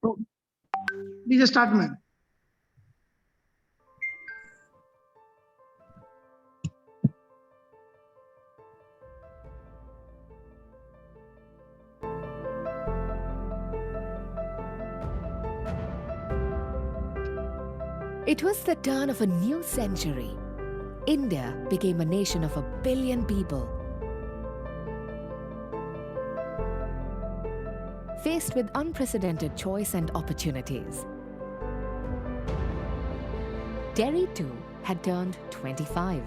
So, please start, man. It was the turn of a new century. India became a nation of 1 billion people. Faced with unprecedented choice and opportunities. Delhi too had turned 25.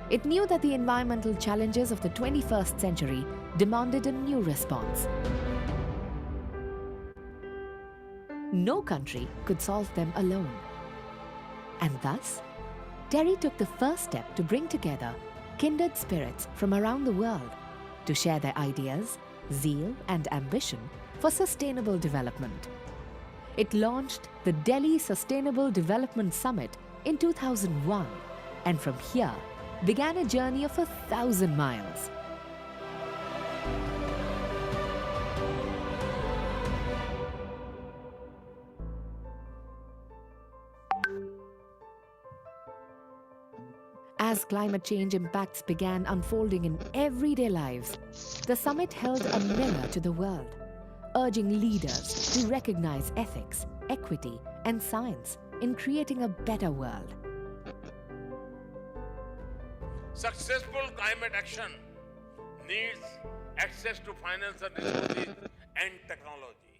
It knew that the environmental challenges of the 21st century demanded a new response. No country could solve them alone. And thus, Delhi took the first step to bring together kindred spirits from around the world to share their ideas, zeal and ambition for sustainable development. It launched the Delhi Sustainable Development Summit in 2001, and from here began a journey of 1,000 miles. As climate change impacts began unfolding in everyday lives, the summit held a mirror to the world, urging leaders to recognize ethics, equity, and science in creating a better world. Successful climate action needs access to financial resources and technology.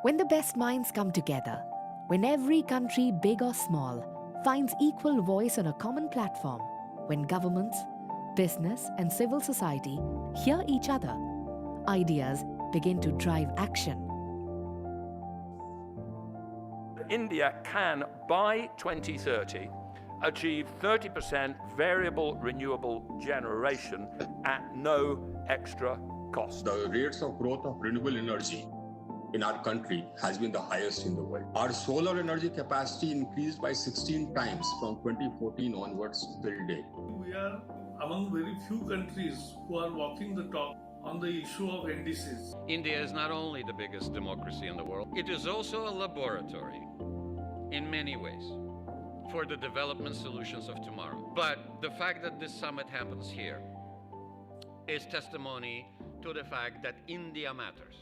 When the best minds come together, when every country, big or small, finds equal voice on a common platform, when governments, business, and civil society hear each other, ideas begin to drive action. India can, by 2030, achieve 30% variable renewable generation at no extra cost. The rates of growth of renewable energy in our country has been the highest in the world. Our solar energy capacity increased by 16 times from 2014 onwards till date. We are among very few countries who are walking the talk on the issue of NDCs. India is not only the biggest democracy in the world, it is also a laboratory in many ways for the development solutions of tomorrow. But the fact that this summit happens here is testimony to the fact that India matters.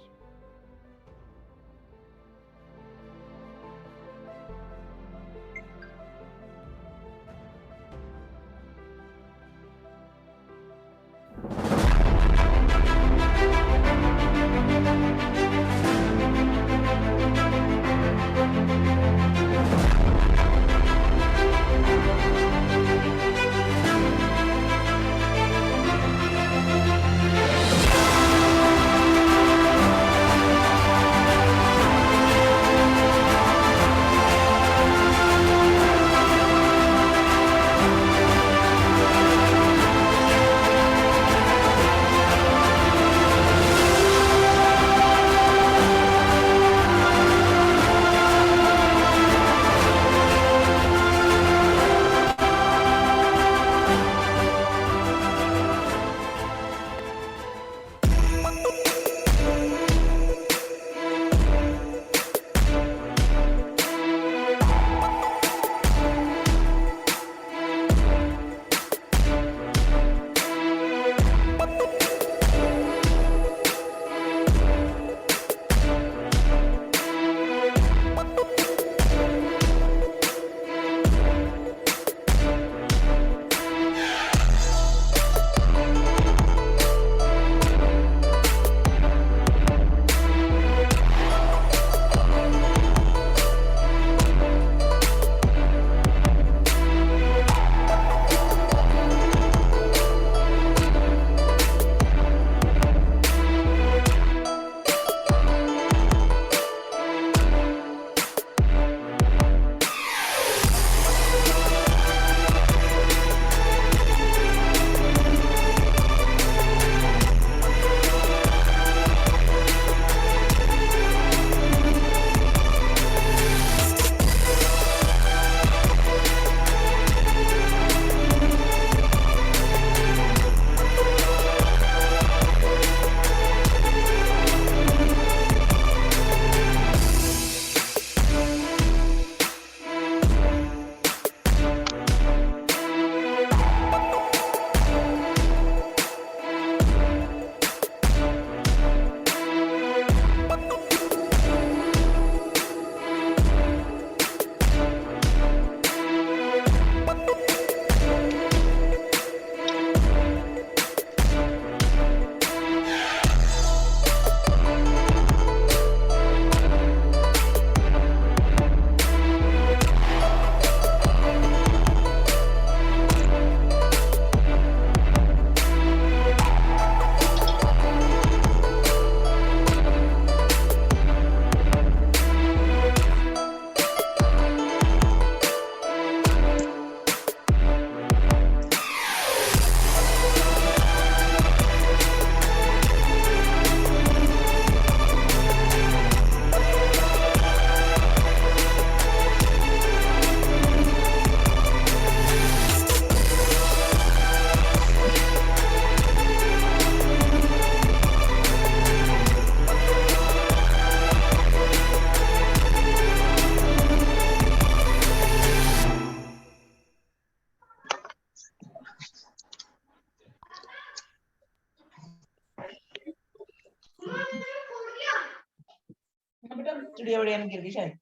बेटा चिड़िया उड़िया नहीं गिर गई शायद।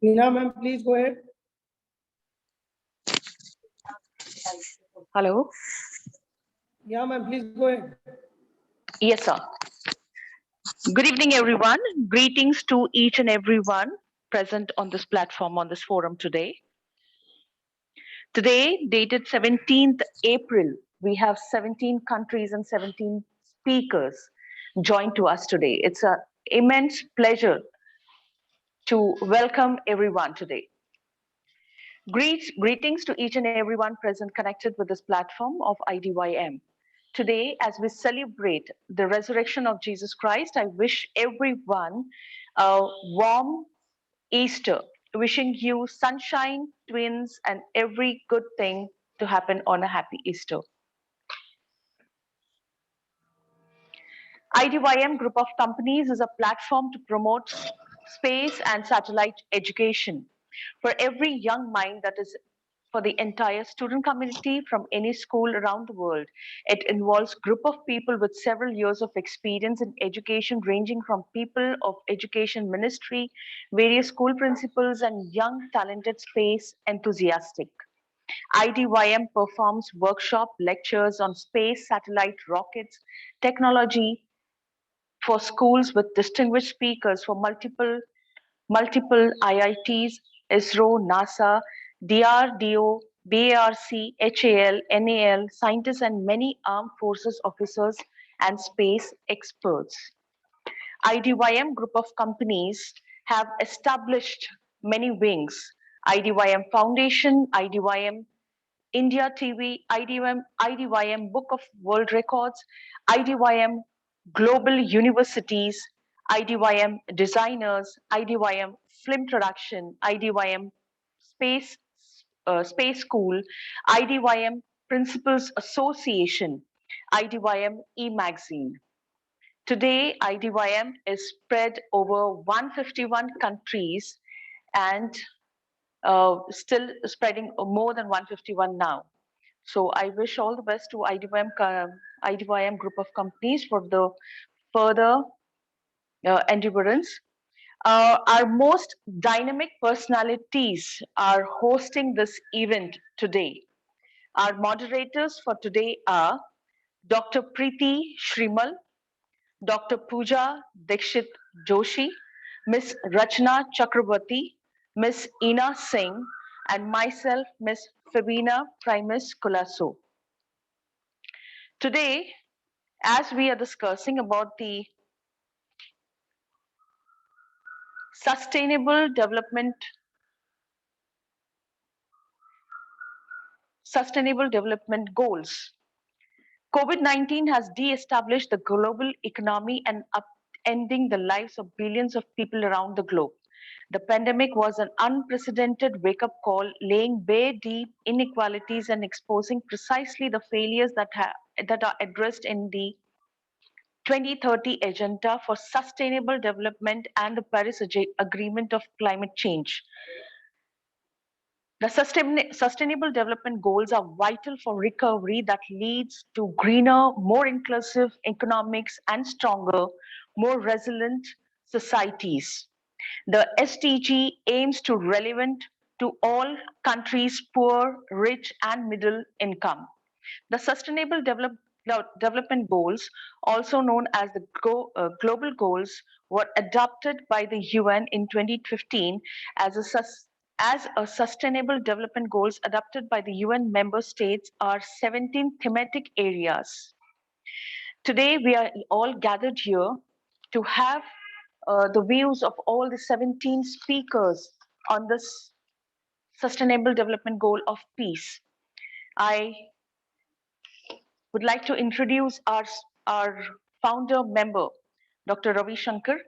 Meena ma'am, please go ahead. Hello. Yeah, ma'am, please go ahead. Yes, sir. Good evening, everyone. Greetings to each and everyone present on this platform, on this forum today. Today, dated 17th April, we have 17 countries and 17 speakers joined to us today. It's an immense pleasure to welcome everyone today. Greetings to each and everyone present connected with this platform of IDYM. Today, as we celebrate the resurrection of Jesus Christ, I wish everyone a warm Easter, wishing you sunshine, twins, and every good thing to happen on a happy Easter. IDYM Group of Companies is a platform to promote space and satellite education for every young mind, that is for the entire student community from any school around the world. It involves group of people with several years of experience in education, ranging from people of education ministry, various school principals, and young talented space enthusiastic. IDYM performs workshop lectures on space, satellite, rockets, technology for schools with distinguished speakers for multiple IITs, ISRO, NASA, DRDO, BARC, HAL, NAL, scientists, and many armed forces officers and space experts. IDYM group of companies have established many wings. IDYM Foundation, IDYM India TV, IDYM Book of World Records, IDYM Global Universities, IDYM Designers, IDYM Film Production, IDYM Space School, IDYM Principals Association, IDYM E-Magazine. Today, IDYM is spread over 151 countries and still spreading more than 151 now. So I wish all the best to IDYM group of companies for the further endurance. Our most dynamic personalities are hosting this event today. Our moderators for today are Dr. Preeti Shrimal, Dr. Pooja Dikshit Joshi, Ms. Rachna Chakrabarti, Ms. Ina Singh, and myself, Ms. Fabina Primus Colasso. Today, as we are discussing about the sustainable development goals, COVID-19 has de-established the global economy and upending the lives of billions of people around the globe. The pandemic was an unprecedented wake-up call, laying bare deep inequalities and exposing precisely the failures that are addressed in the 2030 Agenda for Sustainable Development and the Paris Agreement of Climate Change. The Sustainable Development Goals are vital for recovery that leads to greener, more inclusive economics and stronger, more resilient societies. The SDG aims to relevant to all countries, poor, rich, and middle income. The Sustainable Development Goals, also known as the Global Goals, were adopted by the UN in 2015 as a Sustainable Development Goals adopted by the UN member states are 17 thematic areas. Today, we are all gathered here to have the views of all the 17 speakers on this Sustainable Development Goal of peace. I would like to introduce our founder member, Dr. Ravi Shankar.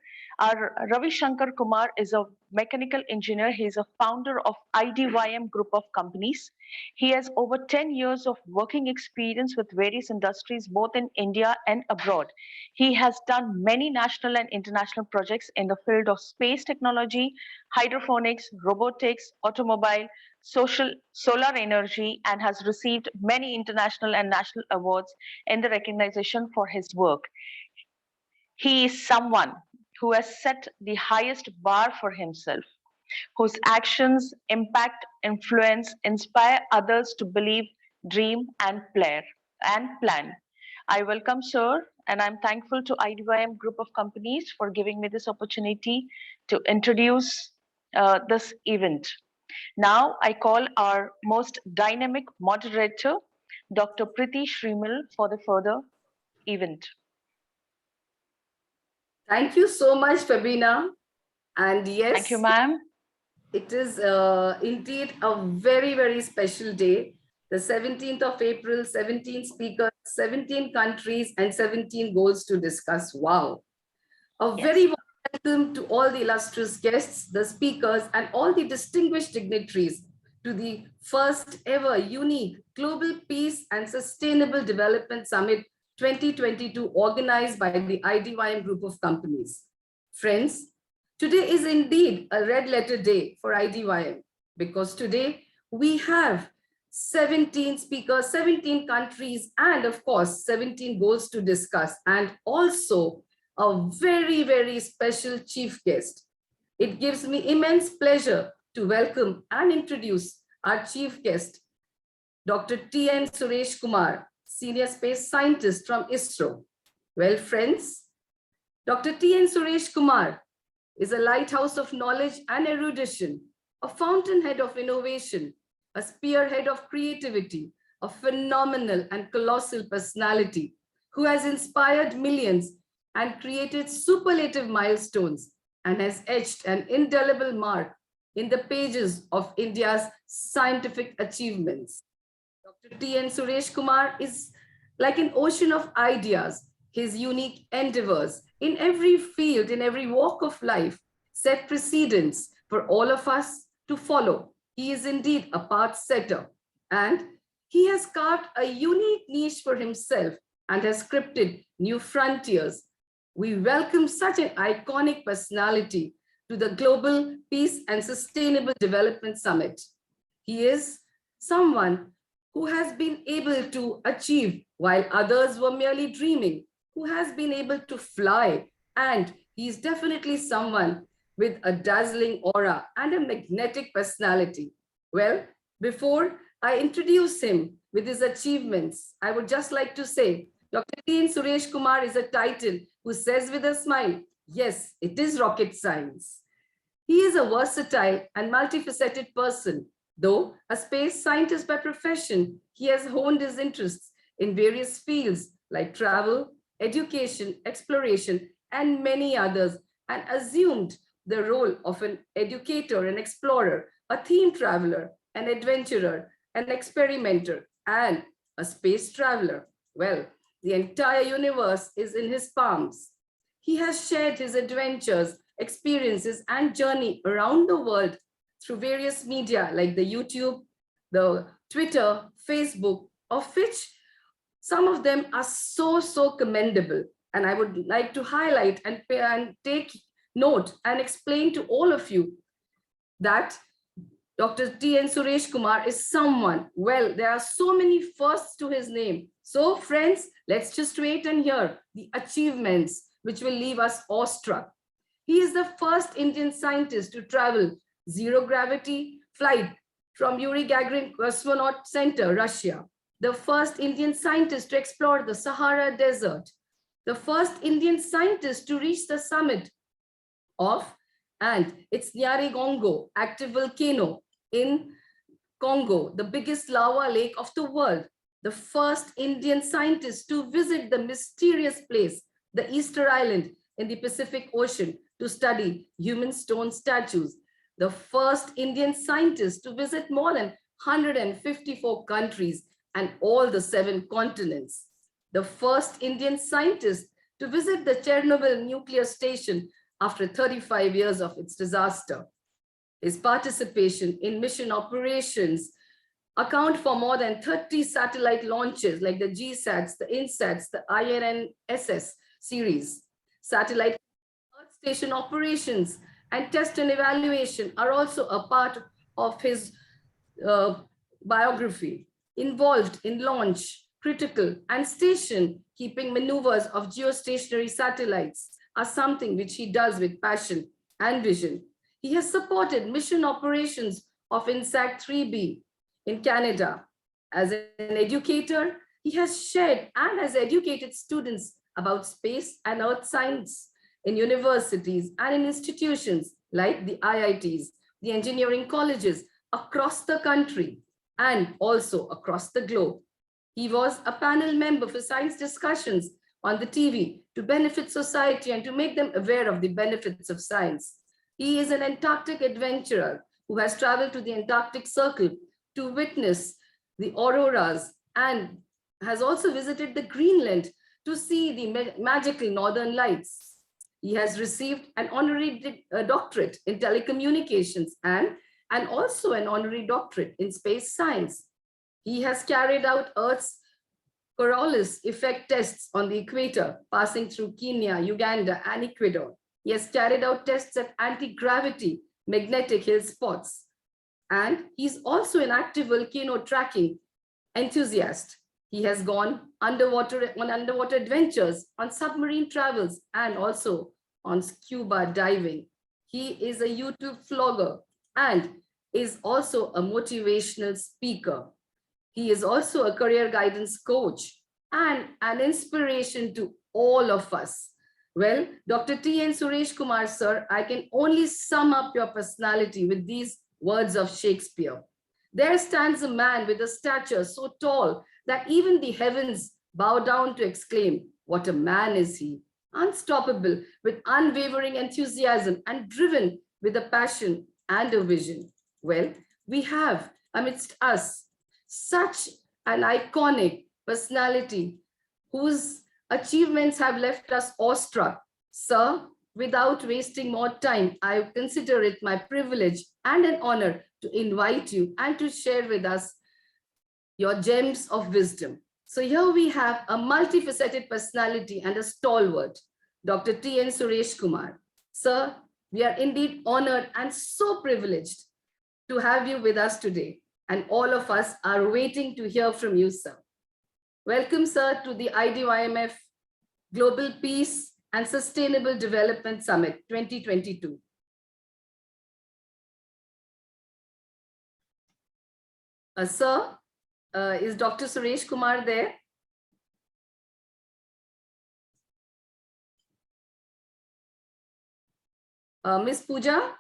Our Ravi Shankar Kumar is a mechanical engineer. He is a founder of IDYM group of companies. He has over 10 years of working experience with various industries, both in India and abroad. He has done many national and international projects in the field of space technology, hydroponics, robotics, automobile, solar energy, and has received many international and national awards in the recognition for his work. He is someone who has set the highest bar for himself, whose actions impact, influence, inspire others to believe, dream, and plan. I welcome Sir, and I'm thankful to IDYM Group of Companies for giving me this opportunity to introduce this event. Now I call our most dynamic moderator, Dr. Priti Shrimal, for the further event. Thank you so much, Fabina. And yes, Thank you, ma'am. it is indeed a very, very special day. The 17th of April, 17 speakers, 17 countries, and 17 goals to discuss. Wow. A very warm welcome to all the illustrious guests, the speakers, and all the distinguished dignitaries to the first ever unique Global Peace and Sustainable Development Summit 2022 organized by the IDYM Group of Companies. Friends, today is indeed a red letter day for IDYM because today we have 17 speakers, 17 countries, and of course, 17 goals to discuss, and also a very, very special chief guest. It gives me immense pleasure to welcome and introduce our chief guest, Dr. T.N. Suresh Kumar, Senior Space Scientist from ISRO. Well, friends, Dr. T.N. Suresh Kumar is a lighthouse of knowledge and erudition, a fountainhead of innovation, a spearhead of creativity, a phenomenal and colossal personality who has inspired millions and created superlative milestones and has etched an indelible mark in the pages of India's scientific achievements. Dr. T.N. Suresh Kumar is like an ocean of ideas. His unique endeavors in every field, in every walk of life, set precedents for all of us to follow. He is indeed a path setter, and he has carved a unique niche for himself and has scripted new frontiers. We welcome such an iconic personality to the Global Peace and Sustainable Development Summit. He is someone who has been able to achieve while others were merely dreaming, who has been able to fly, and he's definitely someone with a dazzling aura and a magnetic personality. Well, before I introduce him with his achievements, I would just like to say, Dr. T.N. Suresh Kumar is a title who says with a smile, yes, it is rocket science. He is a versatile and multifaceted person. Though a space scientist by profession, he has honed his interests in various fields like travel, education, exploration, and many others, and assumed the role of an educator, an explorer, a theme traveler, an adventurer, an experimenter, and a space traveler. Well, the entire universe is in his palms. He has shared his adventures, experiences, and journey around the world through various media like the YouTube, the Twitter, Facebook, of which some of them are so commendable. And I would like to highlight and take note and explain to all of you that Dr. T.N. Suresh Kumar is someone, well, there are so many firsts to his name. So friends, let's just wait and hear the achievements which will leave us awestruck. He is the first Indian scientist to travel zero gravity flight from Yuri Gagarin Cosmonaut Center, Russia. The first Indian scientist to explore the Sahara Desert. The first Indian scientist to reach the summit of, and it's Nyiragongo active volcano in Congo, the biggest lava lake of the world. The first Indian scientist to visit the mysterious place, the Easter Island in the Pacific Ocean, to study human stone statues. The first Indian scientist to visit more than 154 countries and all the 7 continents. The first Indian scientist to visit the Chernobyl nuclear station after 35 years of its disaster. His participation in mission operations account for more than 30 satellite launches like the GSATs, the INSATs, the INSS series. Satellite Earth station operations and test and evaluation are also a part of his biography. Involved in launch, critical, and station keeping maneuvers of geostationary satellites are something which he does with passion and vision. He has supported mission operations of INSAT 3B in Canada. As an educator, he has shared and has educated students about space and earth science in universities and in institutions like the IITs, the engineering colleges across the country and also across the globe. He was a panel member for science discussions on the TV to benefit society and to make them aware of the benefits of science. He is an Antarctic adventurer who has traveled to the Antarctic Circle to witness the auroras and has also visited the Greenland to see the magical northern lights. He has received an honorary doctorate in telecommunications and also an honorary doctorate in space science. He has carried out Earth's Coriolis effect tests on the equator, passing through Kenya, Uganda, and Ecuador. He has carried out tests at anti-gravity magnetic hill spots. And he's also an active volcano tracking enthusiast. He has gone on underwater adventures, on submarine travels, and also on scuba diving. He is a YouTube vlogger and is also a motivational speaker. He is also a career guidance coach and an inspiration to all of us. Well, Dr. T. N. Suresh Kumar, sir, I can only sum up your personality with these words of Shakespeare. There stands a man with a stature so tall that even the heavens bow down to exclaim, what a man is he, unstoppable with unwavering enthusiasm and driven with a passion and a vision. Well, we have amidst us such an iconic personality whose achievements have left us awestruck. Sir, without wasting more time, I consider it my privilege and an honor to invite you and to share with us your gems of wisdom. So here we have a multifaceted personality and a stalwart, Dr. T. N. Suresh Kumar. Sir, we are indeed honored and so privileged to have you with us today. And all of us are waiting to hear from you, sir. Welcome, sir, to the IDYMF Global Peace and Sustainable Development Summit 2022. Sir, is Dr. Suresh Kumar there? Ms. Pooja?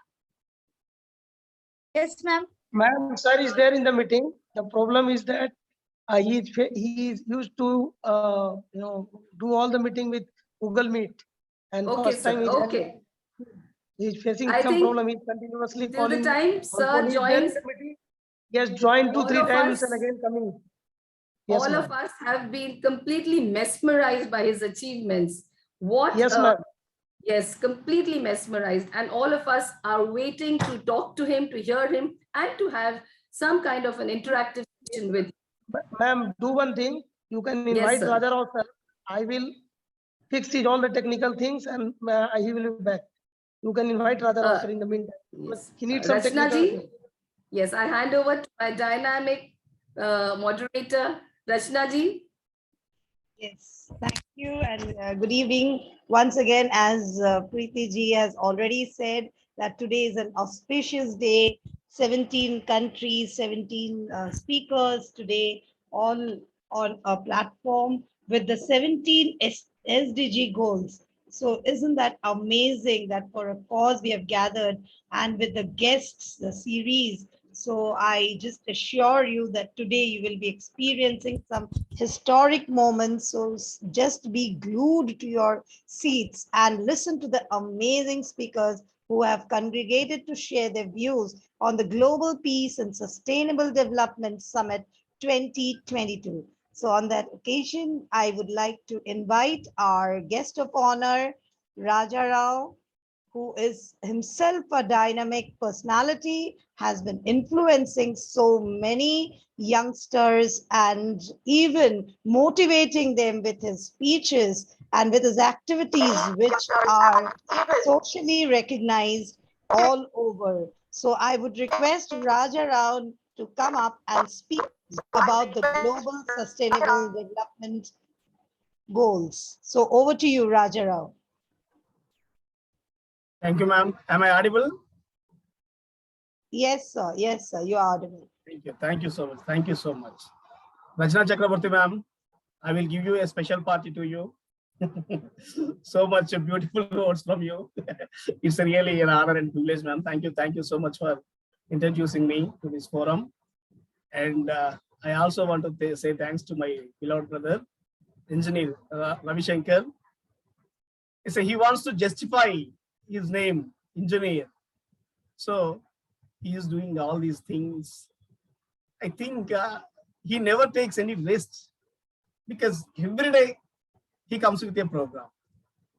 Yes, ma'am. Ma'am, sir is there in the meeting. The problem is that he is used to do all the meeting with Google Meet, and Okay, first time sir. he's facing I some think problem. He's continuously till the calling. time sir joins, He has joined all 2-3 of times us- and again coming. Yes, all of ma'am. us have been completely mesmerized by his achievements. What? Yes, ma'am. Yes, completely mesmerized. And all of us are waiting to talk to him, to hear him, and to have some kind of an interactive session with him. Ma'am, do one thing. You can Yes, invite sir. Radha Rao, sir. I will fix it all the technical things and he will be back. You can invite Radha Rao, sir, in the meantime. Yes. He needs some Rachna technical ji? things. Yes, I hand over to my dynamic moderator, Rachna ji. Yes, thank you and good evening. Once again, as Preeti ji has already said, that today is an auspicious day. 17 countries, 17 speakers today, all on a platform with the 17 SDG goals. So isn't that amazing that for a cause we have gathered, and with the guests, the series. So I just assure you that today you will be experiencing some historic moments. So just be glued to your seats and listen to the amazing speakers who have congregated to share their views on the Global Peace and Sustainable Development Summit 2022. So on that occasion, I would like to invite our guest of honor, Raja Rao, who is himself a dynamic personality, has been influencing so many youngsters and even motivating them with his speeches and with his activities, which are socially recognized all over. So I would request Raja Rao to come up and speak about the global sustainable development goals. So over to you, Raja Rao. Thank you, ma'am. Am I audible? Yes, sir. Yes, sir. You are audible. Thank you. Thank you so much. Thank you so much. Rachna Chakraborty, ma'am, I will give you a special party to you. So much beautiful words from you. It's really an honor and privilege, ma'am. Thank you. Thank you so much for introducing me to this forum. And I also want to say thanks to my beloved brother, Engineer Ravi Shankar. He wants to justify his name, engineer. So he is doing all these things. I think he never takes any rest because every day he comes with a program.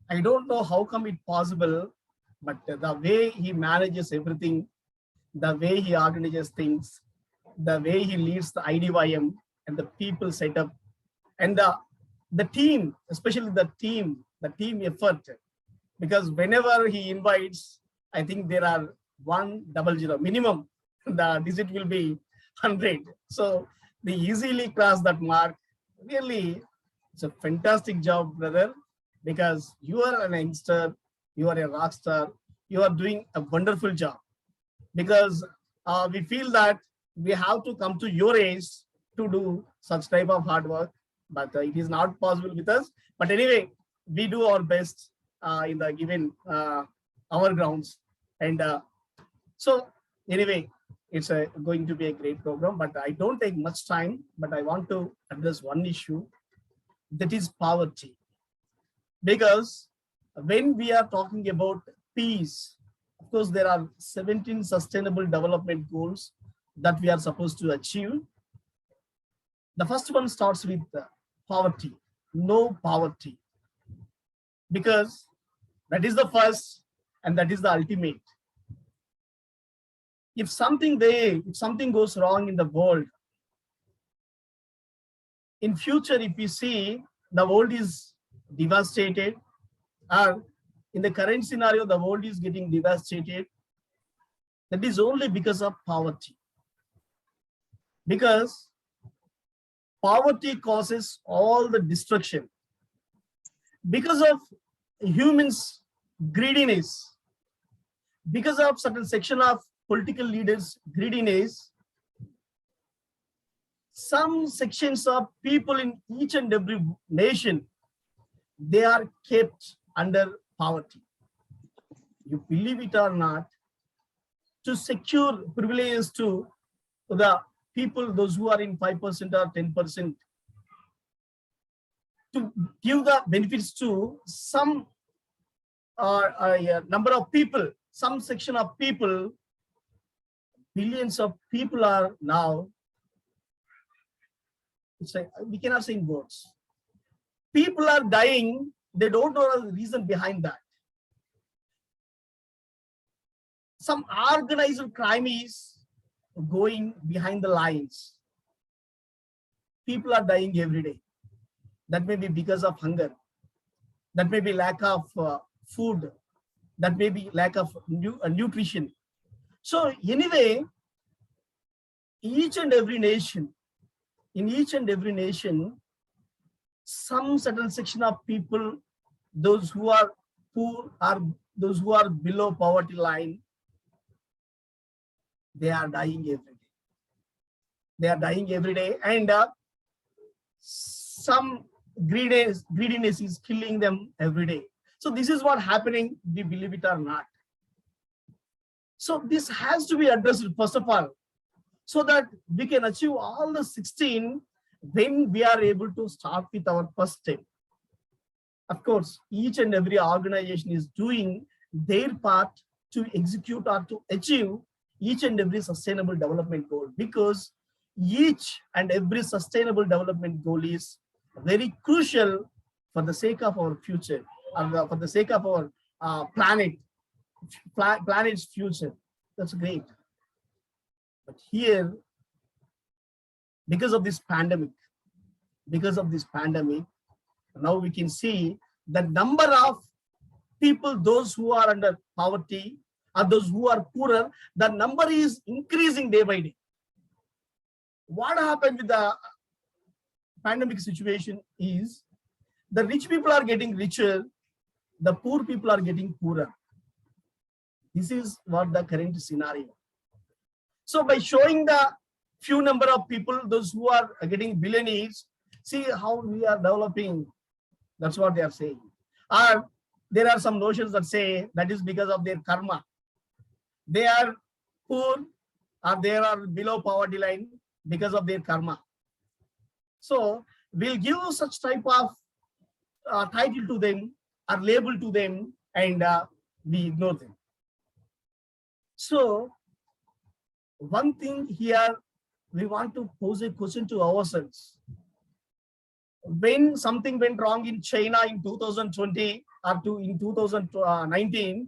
I don't know how come it possible, but the way he manages everything, the way he organizes things, the way he leads the IDYM and the people set up, and the team, especially the team effort. Because whenever he invites, I think there are 100 minimum. The digit will be 100. So they easily cross that mark. Really, it's a fantastic job, brother, because you are an youngster, you are a rock star, you are doing a wonderful job. Because we feel that we have to come to your age to do such type of hard work, but it is not possible with us. But anyway, we do our best in the given our grounds. And so anyway, it's going to be a great program, but I don't take much time, but I want to address one issue, that is poverty. Because when we are talking about peace, of course, there are 17 sustainable development goals that we are supposed to achieve. The first one starts with poverty, no poverty, because that is the first and that is the ultimate. If something goes wrong in the world, in future, if we see the world is devastated, or in the current scenario, the world is getting devastated, that is only because of poverty. Because poverty causes all the destruction. Because of humans' greediness, because of certain section of political leaders' greediness, some sections of people in each and every nation, they are kept under poverty. You believe it or not, to secure privileges to the people, those who are in 5% or 10%, to give the benefits to some number of people, some section of people, billions of people are now, it's like, we cannot say in words. People are dying, they don't know the reason behind that. Some organized crime is going behind the lines. People are dying every day. That may be because of hunger. That may be lack of food. That may be lack of nutrition. So anyway, each and every nation, in each and every nation, some certain section of people, those who are poor or those who are below poverty line, they are dying every day. They are dying every day, and some greediness is killing them every day. So this is what happening, we believe it or not. So this has to be addressed first of all, so that we can achieve all the 16 when we are able to start with our first step. Of course, each and every organization is doing their part to execute or to achieve each and every sustainable development goal, because each and every sustainable development goal is very crucial for the sake of our future, and for the sake of our planet. planet's future. That's great. But here, because of this pandemic, now we can see the number of people, those who are under poverty or those who are poorer, the number is increasing day by day. What happened with the pandemic situation is the rich people are getting richer, the poor people are getting poorer. This is what the current scenario. So by showing the few number of people, those who are getting billionaires, see how we are developing. That's what they are saying. Or there are some notions that say that is because of their karma. They are poor or they are below poverty line because of their karma. So we'll give such type of title to them or label to them, and we ignore them. So one thing here, we want to pose a question to ourselves. When something went wrong in China in 2020 or in 2019,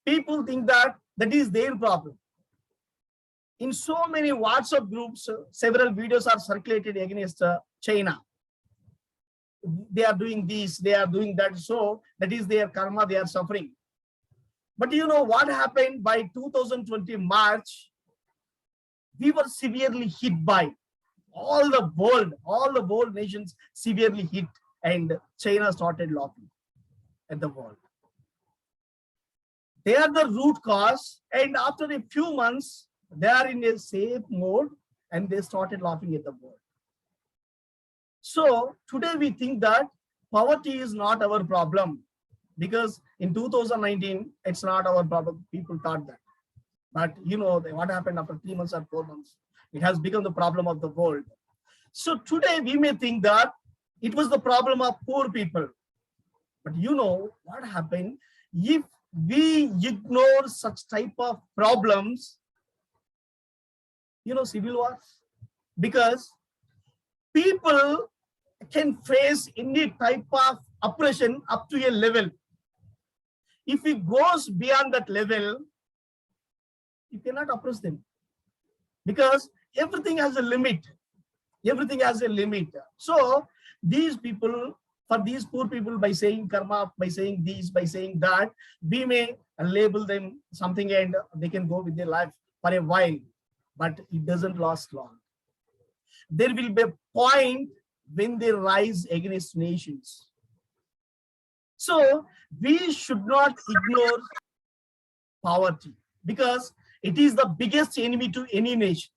people think that is their problem. In so many WhatsApp groups, several videos are circulated against China. They are doing this, they are doing that, so that is their karma, they are suffering. But you know what happened by 2020 March? We were severely hit by all the world nations severely hit, and China started laughing at the world. They are the root cause, and after a few months, they are in a safe mode and they started laughing at the world. So today we think that poverty is not our problem, because in 2019, it's not our problem. People thought that. But you know what happened after 3 months or 4 months? It has become the problem of the world. So today we may think that it was the problem of poor people. But you know what happened? If we ignore such type of problems, you know, civil wars, because people can face any type of oppression up to a level. If it goes beyond that level, you cannot oppress them, because everything has a limit. Everything has a limit. So these people, for these poor people, by saying karma, by saying this, by saying that, we may label them something and they can go with their life for a while, but it doesn't last long. There will be a point when they rise against nations. So we should not ignore poverty, because it is the biggest enemy to any nation.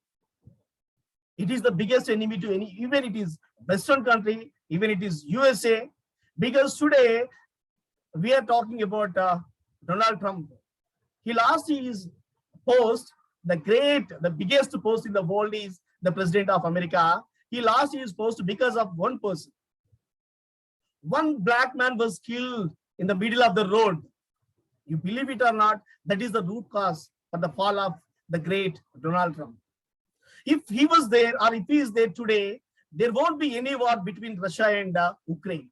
It is the biggest enemy to any, even it is Western country, even it is USA, because today we are talking about Donald Trump. He lost his post, the biggest post in the world is the President of America. He lost his post because of one person. One black man was killed in the middle of the road. You believe it or not, that is the root cause for the fall of the great Donald Trump. If he was there, or if he is there today, there won't be any war between Russia and Ukraine.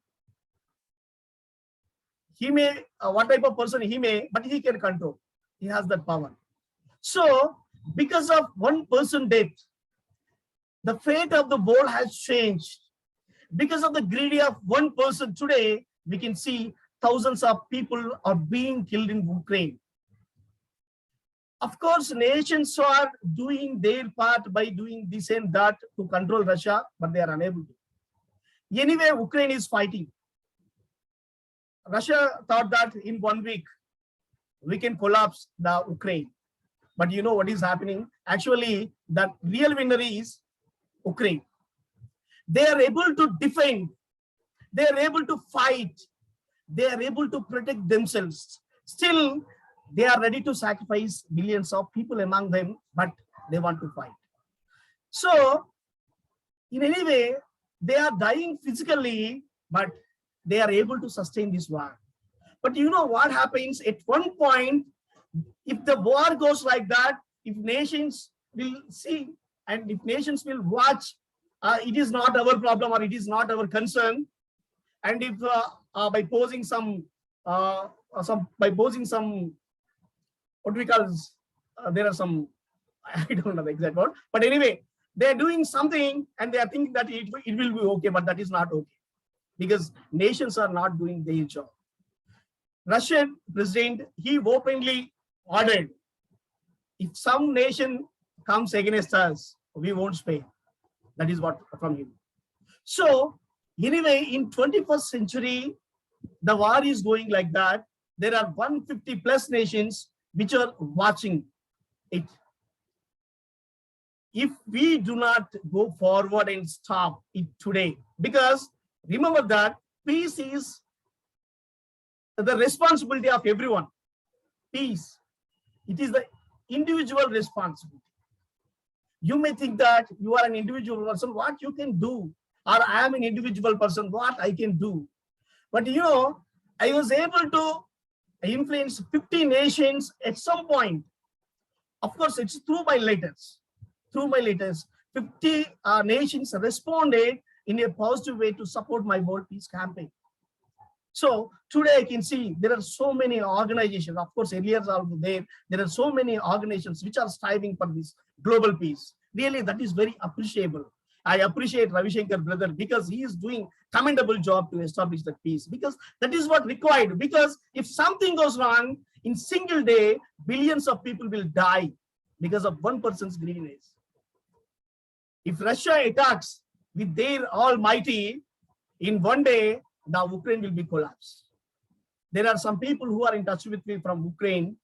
He may, what type of person he may, but he can control. He has that power. So, because of one person death, the fate of the world has changed. Because of the greed of one person today, we can see thousands of people are being killed in Ukraine. Of course, nations are doing their part by doing this and that to control Russia, but they are unable to. Anyway, Ukraine is fighting. Russia thought that in 1 week, we can collapse the Ukraine. But you know what is happening? Actually, the real winner is Ukraine. They are able to defend. They are able to fight. They are able to protect themselves. Still, they are ready to sacrifice millions of people among them, but they want to fight. So, in any way, they are dying physically, but they are able to sustain this war. But you know what happens at one point, if the war goes like that, if nations will see and if nations will watch, it is not our problem or it is not our concern. And if by posing some what we call, there are some, I don't know the exact word, but anyway, they're doing something and they are thinking that it will be okay, but that is not okay because nations are not doing their job. Russian president, he openly ordered, if some nation comes against us, we won't spare. That is what from him. So anyway, in 21st century, the war is going like that. There are 150 plus nations which are watching it. If we do not go forward and stop it today, because remember that peace is the responsibility of everyone. Peace, it is the individual responsibility. You may think that you are an individual person, what you can do, or I am an individual person, what I can do. But you know, I was able to influence 50 nations at some point. Of course, it's through my letters. Through my letters, 50 nations responded in a positive way to support my World Peace Campaign. So today I can see there are so many organizations, of course, earlier there are so many organizations which are striving for this global peace. Really, that is very appreciable. I appreciate Ravi Shankar brother because he is doing commendable job to establish that peace, because that is what required. Because if something goes wrong in single day, billions of people will die because of one person's greediness. If Russia attacks with their almighty, in one day, the Ukraine will be collapsed. There are some people who are in touch with me from Ukraine.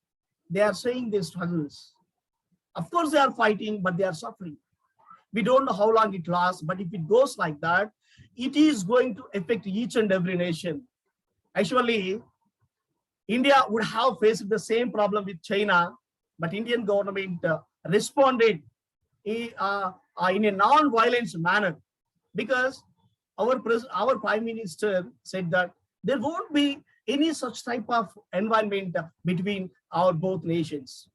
They are saying their struggles. Of course, they are fighting, but they are suffering. We don't know how long it lasts, but if it goes like that, it is going to affect each and every nation. Actually, India would have faced the same problem with China, but Indian government responded in a non-violence manner, because our Prime Minister said that there won't be any such type of environment between our both nations.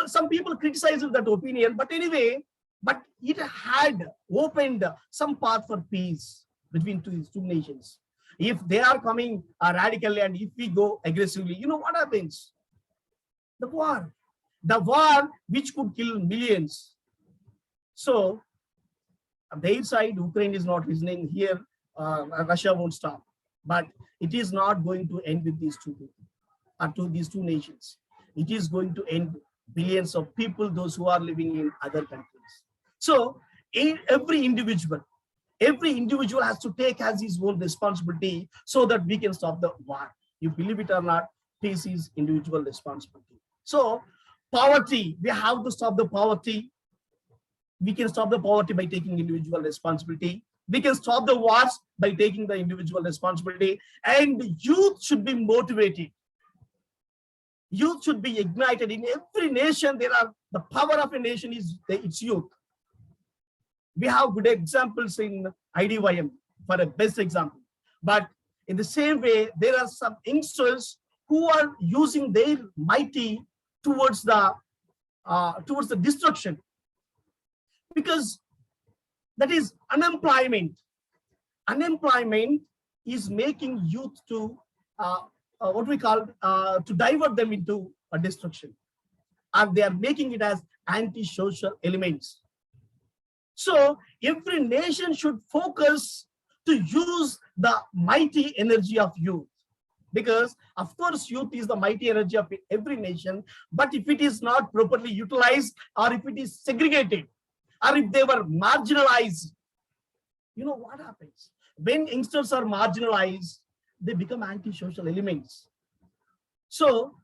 Some people criticized that opinion, but anyway, but it had opened some path for peace between these two nations. If they are coming radically and if we go aggressively, you know what happens? The war which could kill millions. So their side, Ukraine is not listening. Here, Russia won't stop. But it is not going to end with these two people, these two nations. It is going to end billions of people, those who are living in other countries. So every individual has to take as his own responsibility so that we can stop the war. You believe it or not, peace is individual responsibility. So poverty, we have to stop the poverty. We can stop the poverty by taking individual responsibility. We can stop the wars by taking the individual responsibility. And youth should be motivated. Youth should be ignited. In every nation, the power of a nation is its youth. We have good examples in IDYM for a best example. But in the same way, there are some youngsters who are using their mighty towards the destruction. Because that is unemployment. Unemployment is making youth to what we call to divert them into a destruction, and they are making it as anti-social elements. So every nation should focus to use the mighty energy of youth, because of course youth is the mighty energy of every nation. But if it is not properly utilized, or if it is segregated, or if they were marginalized, you know what happens? When youngsters are marginalized, they become anti-social elements. So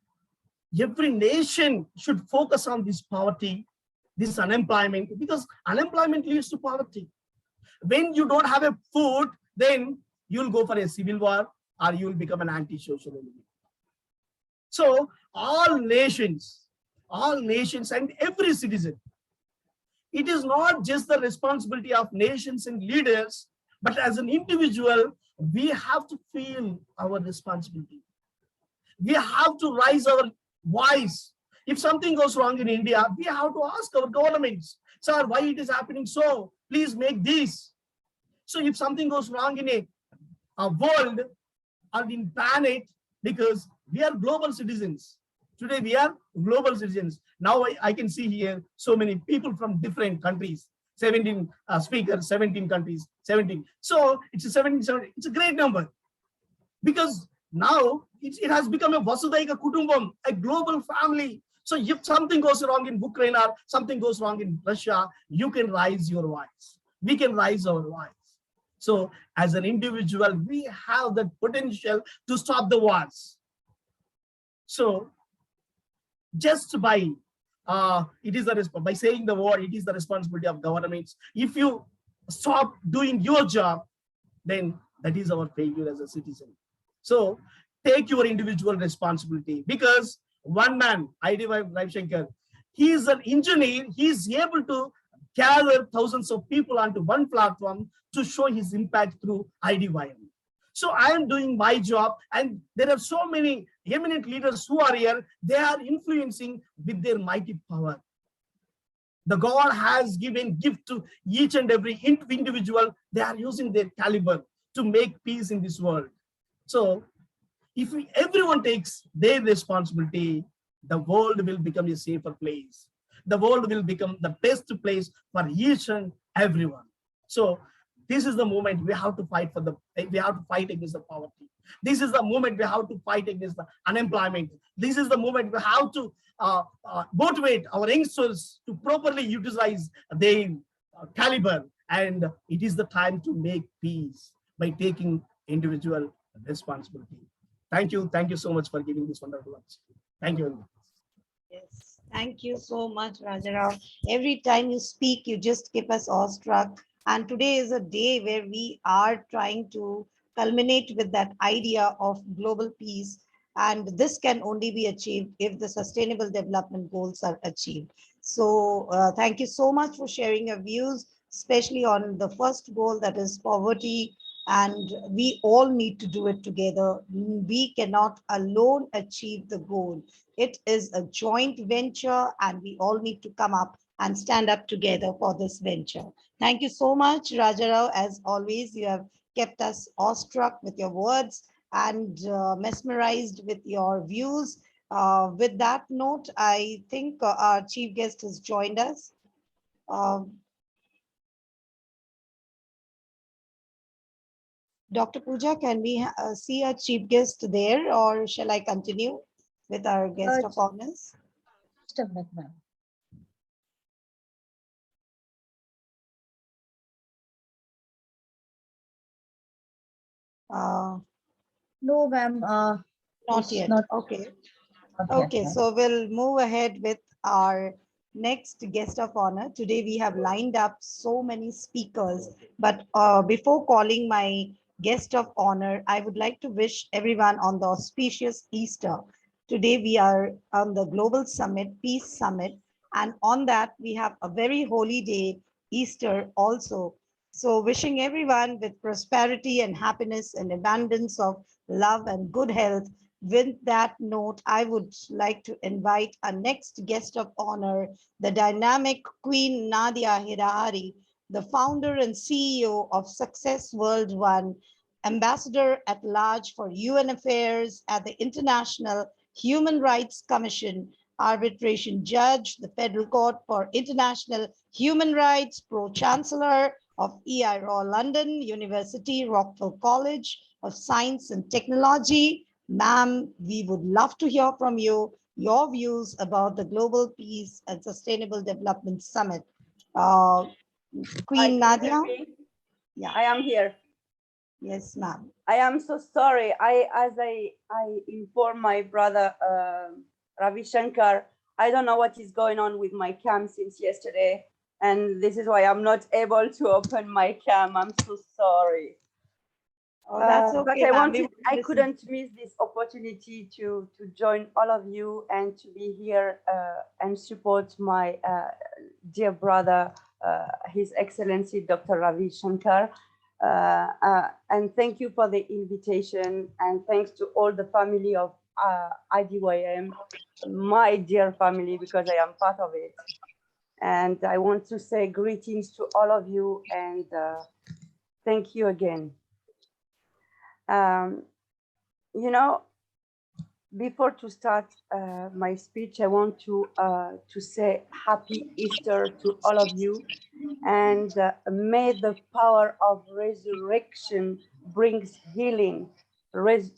every nation should focus on this poverty, this unemployment, because unemployment leads to poverty. When you don't have a food, then you'll go for a civil war, or you'll become an anti-social element. So all nations and every citizen, it is not just the responsibility of nations and leaders, but as an individual, we have to feel our responsibility. We have to raise our voice. If something goes wrong in India, we have to ask our governments, sir, why it is happening so? Please make this. So if something goes wrong in a world or in planet, because we are global citizens, Today we are global citizens. Now I can see here so many people from different countries, 17 speakers, 17 countries, 17. So it's a 17, it's a great number, because now it has become a Vasudhaiva Kutumbam, a global family. So if something goes wrong in Ukraine or something goes wrong in Russia, you can raise your voice. We can raise our voice. So as an individual, we have the potential to stop the wars. So just by by saying the word, it is the responsibility of governments. If you stop doing your job, then that is our failure as a citizen. So take your individual responsibility, because one man, IDY Ravi Shankar, he is an engineer. He is able to gather thousands of people onto one platform to show his impact through IDYM. So I am doing my job, and there are so many eminent leaders who are here. They are influencing with their mighty power. The God has given gift to each and every individual. They are using their caliber to make peace in this world. So if everyone takes their responsibility, the world will become a safer place. The world will become the best place for each and everyone. So this is the moment we have to fight against the poverty. This is the moment we have to fight against the unemployment. This is the moment we have to motivate our youngsters to properly utilize their caliber. And it is the time to make peace by taking individual responsibility. Thank you. Thank you so much for giving this wonderful answer. Thank you very much. Yes, thank you so much, Rajarao. Every time you speak, you just keep us awestruck. And today is a day where we are trying to culminate with that idea of global peace. And this can only be achieved if the Sustainable Development Goals are achieved. So thank you so much for sharing your views, especially on the first goal, that is poverty. And we all need to do it together. We cannot alone achieve the goal. It is a joint venture, and we all need to come up and stand up together for this venture. Thank you so much, Rajarao. As always, you have kept us awestruck with your words and mesmerized with your views. With that note, I think our chief guest has joined us. Dr. Pooja, can we see our chief guest there, or shall I continue with our guest of honors? Just a minute, ma'am. No, ma'am. Not yet. Okay. Not Okay, yet, so we'll move ahead with our next guest of honor. Today we have lined up so many speakers, but before calling my guest of honor, I would like to wish everyone on the auspicious Easter. Today we are on the Global Summit, Peace Summit, and on that we have a very holy day, Easter also. So wishing everyone with prosperity and happiness and abundance of love and good health. With that note, I would like to invite our next guest of honor, the dynamic Queen Nadia Hirahari, the founder and CEO of Success World One, Ambassador at Large for UN Affairs at the International Human Rights Commission, arbitration judge, the Federal Court for International Human Rights, Pro-Chancellor of EIRO London University, Rockwell College of Science and Technology. Ma'am, we would love to hear from you, your views about the Global Peace and Sustainable Development Summit. Queen Nadia? Yeah. I am here. Yes, ma'am. I am so sorry. As I informed my brother Ravi Shankar, I don't know what is going on with my cam since yesterday, and this is why I'm not able to open my cam. I'm so sorry. Oh, that's okay. But I couldn't miss this opportunity to join all of you and to be here and support my dear brother, His Excellency Dr. Ravi Shankar. And thank you for the invitation, and thanks to all the family of IDYM, my dear family, because I am part of it. And I want to say greetings to all of you, and thank you again. You know, before to start my speech, I want to say Happy Easter to all of you, and may the power of resurrection brings healing, um,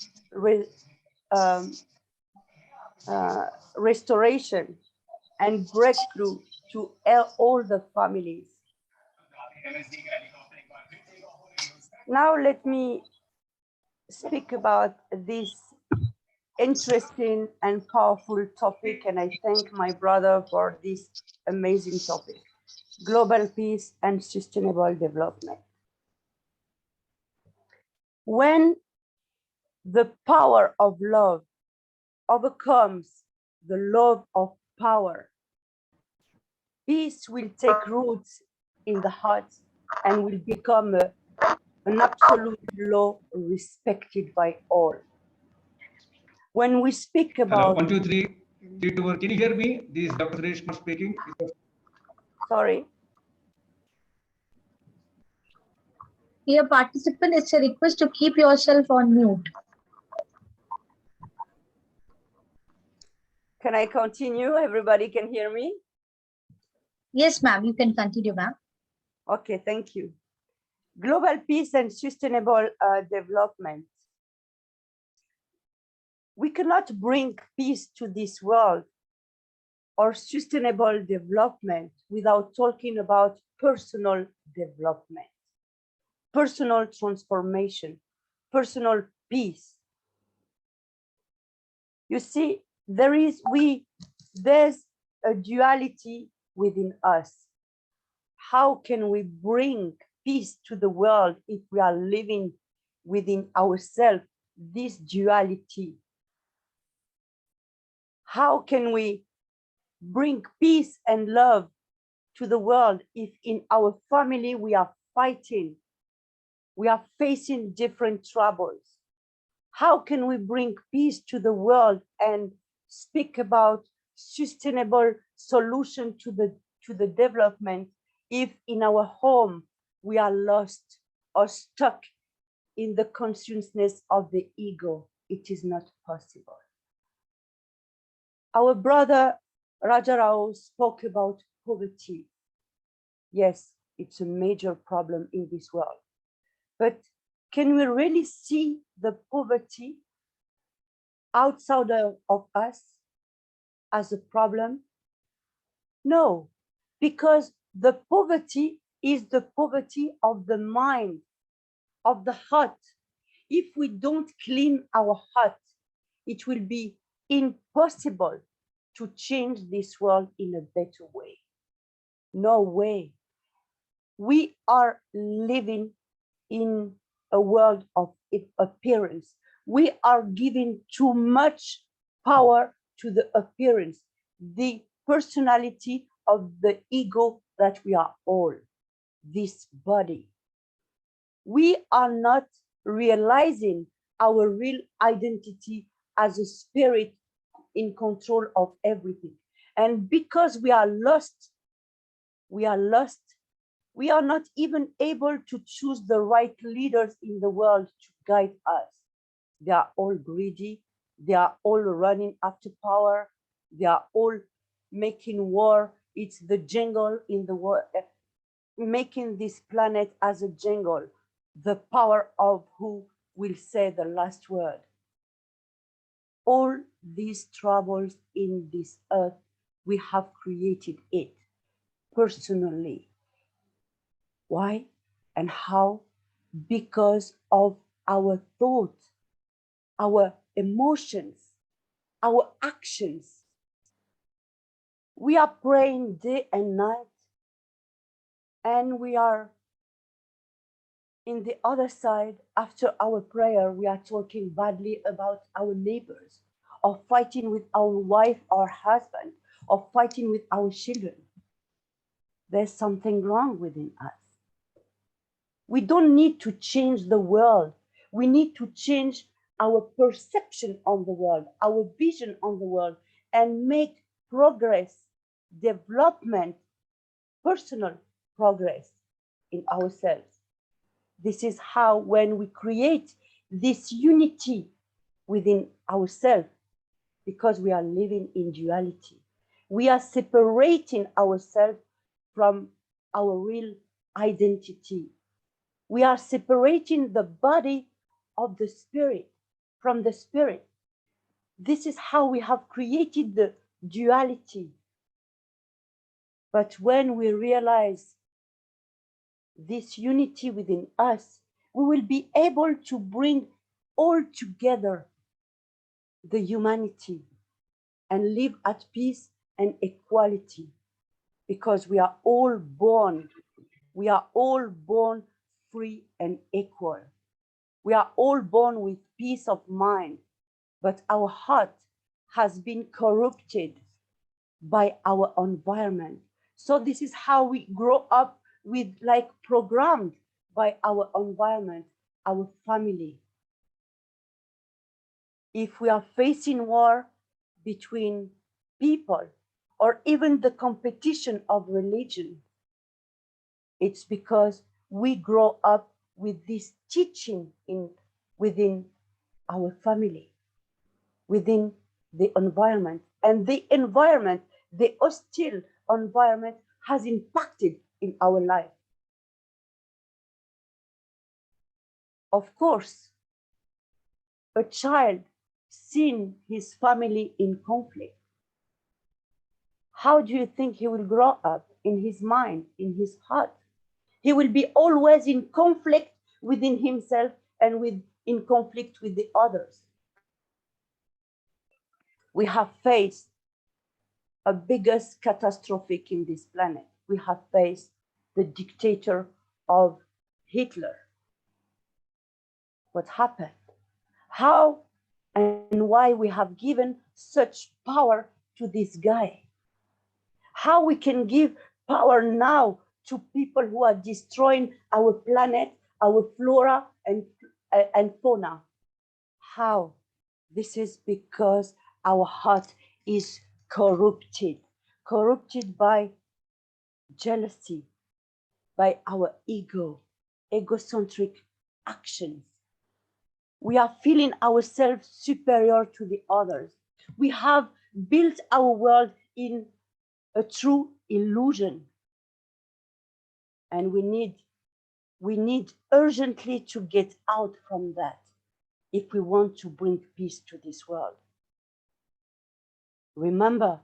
restoration, and breakthrough to all the families. Now let me speak about this interesting and powerful topic, and I thank my brother for this amazing topic: global peace and sustainable development. When the power of love overcomes the love of power, peace will take roots in the heart and will become an absolute law respected by all. When we speak about... Hello, 1, 2, 3, 3, 2, 1. Can you hear me? This is Dr. Suresh Kumar speaking. Sorry. Dear participant, it's a request to keep yourself on mute. Can I continue? Everybody can hear me? Yes, ma'am, you can continue, ma'am. Okay, thank you. Global peace and sustainable development. We cannot bring peace to this world or sustainable development without talking about personal development, personal transformation, personal peace. You see, there's a duality within us. How can we bring peace to the world if we are living within ourselves this duality? How can we bring peace and love to the world if in our family we are fighting, we are facing different troubles? How can we bring peace to the world and speak about sustainable solution to the development if in our home we are lost or stuck in the consciousness of the ego? It is not possible. Our brother Raja Rao spoke about poverty. Yes, it's a major problem in this world. But can we really see the poverty outside of us as a problem? No, because the poverty is the poverty of the mind, of the heart. If we don't clean our heart, it will be impossible to change this world in a better way. No way. We are living in a world of appearance. We are giving too much power to the appearance, the personality of the ego that we are all, this body. We are not realizing our real identity as a spirit in control of everything. And because we are lost, we are not even able to choose the right leaders in the world to guide us. They are all greedy. They are all running after power. They are all making war. It's the jungle in the world, making this planet as a jungle. The power of who will say the last word. All these troubles in this earth, we have created it personally. Why and how? Because of our thoughts, our emotions, our actions. We are praying day and night, and we are in the other side. After our prayer, we are talking badly about our neighbors, or fighting with our wife or husband, or fighting with our children. There's something wrong within us. We don't need to change the world. We need to change our perception on the world, our vision on the world, and make progress, development, personal progress in ourselves. This is how, when we create this unity within ourselves, because we are living in duality. We are separating ourselves from our real identity. We are separating the body of the spirit from the spirit. This is how we have created the duality. But when we realize this unity within us, we will be able to bring all together the humanity and live at peace and equality, because we are all born free and equal. We are all born with peace of mind, but our heart has been corrupted by our environment. So this is how we grow up with, like, programmed by our environment, our family. If we are facing war between people, or even the competition of religion, it's because we grow up with this teaching within our family, within the environment. And the environment, the hostile environment, has impacted in our life. Of course, a child seeing his family in conflict, how do you think he will grow up in his mind, in his heart? He will be always in conflict within himself and in conflict with the others. We have faced a biggest catastrophe in this planet. We have faced the dictator of Hitler. What happened? How and why we have given such power to this guy? How we can give power now to people who are destroying our planet, our flora and fauna? How? This is because our heart is corrupted by jealousy, by our egocentric actions. We are feeling ourselves superior to the others. We have built our world in a true illusion. And we need urgently to get out from that if we want to bring peace to this world. Remember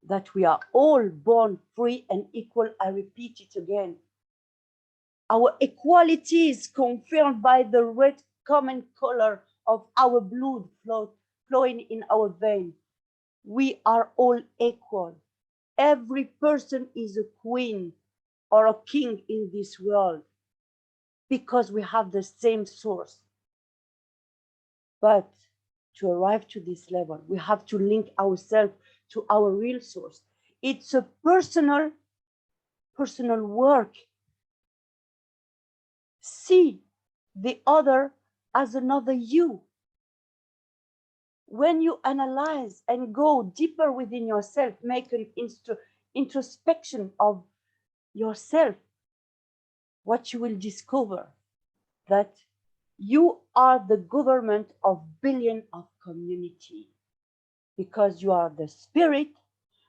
that we are all born free and equal. I repeat it again. Our equality is confirmed by the red common color of our blood flowing in our veins. We are all equal. Every person is a queen or a king in this world because we have the same source. But to arrive to this level, we have to link ourselves to our real source. It's a personal work. See the other as another you. When you analyze and go deeper within yourself, make an introspection of yourself, what you will discover that you are the government of billions of community, because you are the spirit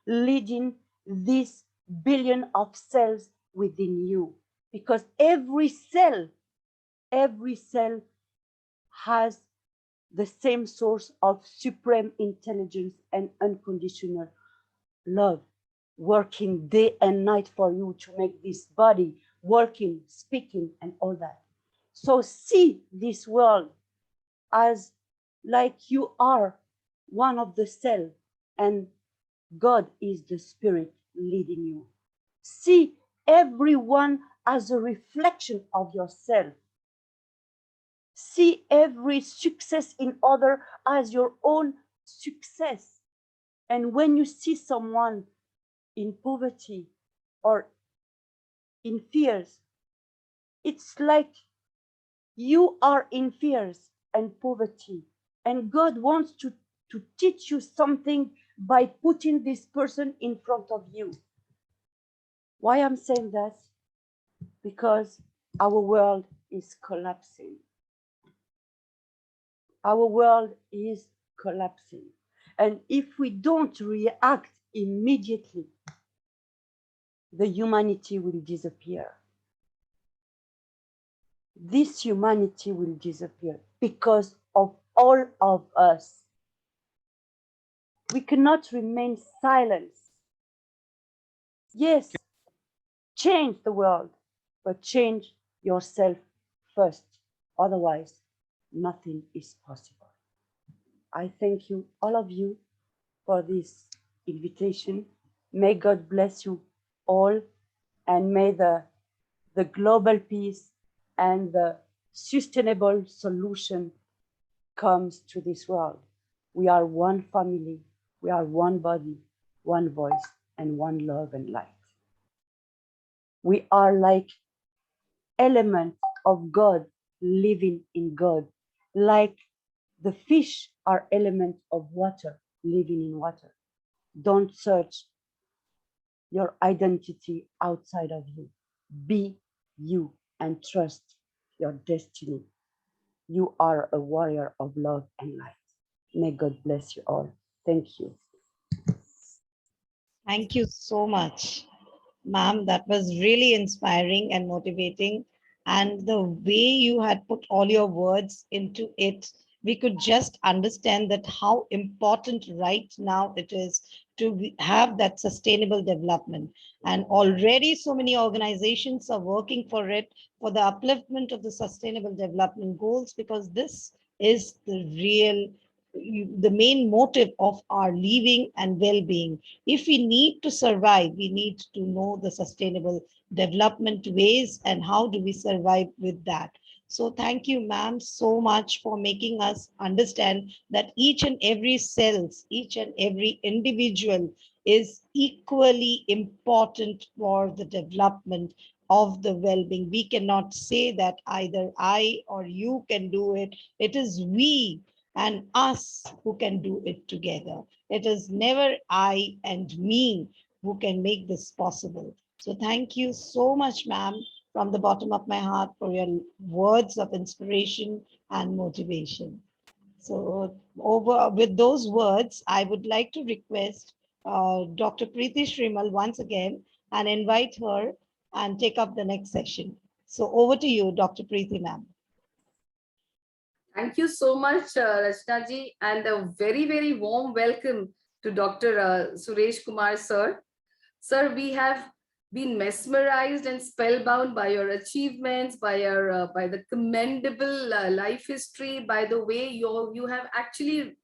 leading this billion of cells within you. Because every cell has the same source of supreme intelligence and unconditional love, working day and night for you to make this body working, speaking, and all that. So see this world as like you are one of the cells, and God is the spirit leading you. See everyone as a reflection of yourself. See every success in other as your own success. And when you see someone in poverty or in fears, it's like you are in fears and poverty. And God wants to teach you something by putting this person in front of you. Why I'm saying that? Because our world is collapsing. Our world is collapsing. And if we don't react immediately, the humanity will disappear. This humanity will disappear because of all of us. We cannot remain silent. Yes, change the world, but change yourself first. Otherwise, nothing is possible. I thank you, all of you, for this invitation. May God bless you all, and may the global peace and the sustainable solution comes to this world. We are one family, we are one body, one voice, and one love and light. We are like elements of God living in God, like the fish are elements of water living in water. Don't search your identity outside of you. Be you and trust your destiny. You are a warrior of love and light. May God bless you all. Thank you. Thank you so much, ma'am. That was really inspiring and motivating. And the way you had put all your words into it, we could just understand that how important right now it is to have that sustainable development. And already so many organizations are working for it, for the upliftment of the sustainable development goals, because this is the real, the main motive of our living and well-being. If we need to survive, we need to know the sustainable development ways and how do we survive with that. So thank you, ma'am, so much for making us understand that each and every cells, each and every individual is equally important for the development of the well-being. We cannot say that either I or you can do it. It is we and us who can do it together. It is never I and me who can make this possible. So thank you so much, ma'am, from the bottom of my heart for your words of inspiration and motivation. So with those words, I would like to request Dr. Preeti Shrimal once again and invite her and take up the next session. So over to you, Dr. Preeti, ma'am. Thank you so much, Rachna ji, and a very, very warm welcome to Dr. Suresh Kumar, sir. Sir, we have been mesmerized and spellbound by your achievements, by the commendable life history, by the way you have actually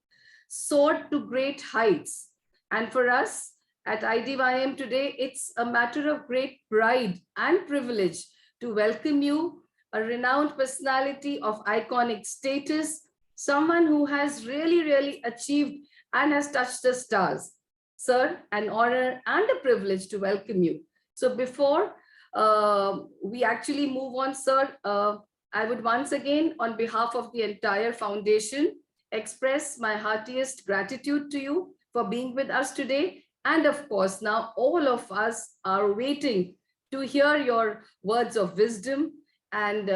soared to great heights. And for us at IDYM today, it's a matter of great pride and privilege to welcome you, a renowned personality of iconic status, someone who has really, really achieved and has touched the stars. Sir, an honor and a privilege to welcome you. So before we actually move on, sir, I would once again, on behalf of the entire foundation, express my heartiest gratitude to you for being with us today. And of course, now all of us are waiting to hear your words of wisdom and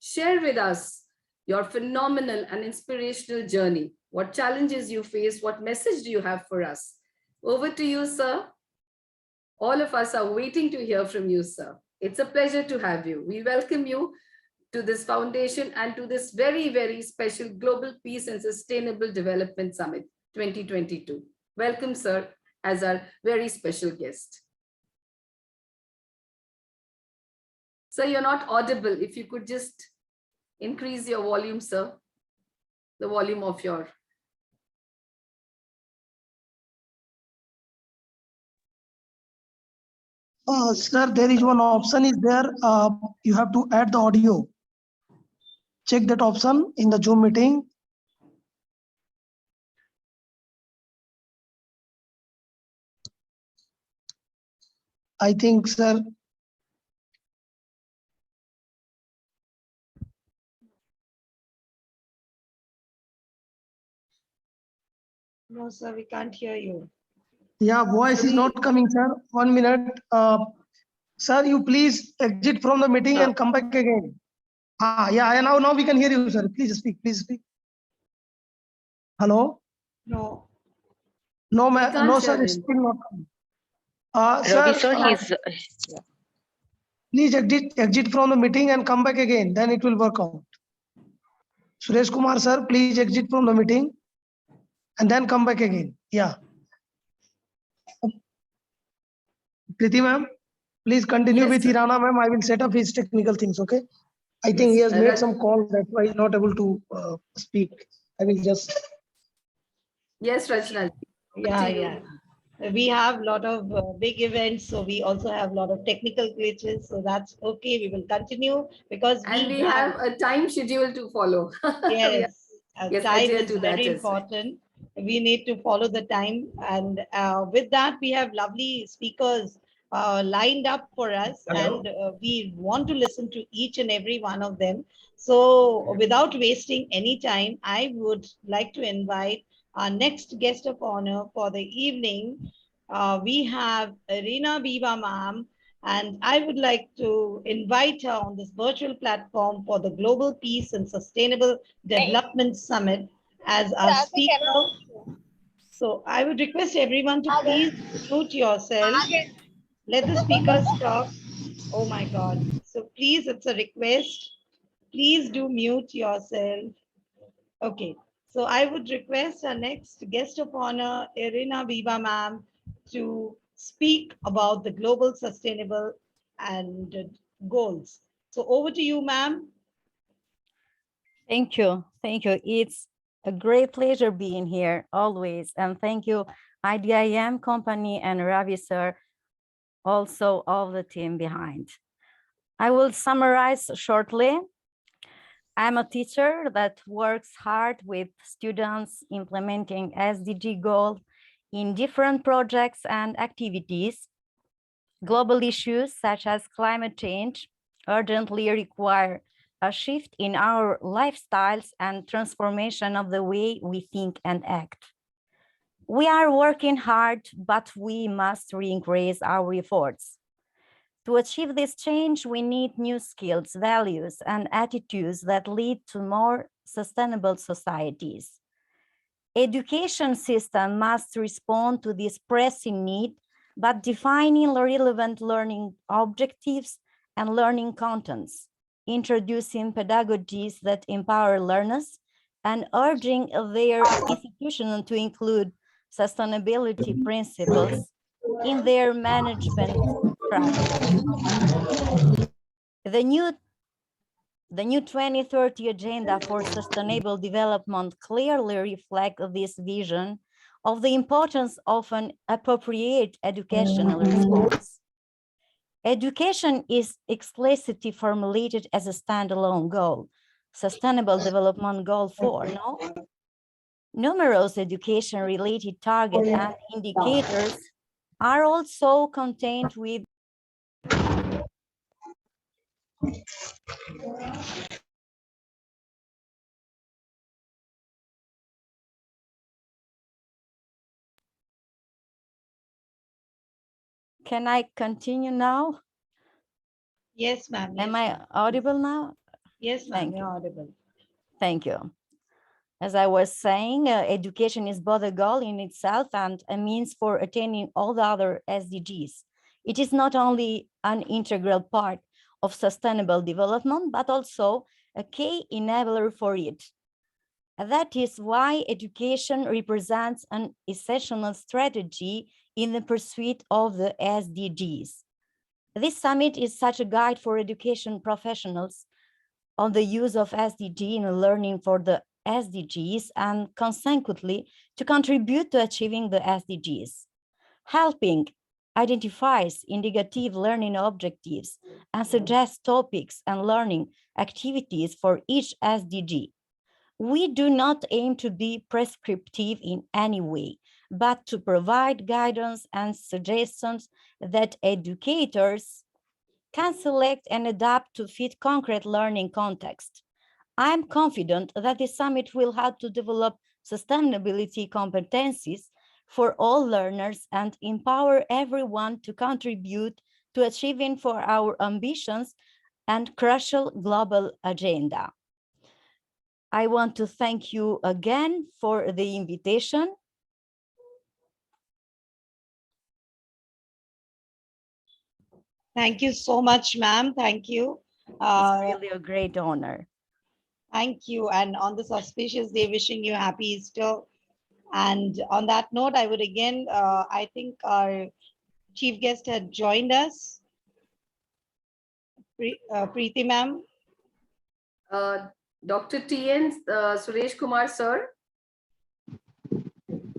share with us your phenomenal and inspirational journey. What challenges you face, what message do you have for us? Over to you, sir. All of us are waiting to hear from you, sir. It's a pleasure to have you. We welcome you to this foundation and to this very, very special Global Peace and Sustainable Development Summit 2022. Welcome, sir, as our very special guest. Sir, you're not audible. If you could just increase your volume, sir, the volume of your. Sir, there is one option is there. You have to add the audio. Check that option in the Zoom meeting. I think, sir. No, sir, we can't hear you. Yeah, voice is not coming, sir. 1 minute. Sir, you please exit from the meeting and come back again. Yeah, now we can hear you, sir. Please speak, please speak. Hello? No. No, We can't no, hear sir, it's him. still not coming. Ravi Sir, sir, please exit from the meeting and come back again. Then it will work out. Suresh Kumar, sir, please exit from the meeting and then come back again. Yeah. Preeti ma'am, please continue Yes, with sir. Hirana ma'am. I will set up his technical things, okay? I think he Yes, has made some call, that's why he's not able to speak. I will just... Yes, Rachna. Yeah, Continue. yeah. We have a lot of big events, so we also have a lot of technical glitches. So that's okay. We will continue because And we have a time schedule to follow. Yes, Yes, time adhere is to that very as well. important. We need to follow the time. And with that, we have lovely speakers lined up for us. Hello. And we want to listen to each and every one of them. So without wasting any time, I would like to invite our next guest of honor for the evening. We have Reena Biba ma'am, and I would like to invite her on this virtual platform for the Global Peace and Sustainable Development Summit as our speaker. So I would request everyone to please mute yourself. Let the speakers talk. Oh my God. So please, it's a request. Please do mute yourself. Okay. So I would request our next guest of honor, Irina Biba ma'am, to speak about the global sustainable and goals. So over to you, ma'am. Thank you. Thank you. It's a great pleasure being here always. And thank you, IDIM company and Ravi sir, also all the team behind. I will summarize shortly. I'm a teacher that works hard with students implementing SDG goals in different projects and activities. Global issues such as climate change urgently require a shift in our lifestyles and transformation of the way we think and act. We are working hard, but we must increase our efforts. To achieve this change, we need new skills, values, and attitudes that lead to more sustainable societies. Education system must respond to this pressing need, but defining relevant learning objectives and learning contents, introducing pedagogies that empower learners, and urging their institutions to include sustainability principles in their management strategy. The new 2030 Agenda for Sustainable Development clearly reflects this vision of the importance of an appropriate educational response. Education is explicitly formulated as a standalone goal, Sustainable Development Goal 4, no? Numerous education-related targets and indicators are also contained with Can I continue now? Yes, ma'am. Am I audible now? Yes, ma'am, you're audible. Thank you. As I was saying, education is both a goal in itself and a means for attaining all the other SDGs. It is not only an integral part of sustainable development, but also a key enabler for it. That is why education represents an essential strategy in the pursuit of the SDGs. This summit is such a guide for education professionals on the use of SDG in learning for the SDGs and consequently to contribute to achieving the SDGs. Helping identifies indicative learning objectives and suggests topics and learning activities for each SDG. We do not aim to be prescriptive in any way, but to provide guidance and suggestions that educators can select and adapt to fit concrete learning context. I am confident that the summit will help to develop sustainability competencies for all learners and empower everyone to contribute to achieving for our ambitions and crucial global agenda. I want to thank you again for the invitation. Thank you so much, ma'am. Thank you. It's really a great honor. Thank you. And on this auspicious day, wishing you happy Easter. And on that note, I would again, I think our chief guest had joined us. Preeti ma'am. Dr. TN Suresh Kumar, sir.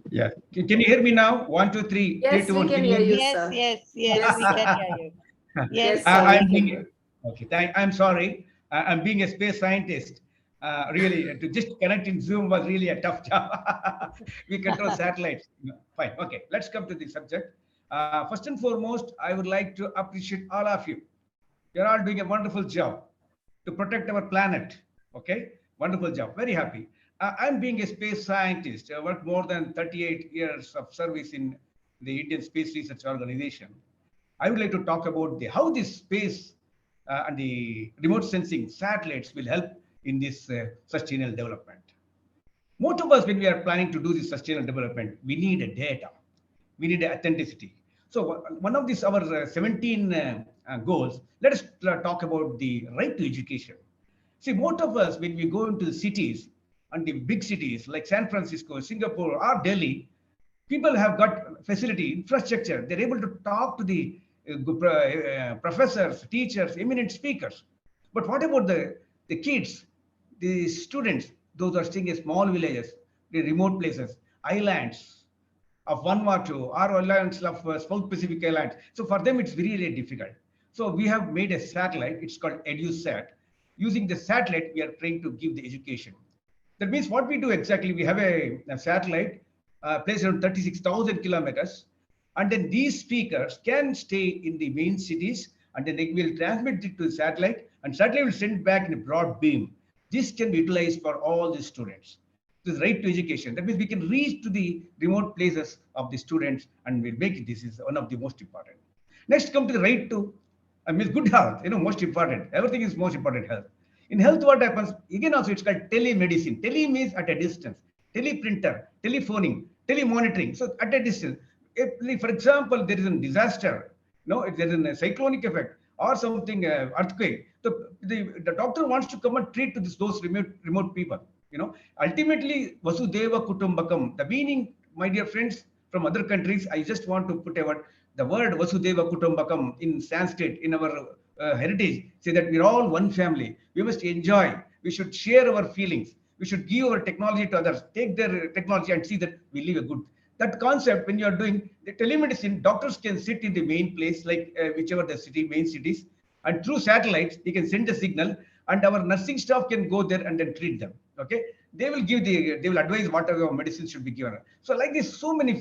Yeah. Can you hear me now? 1, 2, 3. Yes, 3, 2, we 1. can hear you, Yes, sir. yes, yes, we can hear you. Yes, sir, I'm we can. being, okay. I'm sorry. I'm being a space scientist. Really, to just connect in Zoom was really a tough job. We control satellites. Fine. Okay. Let's come to the subject. First and foremost, I would like to appreciate all of you. You're all doing a wonderful job to protect our planet. Okay. Wonderful job. Very happy. I'm being a space scientist. I worked more than 38 years of service in the Indian Space Research Organization. I would like to talk about how this space and the remote sensing satellites will help in this sustainable development. Most of us, when we are planning to do this sustainable development, we need a data. We need authenticity. So one of these, our 17 goals, let us talk about the right to education. See, most of us, when we go into the cities and the big cities like San Francisco, Singapore, or Delhi, people have got facility, infrastructure. They're able to talk to the professors, teachers, eminent speakers. But what about the kids, the students, those are staying in small villages, the remote places, islands of Vanuatu or islands of South Pacific Islands. So for them, it's really, really difficult. So we have made a satellite. It's called EduSat. Using the satellite, we are trying to give the education. That means what we do exactly, we have a satellite placed around 36,000 kilometers. And then these speakers can stay in the main cities, and then they will transmit it to the satellite, and satellite will send back in a broad beam. This can be utilized for all the students. This is right to education. That means we can reach to the remote places of the students, and we'll make it. This is one of the most important. Next, come to the right to good health. Most important. Everything is most important, health. In health, what happens? Again, also it's called telemedicine. Tele means at a distance. Teleprinter, telephoning, telemonitoring. So at a distance. If, for example, there is a disaster, if there is a cyclonic effect or something, earthquake, the doctor wants to come and treat to those remote people. Ultimately, Vasudeva Kutumbakam. The meaning, my dear friends from other countries, I just want to put the word Vasudeva Kutumbakam in Sanskrit, in our heritage, say that we're all one family. We must enjoy. We should share our feelings. We should give our technology to others. Take their technology and see that we live a good. That concept, when you are doing the telemedicine, doctors can sit in the main place, like whichever the main cities, and through satellites, they can send a signal, and our nursing staff can go there and then treat them. Okay, they will advise whatever medicine should be given. So like this, so many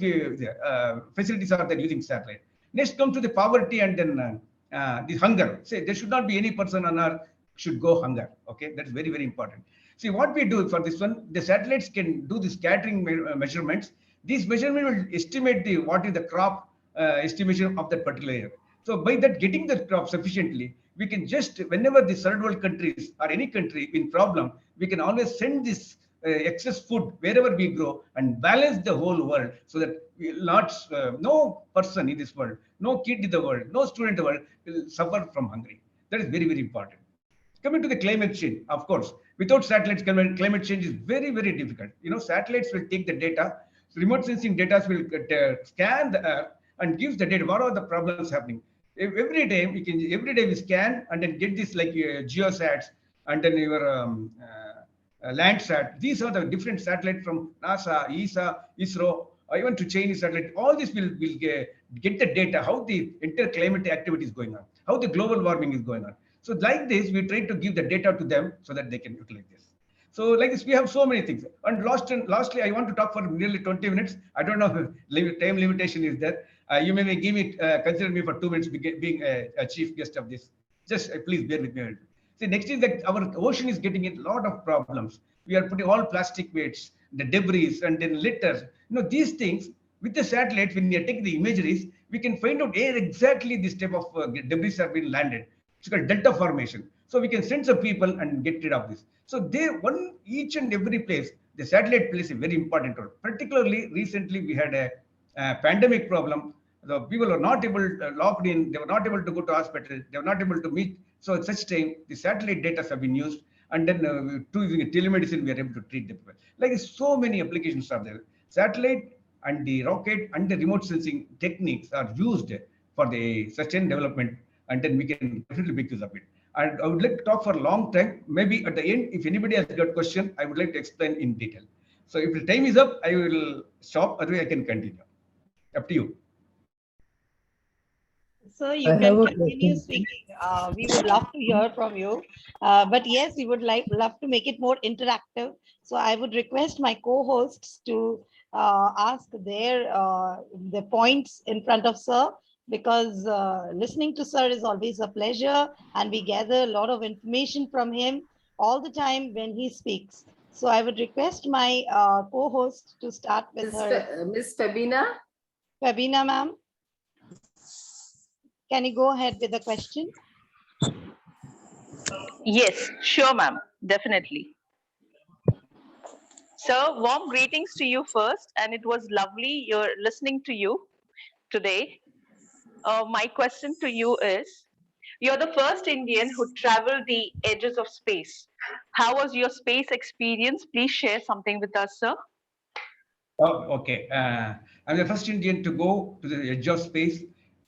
facilities are there using satellite. Next, come to the poverty and then the hunger. Say there should not be any person on earth should go hunger. Okay, that's very, very important. See what we do for this one, the satellites can do the scattering measurements. These measurements will estimate what is the crop estimation of that particular year. So by that, getting the crop sufficiently, we can just, whenever the third world countries or any country in problem, we can always send this excess food wherever we grow and balance the whole world, so that no person in this world, no kid in the world, no student in the world will suffer from hungry. That is very, very important. Coming to the climate change, of course, without satellites, climate change is very, very difficult. Satellites will take the data. Remote sensing data will scan the Earth and gives the data. What are the problems happening? Every day we scan and then get this like geosats and then your Landsat. These are the different satellites from NASA, ESA, ISRO, or even to Chinese satellite. All this will get the data, how the entire climate activity is going on, how the global warming is going on. So like this, we try to give the data to them so that they can utilize this. So like this, we have so many things. And lastly, I want to talk for nearly 20 minutes. I don't know if time limitation is there. You may give me, consider me for 2 minutes being a chief guest of this. Just please bear with me. See, next is that our ocean is getting a lot of problems. We are putting all plastic waste, the debris, and then litter. These things, with the satellites, when we are taking the imageries, we can find out where exactly this type of debris have been landed. It's called delta formation. So we can send some people and get rid of this. So each and every place, the satellite plays a very important role. Particularly recently, we had a pandemic problem. the people were not able locked in, they were not able to go to hospital, they were not able to meet. So at such time, the satellite data have been used, and then to using telemedicine, we are able to treat the people. Like so many applications are there. Satellite and the rocket and the remote sensing techniques are used for the sustained development, and then we can definitely make use of it. And I would like to talk for a long time. Maybe at the end, if anybody has got question, I would like to explain in detail. So if the time is up, I will stop. Otherwise, I can continue. Up to you. So you can continue speaking. We would love to hear from you. But yes, we would love to make it more interactive. So I would request my co-hosts to ask the points in front of Sir, because listening to Sir is always a pleasure, and we gather a lot of information from him all the time when he speaks. So I would request my co-host to start with Miss Fabina. Fabina, ma'am. Can you go ahead with the question? Yes, sure, ma'am. Definitely. So, warm greetings to you first, and it was lovely listening to you today. My question to you is, you're the first Indian who traveled the edges of space. How was your space experience? Please share something with us, sir. Oh, okay. I'm the first Indian to go to the edge of space,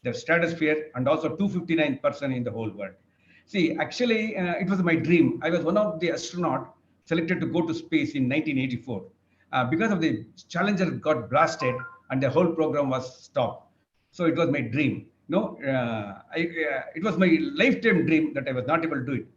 the stratosphere, and also 259th person in the whole world. See, actually, it was my dream. I was one of the astronauts selected to go to space in 1984. Because of the Challenger got blasted and the whole program was stopped. So it was my dream. It was my lifetime dream that I was not able to do it.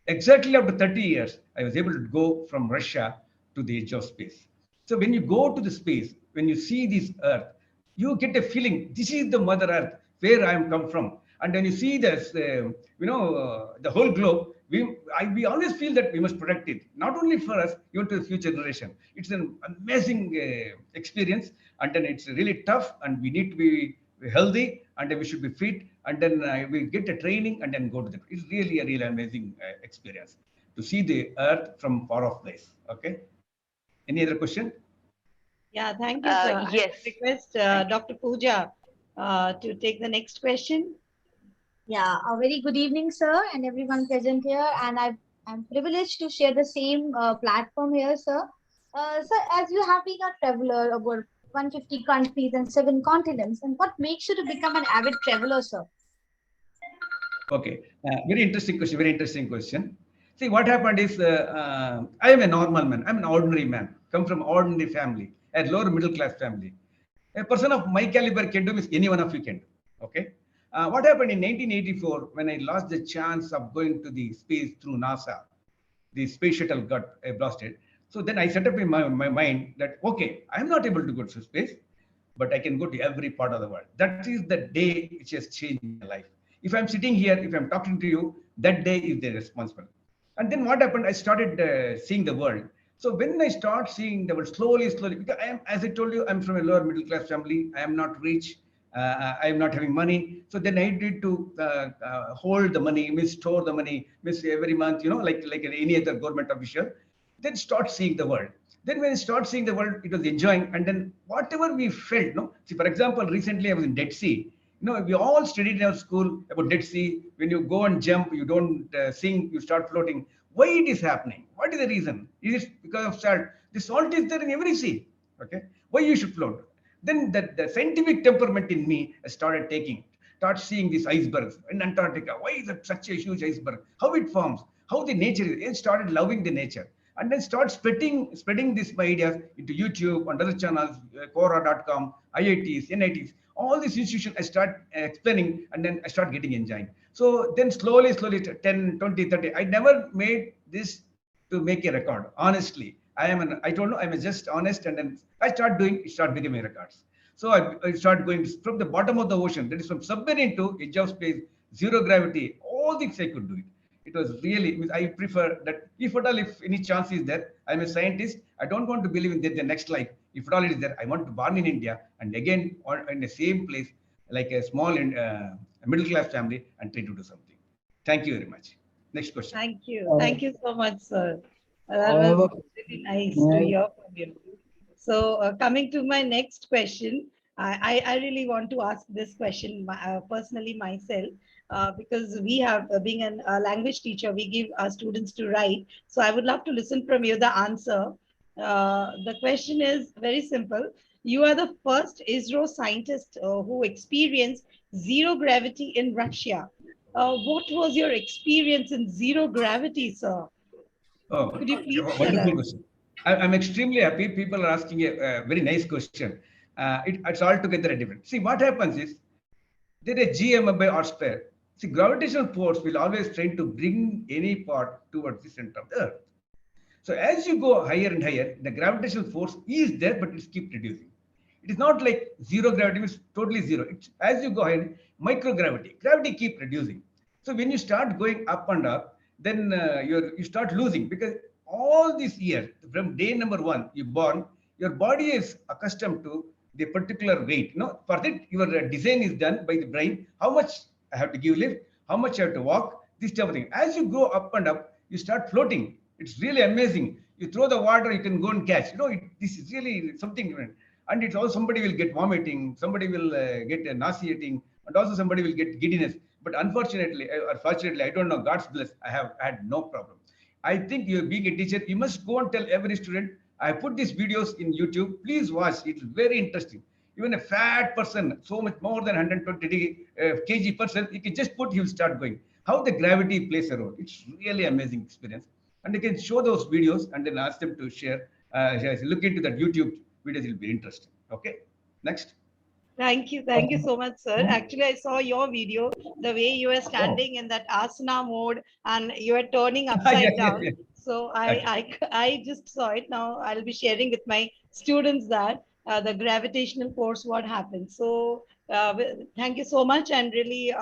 Exactly after 30 years, I was able to go from Russia to the edge of space. So when you go to the space, when you see this Earth, you get a feeling, this is the Mother Earth, where I am come from. And when you see this, the whole globe, we always feel that we must protect it, not only for us, even to the future generation. It's an amazing experience, and then it's really tough, and we need to be healthy, and then we should be fit, and then we get a training, and then go to the. It's really a really amazing experience to see the Earth from far off place. Okay. Any other question? Yeah, thank you, sir. Yes. I request Dr. Pooja to take the next question. Yeah, a very good evening, sir, and everyone present here. And I'm privileged to share the same platform here, sir. Sir, as you have been a traveler over 150 countries and 7 continents, and what makes you to become an avid traveler, sir? Okay, very interesting question. Very interesting question. See, what happened is, I am a normal man. I'm an ordinary man. Come from ordinary family, a lower middle class family. A person of my caliber can do this. Any one of you can do. Okay. What happened in 1984 when I lost the chance of going to the space through NASA? The space shuttle got blasted. So then I set up in my mind that, okay, I'm not able to go to space, but I can go to every part of the world. That is the day which has changed my life. If I'm sitting here, if I'm talking to you, that day is the responsible. And then what happened? I started seeing the world. So when I start seeing the world slowly, because I am, as I told you, I'm from a lower middle class family. I am not rich. I am not having money. So then I need to hold the money, store the money, every month, like any other government official. Then start seeing the world. Then when I start seeing the world, it was enjoying. And then whatever we felt, See, for example, recently I was in Dead Sea. We all studied in our school about Dead Sea. When you go and jump, you don't sink, you start floating. Why it is happening? What is the reason? Is it because of salt? The salt is there in every sea. Okay. Why you should float? Then the scientific temperament in me started start seeing these icebergs in Antarctica. Why is it such a huge iceberg? How it forms? How the nature is? And started loving the nature. And then start spreading these ideas into YouTube and other channels, Quora.com, IITs, NITs, all these institutions. I start explaining, and then I start getting enjoying. So then slowly, 10, 20, 30. I never made this to make a record. Honestly, I don't know. I'm just honest, and then I start becoming records. So I start going from the bottom of the ocean, that is from submarine to edge of space, zero gravity, all things I could do it. It was really, I prefer that if at all, if any chance is there, I'm a scientist. I don't want to believe in the next life. If at all it is there, I want to born in India and again in the same place, like a small middle class family, and try to do something. Thank you very much. Next question. Thank you. Thank you so much, sir. That was really nice to hear from you. So coming to my next question, I really want to ask this question personally myself, because we have, being a language teacher, we give our students to write. So I would love to listen from you the answer. The question is very simple. You are the first ISRO scientist who experienced zero gravity in Russia. What was your experience in zero gravity, sir? Oh, Could you please tell wonderful us? question. I'm extremely happy. People are asking a very nice question. It's altogether different. See, what happens is there is GM by R square. See, gravitational force will always try to bring any part towards the center of the Earth. So as you go higher and higher, the gravitational force is there, but it keeps reducing. It is not like zero gravity, it's totally zero. It's, as you go ahead, microgravity, gravity keep reducing. So when you start going up and up, then you start losing, because all these years, from day number one, you born, your body is accustomed to the particular weight. For that, your design is done by the brain. How much I have to give lift, how much I have to walk, this type of thing. As you go up and up, you start floating. It's really amazing. You throw the water, you can go and catch. This is really something different. And it's also somebody will get vomiting, somebody will get nauseating, and also somebody will get giddiness. But unfortunately, or fortunately, I don't know, God's bless, I have had no problem. I think you're being a teacher, you must go and tell every student, I put these videos in YouTube, please watch, it's very interesting. Even a fat person, so much more than 120 kg person, you can just put, he will start going. How the gravity plays a role. It's really amazing experience. And you can show those videos and then ask them to share, look into that YouTube videos, will be interesting. Okay, next. Thank you so much, sir. Actually, I saw your video, the way you were standing in that asana mode and you were turning upside down. Yes. So I just saw it. Now I'll be sharing with my students that the gravitational force, what happens. So thank you so much, and really,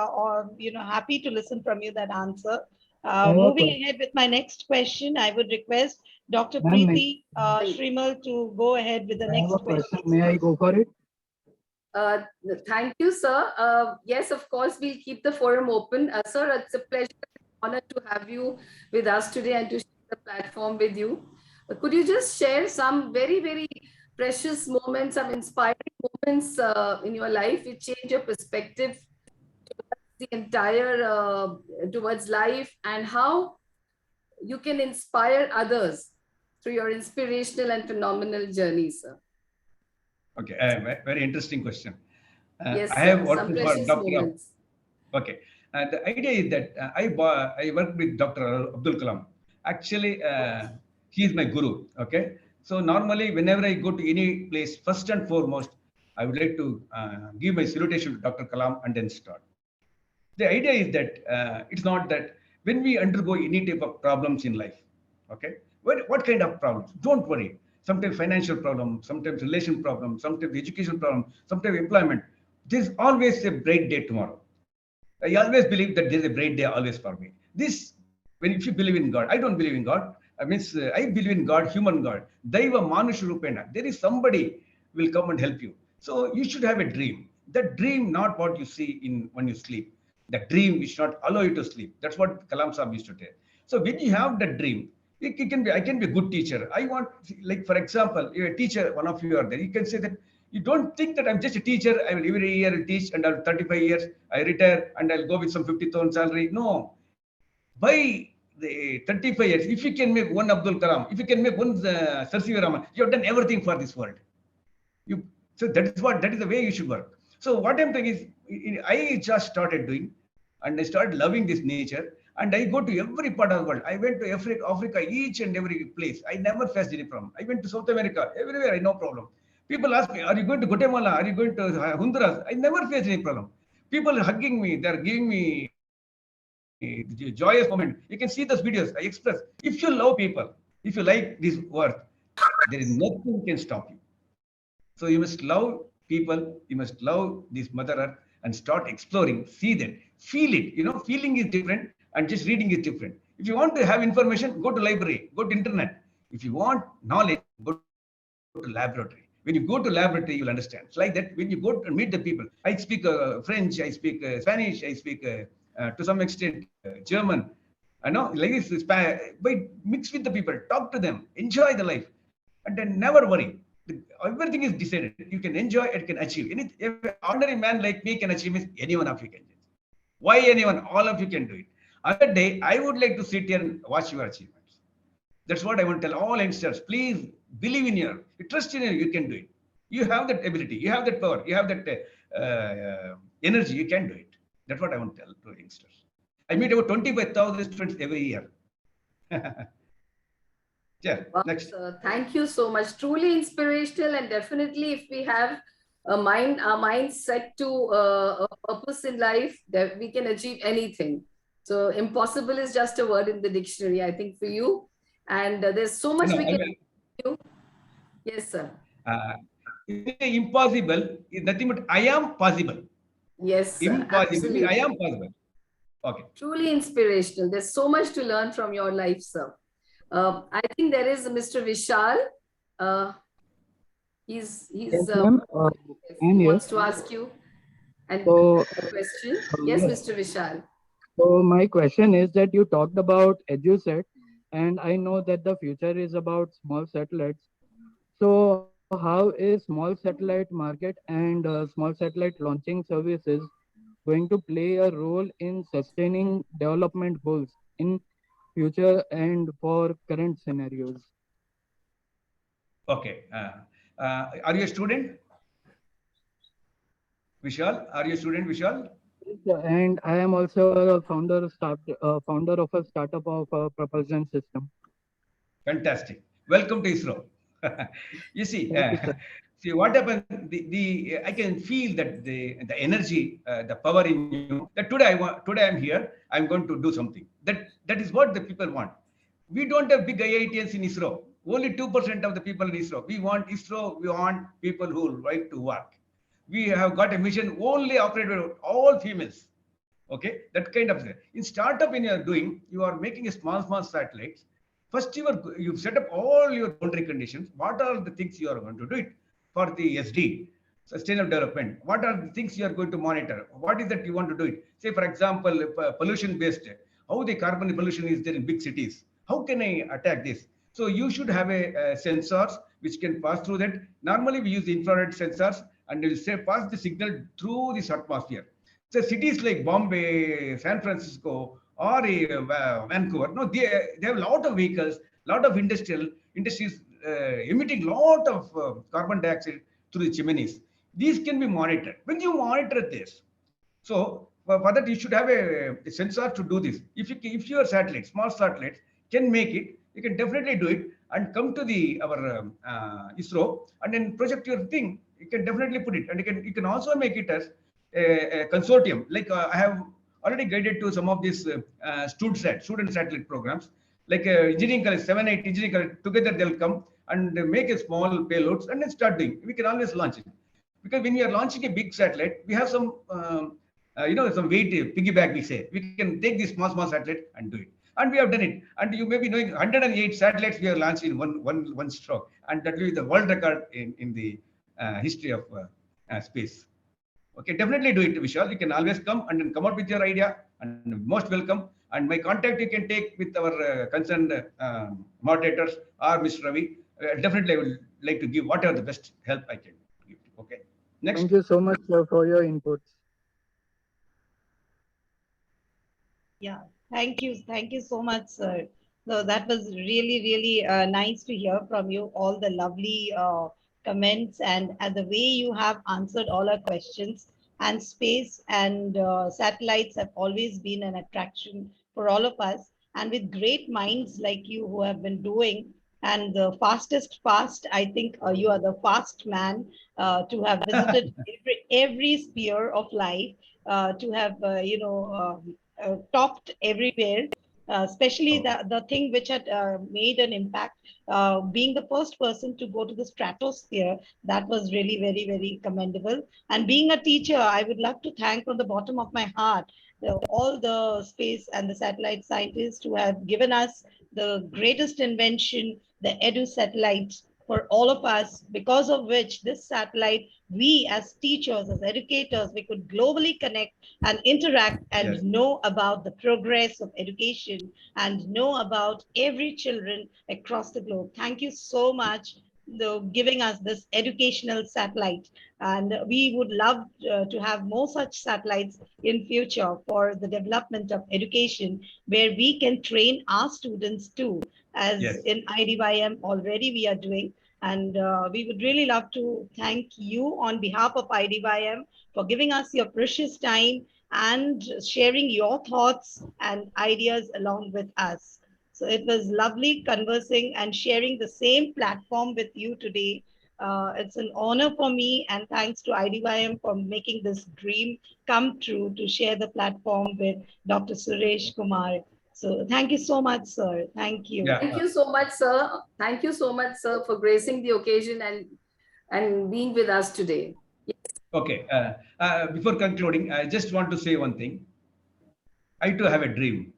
happy to listen from you that answer. Moving ahead with my next question, I would request Dr. Preeti Shrimal to go ahead with the next question. May I go for it? Thank you, sir. Yes, of course, we'll keep the forum open. Sir, it's a pleasure, honor to have you with us today and to share the platform with you. Could you just share some very, very precious moments, some inspiring moments in your life which change your perspective towards the entire, towards life, and how you can inspire others through your inspirational and phenomenal journey, sir? Okay, very interesting question. Yes, I have sir, worked some with precious Dr. moments. Okay, the idea is that I worked with Dr. Abdul Kalam. Actually, he is my guru. Okay, so normally whenever I go to any place, first and foremost, I would like to give my salutation to Dr. Kalam and then start. The idea is that it's not that when we undergo any type of problems in life, okay, what kind of problems? Don't worry. Sometimes financial problem, sometimes relation problem, sometimes education problem, sometimes employment. There's always a bright day tomorrow. I always believe that there's a bright day always for me. If you believe in God, I don't believe in God. I believe in God, human God. Daiva Manusha Rupena. There is somebody will come and help you. So you should have a dream. That dream, not what you see when you sleep. That dream we should not allow you to sleep. That's what Kalam Sahib used to tell. So when you have that dream, I can be a good teacher. I want, like, for example, you're a teacher, one of you are there. You can say that you don't think that I'm just a teacher. I will every year teach and I'll 35 years, I retire and I'll go with some 50,000 salary. No. By the 35 years, if you can make one Abdul Kalam, if you can make one Sir C.V. Raman, you have done everything for this world. So that is the way you should work. So what I'm doing is, I just started doing, and I started loving this nature. And I go to every part of the world. I went to Africa, each and every place. I never faced any problem. I went to South America, everywhere, I no problem. People ask me, are you going to Guatemala? Are you going to Honduras? I never faced any problem. People are hugging me. They're giving me the joyous moment. You can see those videos I express. If you love people, if you like this earth, there is nothing can stop you. So you must love people. You must love this Mother Earth and start exploring, see that, feel it. Feeling is different. And just reading is different. If you want to have information, go to library, go to internet. If you want knowledge, go to laboratory. When you go to laboratory, you'll understand. It's like that. When you go to meet the people, I speak French, I speak Spanish, I speak to some extent German. I know, like this, but mix with the people, talk to them, enjoy the life, and then never worry. Everything is decided. You can enjoy and can achieve. If an ordinary man like me can achieve it, any one of you can. Why anyone? All of you can do it. Other day, I would like to sit here and watch your achievements. That's what I want to tell all youngsters. Please believe in you, trust in you can do it. You have that ability, you have that power, you have that energy, you can do it. That's what I want to tell to youngsters. I meet about 25,000 students every year. Yeah, Wow, next. sir, thank you so much. Truly inspirational, and definitely, if we have our mind set to a purpose in life, that we can achieve anything. So impossible is just a word in the dictionary, I think, for you. And there's so much we can do. Yes, sir. Impossible is nothing but I am possible. Yes, sir, Impossible. absolutely. I am possible. Okay. Truly inspirational. There's so much to learn from your life, sir. I think there is Mr. Vishal. He's Yes, ma'am. he wants to ask you a question. Yes, Mr. Vishal. So my question is that you talked about EduSat, and I know that the future is about small satellites. So how is small satellite market and small satellite launching services going to play a role in sustaining development goals in future and for current scenarios? Okay. Are you a student? Vishal, are you a student, Vishal? And I am also a founder of a startup of a propulsion system. Fantastic. Welcome to ISRO. You see, see what happened. I can feel that the energy, the power in you. That today I'm here. I'm going to do something. That is what the people want. We don't have big IITs in ISRO. Only 2% of the people in ISRO. We want ISRO. We want people who like to work. We have got a mission only operated by all females. Okay, that kind of thing. In startup, when you are doing, you are making a small satellites. First, you set up all your boundary conditions. What are the things you are going to do it for the SD, sustainable development? What are the things you are going to monitor? What is that you want to do it? Say, for example, pollution based, how the carbon pollution is there in big cities. How can I attack this? So you should have a sensors which can pass through that. Normally, we use infrared sensors and will say pass the signal through this atmosphere. So cities like Bombay, San Francisco, or Vancouver, no, they have a lot of vehicles, lot of industries emitting lot of carbon dioxide through the chimneys. These can be monitored. When you monitor this, so for that you should have a sensor to do this. If your satellites, small satellites, can make it, you can definitely do it and come to our ISRO and then project your thing. You can definitely put it, and you can also make it as a consortium. Like I have already guided to some of these student satellite programs, like engineering college, 7, 8 engineering college, together they'll come and make a small payloads and then start doing. We can always launch it. Because when we are launching a big satellite, we have some, some weight, piggyback, we say. We can take this small satellite and do it. And we have done it. And you may be knowing 108 satellites we have launched in one stroke. And that will be the world record in the history of space. Okay, definitely do it, Vishal. You can always come and then come out with your idea, and most welcome. And my contact you can take with our concerned moderators or Mr. Ravi. Definitely, I will like to give whatever the best help I can give. Okay. Next. Thank you so much, sir, for your inputs. Yeah, thank you so much, sir. So that was really nice to hear from you. All the lovely comments and the way you have answered all our questions. And space and satellites have always been an attraction for all of us. And with great minds like you who have been doing, and the fastest fast, I think you are the fast man to have visited every sphere of life, to have topped everywhere. Especially the thing which had made an impact, being the first person to go to the stratosphere, that was really very commendable. And being a teacher, I would love to thank from the bottom of my heart all the space and the satellite scientists who have given us the greatest invention, the Edu satellites, for all of us, because of which this satellite, we as teachers, as educators, we could globally connect and interact and know about the progress of education and know about every children across the globe. Thank you so much giving us this educational satellite. And we would love to have more such satellites in future for the development of education, where we can train our students too, as Yes. in IDYM already we are doing. And we would really love to thank you on behalf of IDYM for giving us your precious time and sharing your thoughts and ideas along with us. So it was lovely conversing and sharing the same platform with you today. It's an honor for me, and thanks to IDYM for making this dream come true to share the platform with Dr. Suresh Kumar. So thank you so much, sir. Thank you. Yeah. Thank you so much, sir. Thank you so much, sir, for gracing the occasion and being with us today. Okay. Before concluding, I just want to say one thing. I too have a dream.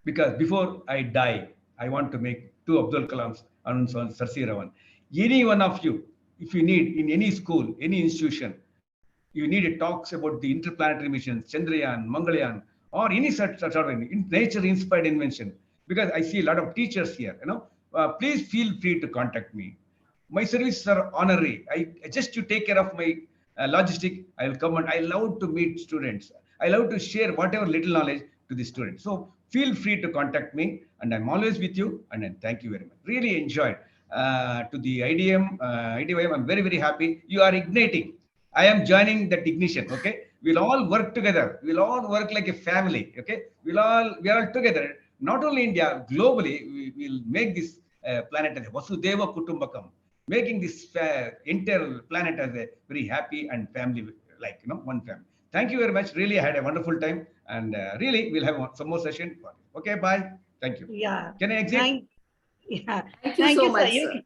Because before I die, I want to make 2 Abdul Kalams, Arun Sarsi Ravan. Any one of you, if you need in any school, any institution, you need talks about the interplanetary missions, Chandrayaan, Mangalyaan, or any such of nature-inspired invention. Because I see a lot of teachers here, please feel free to contact me. My services are honorary. I just to take care of my logistic. I will come and I love to meet students. I love to share whatever little knowledge to the students. So feel free to contact me, and I'm always with you. And then thank you very much. Really enjoyed to the IDYM. I'm very, very happy. You are igniting. I am joining that ignition. Okay, we'll all work together. We'll all work like a family. Okay, we are all together. Not only India, globally, we will make this planet as a Vasudeva Kutumbakam, making this entire planet as a very happy and family, like one family. Thank you very much. Really, I had a wonderful time, and really, we'll have some more session. Okay, bye. Thank you. Yeah. Can I exit? Thank you so much, sir.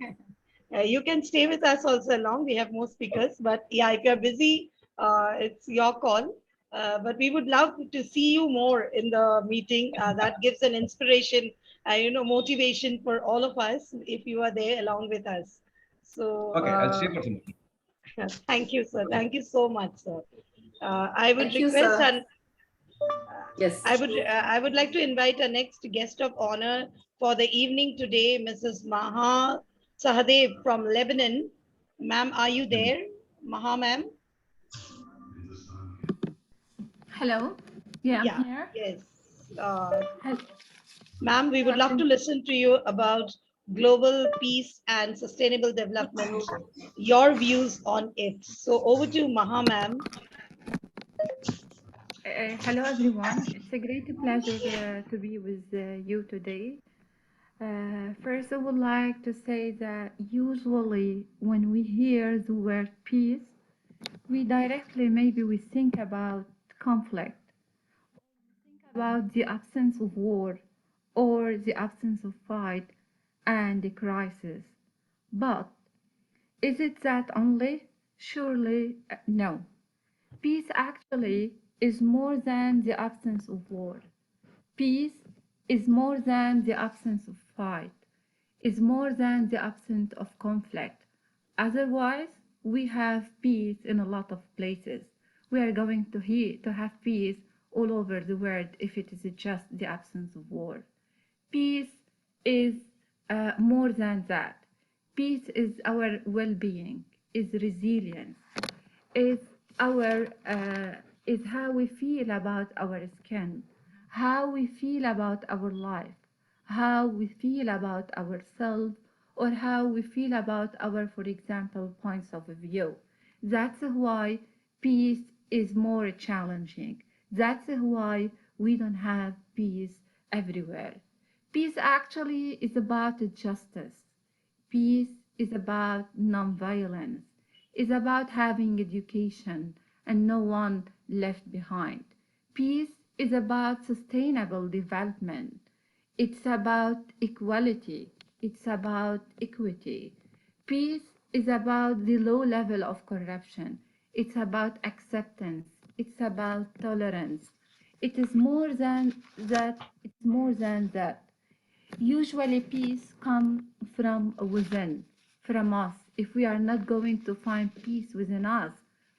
sir. You can stay with us also along. We have more speakers, but yeah, if you're busy, it's your call. But we would love to see you more in the meeting. That gives an inspiration, motivation for all of us if you are there along with us. So Okay, I'll stay for some. thank you, sir. Thank you so much, sir. I would Thank you, request sir. and yes, I would like to invite our next guest of honor for the evening today, Mrs. Maha Sahadev from Lebanon. Ma'am, are you there? Maha, ma'am? Hello. Yeah, Yeah, I'm here. yes. Hel- Ma'am, we would love to listen to you about global peace and sustainable development, your views on it. So over to Maha, ma'am. Hello, everyone. It's a great pleasure to be with you today. First, I would like to say that usually when we hear the word peace, we directly maybe we think about conflict, about the absence of war or the absence of fight and the crisis. But is it that only? Surely no. Peace actually is more than the absence of war. Peace is more than the absence of fight, is more than the absence of conflict. Otherwise, we have peace in a lot of places. We are going to have peace all over the world if it is just the absence of war. Peace is more than that. Peace is our well-being, is resilience, is our is how we feel about our skin, how we feel about our life, how we feel about ourselves, or how we feel about our, for example, points of view. That's why peace is more challenging. That's why we don't have peace everywhere. Peace actually is about justice. Peace is about nonviolence. Is about having education and no one left behind. Peace is about sustainable development. It's about equality. It's about equity. Peace is about the low level of corruption. It's about acceptance. It's about tolerance. It is more than that. It's more than that. Usually peace comes from within, from us. If we are not going to find peace within us,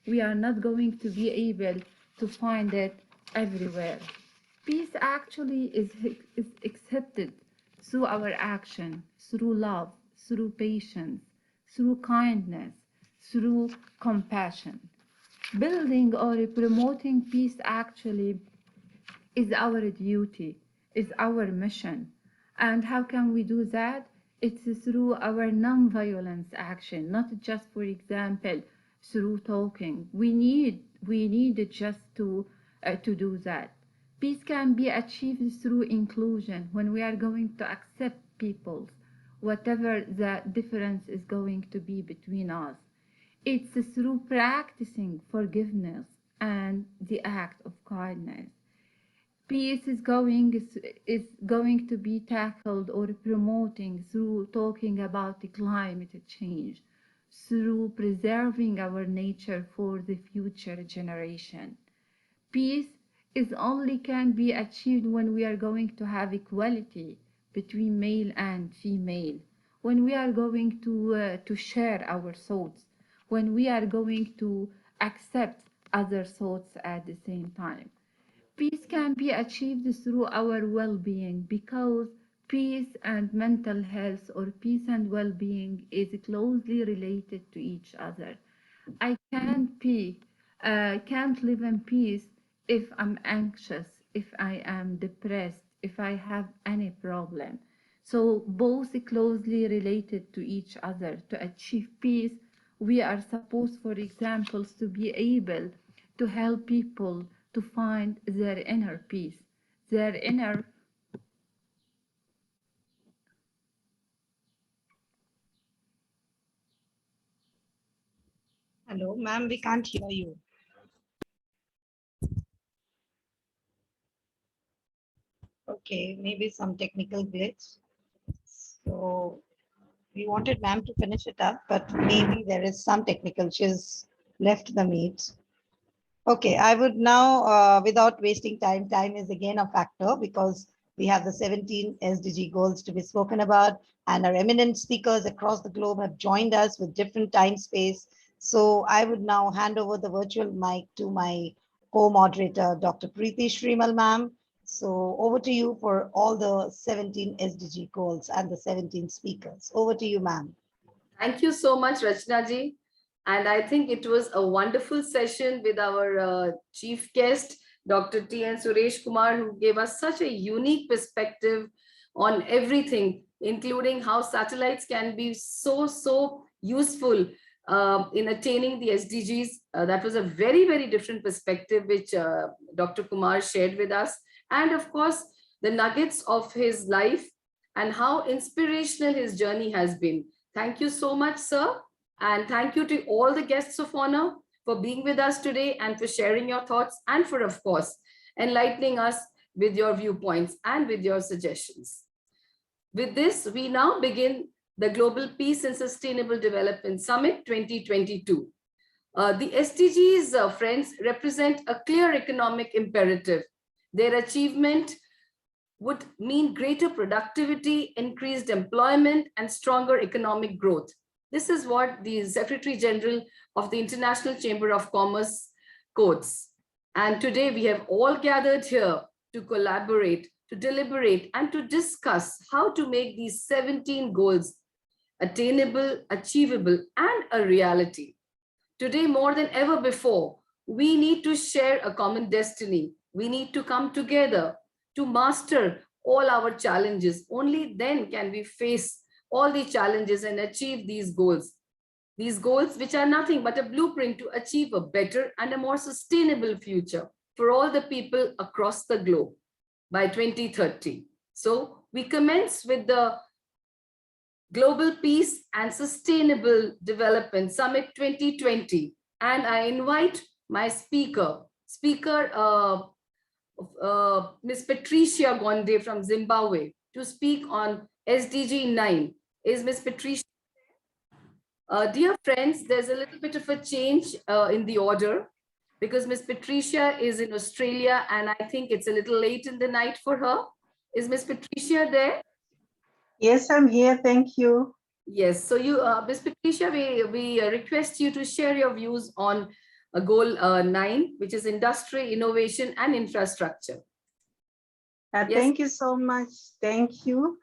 we are not going to be able to find it everywhere. Peace actually is accepted through our action, through love, through patience, through kindness, through compassion. Building or promoting peace actually is our duty, is our mission. And how can we do that? It's through our non-violence action, not just, for example, through talking. We need just to do that. Peace can be achieved through inclusion, when we are going to accept people, whatever the difference is going to be between us. It's through practicing forgiveness and the act of kindness. Peace is going to be tackled or promoting through talking about the climate change, through preserving our nature for the future generation. Peace is only can be achieved when we are going to have equality between male and female, when we are going to share our thoughts, when we are going to accept other thoughts at the same time. Peace can be achieved through our well-being, because peace and mental health, or peace and well-being, is closely related to each other. I can't live in peace if I'm anxious, if I am depressed, if I have any problem. So both closely related to each other. To achieve peace, we are supposed, for example, to be able to help people to find their inner peace, their inner. Hello, ma'am, we can't hear you. Okay, maybe some technical glitch. So we wanted ma'am to finish it up, but maybe there is some technical. She's left the meet. Okay, I would now, without wasting time, time is again a factor, because we have the 17 SDG goals to be spoken about, and our eminent speakers across the globe have joined us with different time space. So I would now hand over the virtual mic to my co-moderator, Dr. Preeti Shrimal, ma'am. So over to you for all the 17 SDG goals and the 17 speakers. Over to you, ma'am. Thank you so much, Rachna ji. And I think it was a wonderful session with our chief guest, Dr. T.N. Suresh Kumar, who gave us such a unique perspective on everything, including how satellites can be so useful in attaining the SDGs. That was a very, very different perspective, which Dr. Kumar shared with us. And of course, the nuggets of his life and how inspirational his journey has been. Thank you so much, sir. And thank you to all the guests of honor for being with us today and for sharing your thoughts, and for, of course, enlightening us with your viewpoints and with your suggestions. With this, we now begin the Global Peace and Sustainable Development Summit 2022. The SDGs, friends, represent a clear economic imperative. Their achievement would mean greater productivity, increased employment, and stronger economic growth. This is what the Secretary General of the International Chamber of Commerce quotes. And today we have all gathered here to collaborate, to deliberate, and to discuss how to make these 17 goals attainable, achievable, and a reality. Today, more than ever before, we need to share a common destiny. We need to come together to master all our challenges. Only then can we face all the challenges and achieve these goals. These goals, which are nothing but a blueprint to achieve a better and a more sustainable future for all the people across the globe by 2030. So we commence with the Global Peace and Sustainable Development Summit 2020. And I invite my speaker, Ms. Patricia Gonde from Zimbabwe, to speak on SDG 9. Is Ms. Patricia? Dear friends, there's a little bit of a change in the order, because Ms. Patricia is in Australia and I think it's a little late in the night for her. Is Ms. Patricia there? Yes, I'm here. Thank you. Yes. So you, Ms. Patricia, we request you to share your views on goal 9, which is industry, innovation, and infrastructure. Thank you so much. Thank you.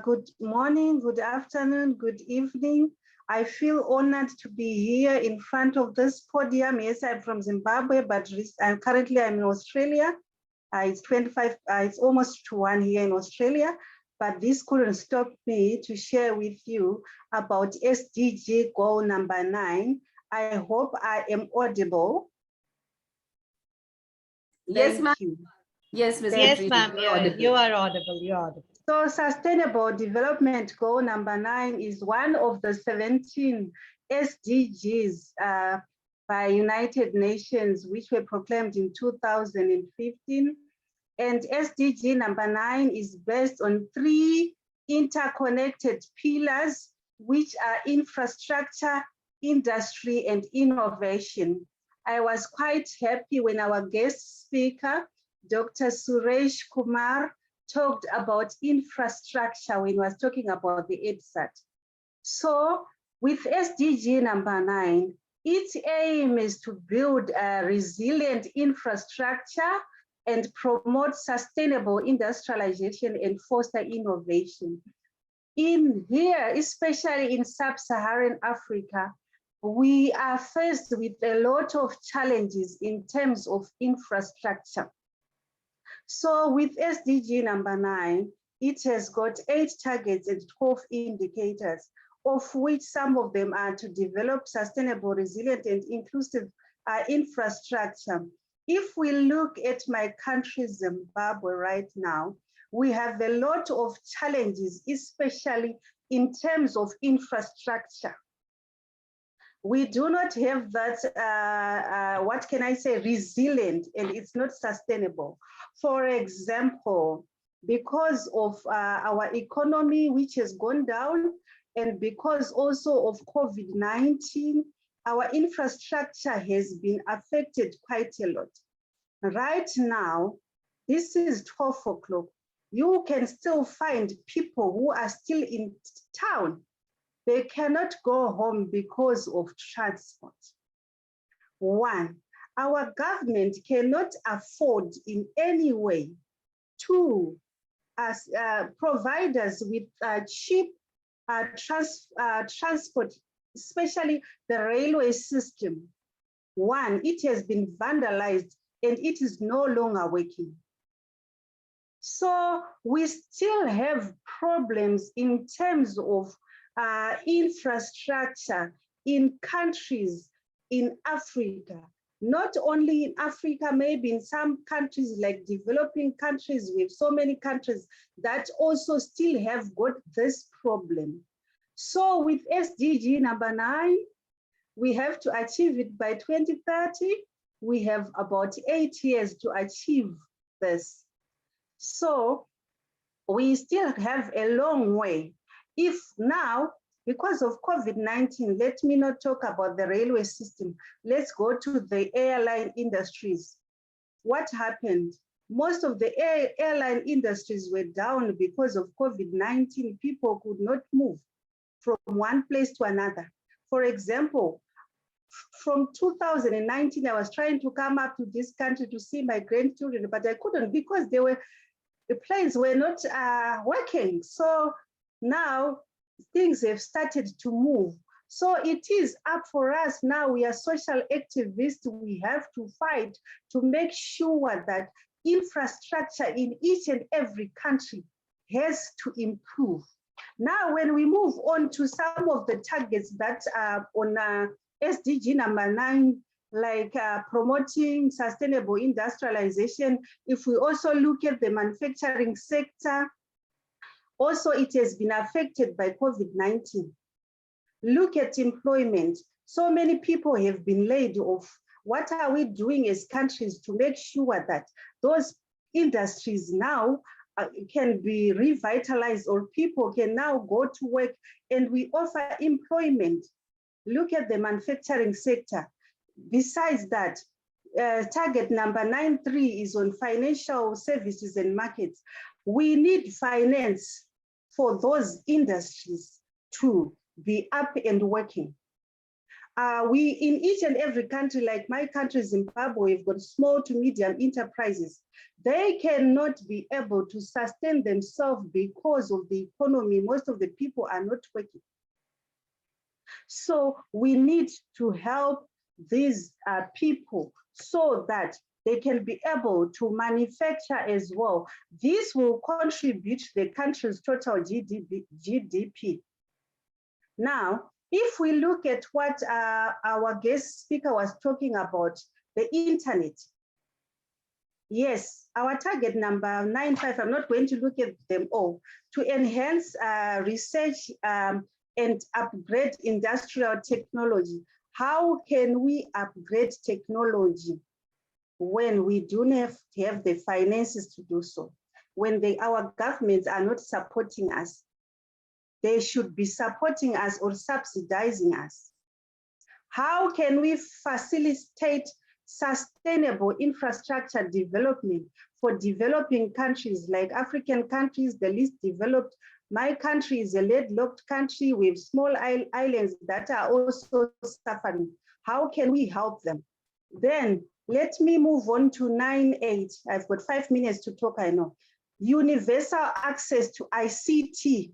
Good morning, good afternoon, good evening. I feel honored to be here in front of this podium. Yes, I'm from Zimbabwe, but currently I'm in Australia. It's almost to 1 here in Australia, but this couldn't stop me to share with you about SDG goal number 9. I hope I am audible. Yes, ma'am. Yes, Ms. Yes, Patrice, ma'am, you're audible. you are audible, you are audible. So Sustainable Development Goal number 9 is one of the 17 SDGs by United Nations, which were proclaimed in 2015. And SDG number 9 is based on 3 interconnected pillars, which are infrastructure, industry, and innovation. I was quite happy when our guest speaker, Dr. Suresh Kumar, talked about infrastructure when he was talking about the EDSAT. So with SDG number 9, its aim is to build a resilient infrastructure and promote sustainable industrialization and foster innovation. In here, especially in sub-Saharan Africa, we are faced with a lot of challenges in terms of infrastructure. So with SDG number 9, it has got 8 targets and 12 indicators, of which some of them are to develop sustainable, resilient, and inclusive infrastructure. If we look at my country, Zimbabwe, right now, we have a lot of challenges, especially in terms of infrastructure. We do not have that, what can I say, resilient, and it's not sustainable. For example, because of our economy, which has gone down, and because also of COVID-19, our infrastructure has been affected quite a lot. Right now, this is 12 o'clock. You can still find people who are still in town. They cannot go home because of transport. 1, our government cannot afford in any way to provide us with cheap transport, especially the railway system. 1, it has been vandalized and it is no longer working. So we still have problems in terms of infrastructure in countries in Africa. Not only in Africa, maybe in some countries like developing countries, with so many countries that also still have got this problem. So with SDG number 9, we have to achieve it by 2030. We have about 8 years to achieve this. So we still have a long way. If now, because of COVID-19, let me not talk about the railway system. Let's go to the airline industries. What happened? Most of the airline industries were down because of COVID-19. People could not move from one place to another. For example, from 2019, I was trying to come up to this country to see my grandchildren, but I couldn't because the planes were not working. So now things have started to move. So it is up for us now. We are social activists. We have to fight to make sure that infrastructure in each and every country has to improve. Now, when we move on to some of the targets that are on SDG number 9, like promoting sustainable industrialization, if we also look at the manufacturing sector, also it has been affected by COVID-19. Look at employment. So many people have been laid off. What are we doing as countries to make sure that those industries now can be revitalized, or people can now go to work and we offer employment? Look at the manufacturing sector. Besides that, target number 9.3 is on financial services and markets. We need finance for those industries to be up and working. we in each and every country, like my country, Zimbabwe, we've got small to medium enterprises. They cannot be able to sustain themselves because of the economy. Most of the people are not working. So we need to help these people so that they can be able to manufacture as well. This will contribute to the country's total GDP. Now, if we look at what our guest speaker was talking about, the internet. Yes, our target number 95, I'm not going to look at them all, to enhance research and upgrade industrial technology. How can we upgrade technology when we don't have the finances to do so? When our governments are not supporting us, they should be supporting us or subsidizing us. How can we facilitate sustainable infrastructure development for developing countries like African countries, the least developed? My country is a landlocked country with small islands that are also suffering. How can we help them? Then let me move on to 9.8. I've got 5 minutes to talk, I know. Universal access to ICT.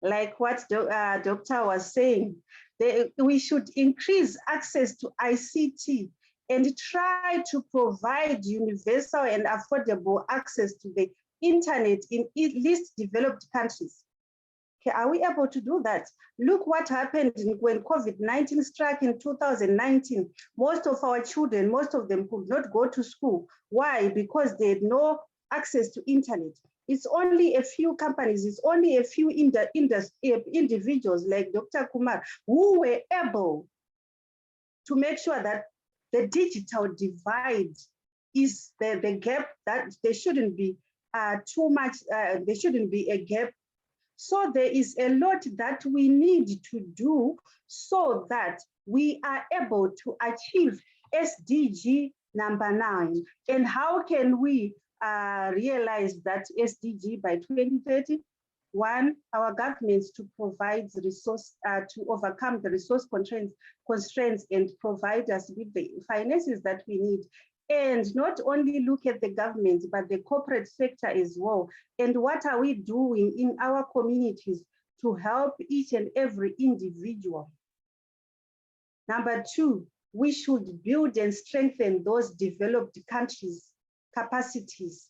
Like what Doctor was saying, we should increase access to ICT and try to provide universal and affordable access to the internet in least developed countries. Okay, are we able to do that? Look what happened when COVID-19 struck in 2019. Most of our children, most of them could not go to school. Why? Because they had no access to internet. It's only a few companies, it's only a few individuals like Dr. Kumar who were able to make sure that the digital divide is the gap, that there shouldn't be too much, there shouldn't be a gap. So there is a lot that we need to do so that we are able to achieve SDG number 9. And how can we realize that SDG by 2030? One, our governments to provide the resource, to overcome the resource constraints and provide us with the finances that we need. And not only look at the government, but the corporate sector as well. And what are we doing in our communities to help each and every individual? Number 2, we should build and strengthen those developed countries' capacities.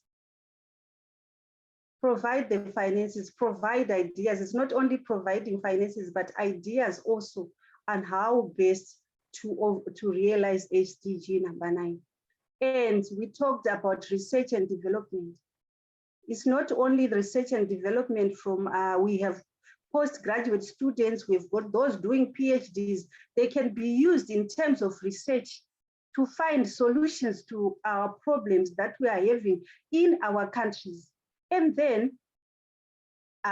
Provide the finances, provide ideas. It's not only providing finances, but ideas also on how best to realize SDG number 9. And we talked about research and development. It's not only the research and development from, we have postgraduate students, we've got those doing PhDs. They can be used in terms of research to find solutions to our problems that we are having in our countries. And then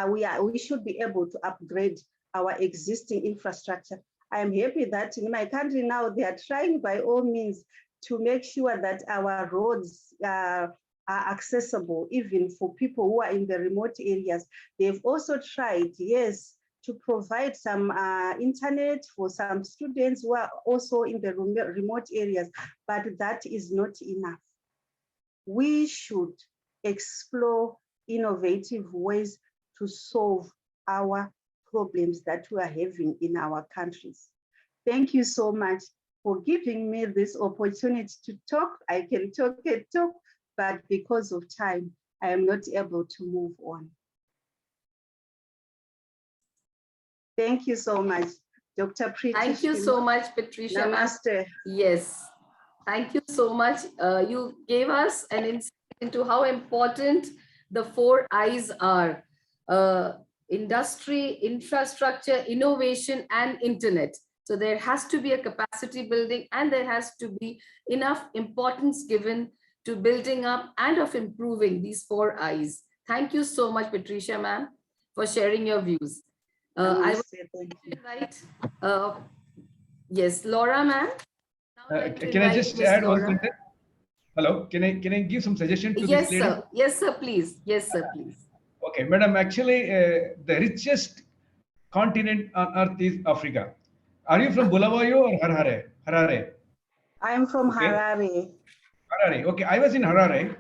we should be able to upgrade our existing infrastructure. I am happy that in my country now, they are trying by all means to make sure that our roads are accessible, even for people who are in the remote areas. They've also tried, yes, to provide some internet for some students who are also in the remote areas, but that is not enough. We should explore innovative ways to solve our problems that we are having in our countries. Thank you so much for giving me this opportunity to talk. I can talk and talk, but because of time, I am not able to move on. Thank you so much, Dr. Preeti. Thank you so much, Patricia. Namaste. Yes, thank you so much. You gave us an insight into how important the 4 I's are: industry, infrastructure, innovation, and internet. So there has to be a capacity building, and there has to be enough importance given to building up and of improving these 4 I's. Thank you so much, Patricia, ma'am, for sharing your views. I would invite, yes, Laura, ma'am. Can I just add one sentence? Hello, can I give some suggestion to yes, this lady? Sir. Yes, sir, please. Yes, sir, please. Okay, madam, actually, the richest continent on earth is Africa. Are you from Bulawayo or Harare? Harare. I am from Okay. Harare. Harare. Okay, I was in Harare.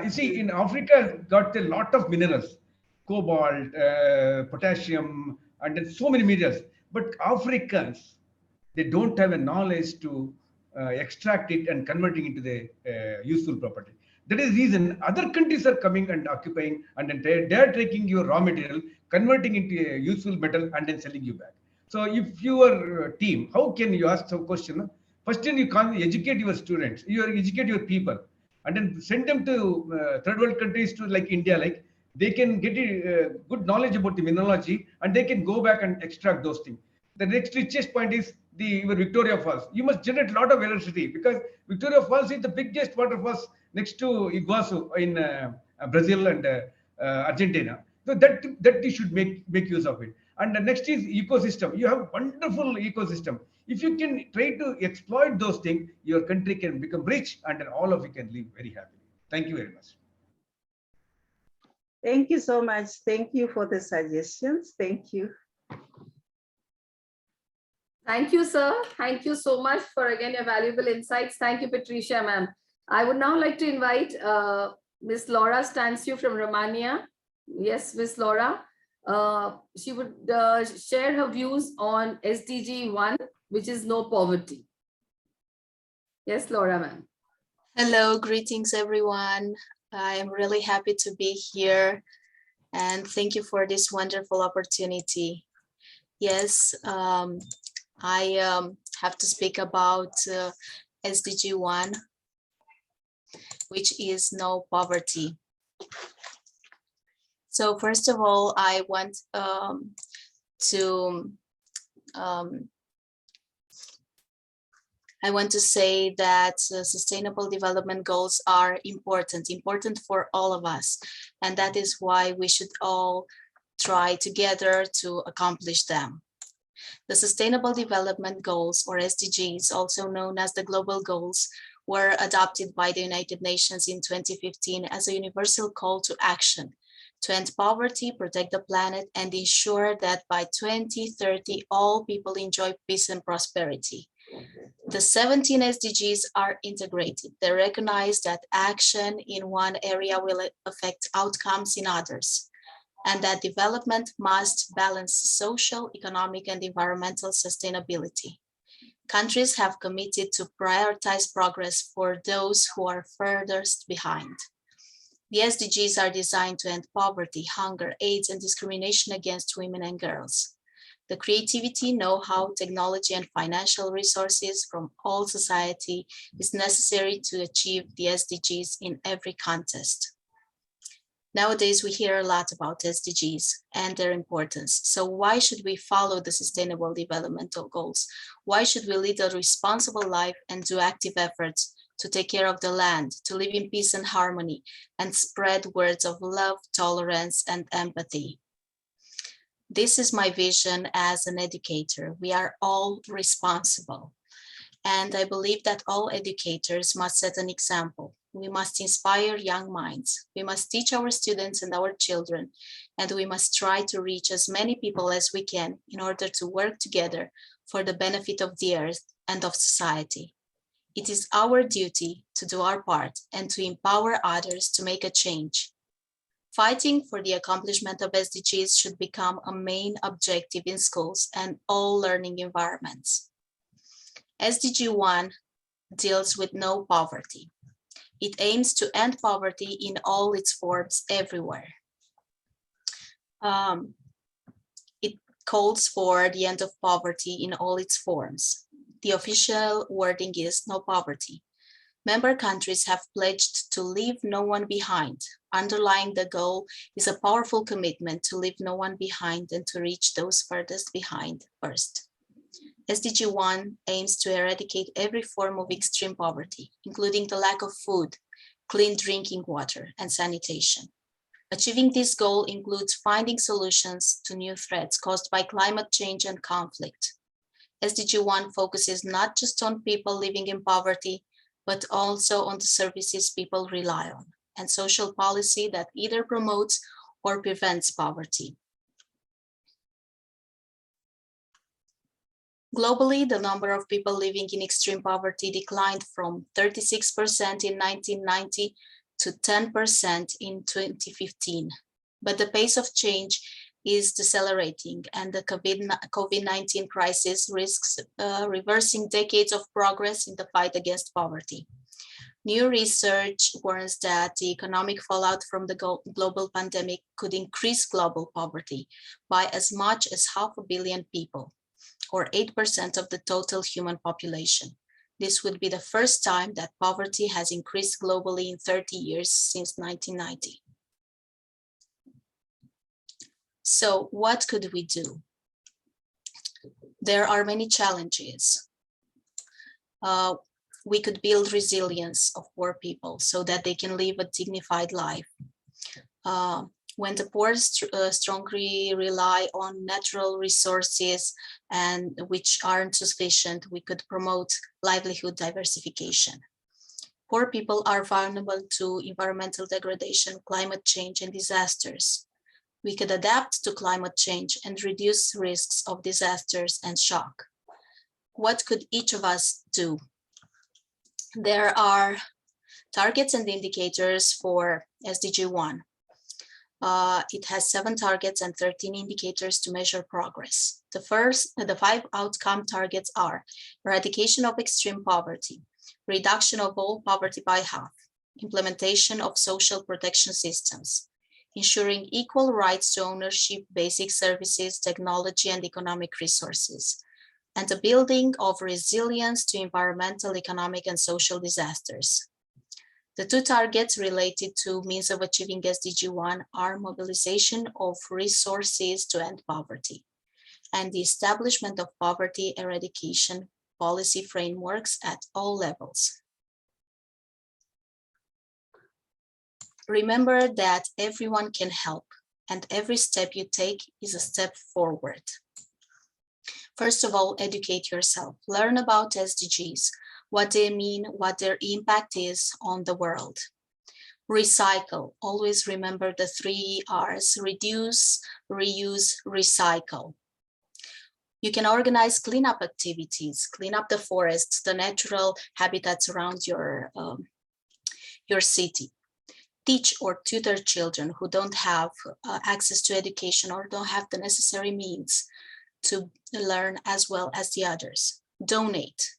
You see, in Africa, got a lot of minerals, cobalt, potassium, and then so many minerals. But Africans, they don't have a knowledge to extract it and converting into the useful property. That is the reason other countries are coming and occupying, and then they're taking your raw material, converting into a useful metal, and then selling you back. So if your team, how can you ask some question? First thing, you can't educate your students, you educate your people, and then send them to third world countries to like India, like they can get a good knowledge about the mineralogy, and they can go back and extract those things. The next richest point is your Victoria Falls. You must generate a lot of electricity because Victoria Falls is the biggest waterfalls next to Iguazu in Brazil and Argentina. So that you should make use of it. And the next is ecosystem. You have wonderful ecosystem. If you can try to exploit those things, your country can become rich, and then all of you can live very happily. Thank you very much. Thank you so much. Thank you for the suggestions. Thank you. Thank you, sir. Thank you so much for, again, your valuable insights. Thank you, Patricia, ma'am. I would now like to invite Ms. Laura Stanciu from Romania. Yes, Ms. Laura. She would share her views on SDG 1, which is no poverty. Yes, Laura, ma'am. Hello, greetings, everyone. I am really happy to be here, and thank you for this wonderful opportunity. Yes, I have to speak about SDG 1, which is no poverty. So first of all, I want to say that sustainable development goals are important for all of us. And that is why we should all try together to accomplish them. The Sustainable Development Goals, or SDGs, also known as the Global Goals, were adopted by the United Nations in 2015 as a universal call to action to end poverty, protect the planet, and ensure that by 2030, all people enjoy peace and prosperity. The 17 SDGs are integrated. They recognize that action in one area will affect outcomes in others, and that development must balance social, economic, and environmental sustainability. Countries have committed to prioritize progress for those who are furthest behind. The SDGs are designed to end poverty, hunger, AIDS, and discrimination against women and girls. The creativity, know-how, technology, and financial resources from all society is necessary to achieve the SDGs in every context. Nowadays, we hear a lot about SDGs and their importance. So why should we follow the Sustainable Development Goals? Why should we lead a responsible life and do active efforts to take care of the land, to live in peace and harmony, and spread words of love, tolerance, and empathy? This is my vision as an educator. We are all responsible. And I believe that all educators must set an example. We must inspire young minds. We must teach our students and our children, and we must try to reach as many people as we can in order to work together for the benefit of the earth and of society. It is our duty to do our part and to empower others to make a change. Fighting for the accomplishment of SDGs should become a main objective in schools and all learning environments. SDG 1 deals with no poverty. It aims to end poverty in all its forms everywhere. It calls for the end of poverty in all its forms. The official wording is no poverty. Member countries have pledged to leave no one behind. Underlying the goal is a powerful commitment to leave no one behind and to reach those furthest behind first. SDG 1 aims to eradicate every form of extreme poverty, including the lack of food, clean drinking water, and sanitation. Achieving this goal includes finding solutions to new threats caused by climate change and conflict. SDG 1 focuses not just on people living in poverty, but also on the services people rely on, and social policy that either promotes or prevents poverty. Globally, the number of people living in extreme poverty declined from 36% in 1990 to 10% in 2015. But the pace of change is decelerating, and the COVID-19 crisis risks reversing decades of progress in the fight against poverty. New research warns that the economic fallout from the global pandemic could increase global poverty by as much as 500 million people, or 8% of the total human population. This would be the first time that poverty has increased globally in 30 years since 1990. So what could we do? There are many challenges. We could build resilience of poor people so that they can live a dignified life. When the poor strongly rely on natural resources and which aren't sufficient, we could promote livelihood diversification. Poor people are vulnerable to environmental degradation, climate change, and disasters. We could adapt to climate change and reduce risks of disasters and shock. What could each of us do? There are targets and indicators for SDG 1. It has 7 targets and 13 indicators to measure progress. The 5 outcome targets are eradication of extreme poverty, reduction of all poverty by half, implementation of social protection systems, ensuring equal rights to ownership, basic services, technology, and economic resources, and the building of resilience to environmental, economic, and social disasters. The 2 targets related to means of achieving SDG 1 are mobilization of resources to end poverty and the establishment of poverty eradication policy frameworks at all levels. Remember that everyone can help, and every step you take is a step forward. First of all, educate yourself. Learn about SDGs, what they mean, what their impact is on the world. Recycle. Always remember the 3 R's: reduce, reuse, recycle. You can organize cleanup activities, clean up the forests, the natural habitats around your city. Teach or tutor children who don't have access to education or don't have the necessary means to learn as well as the others. Donate,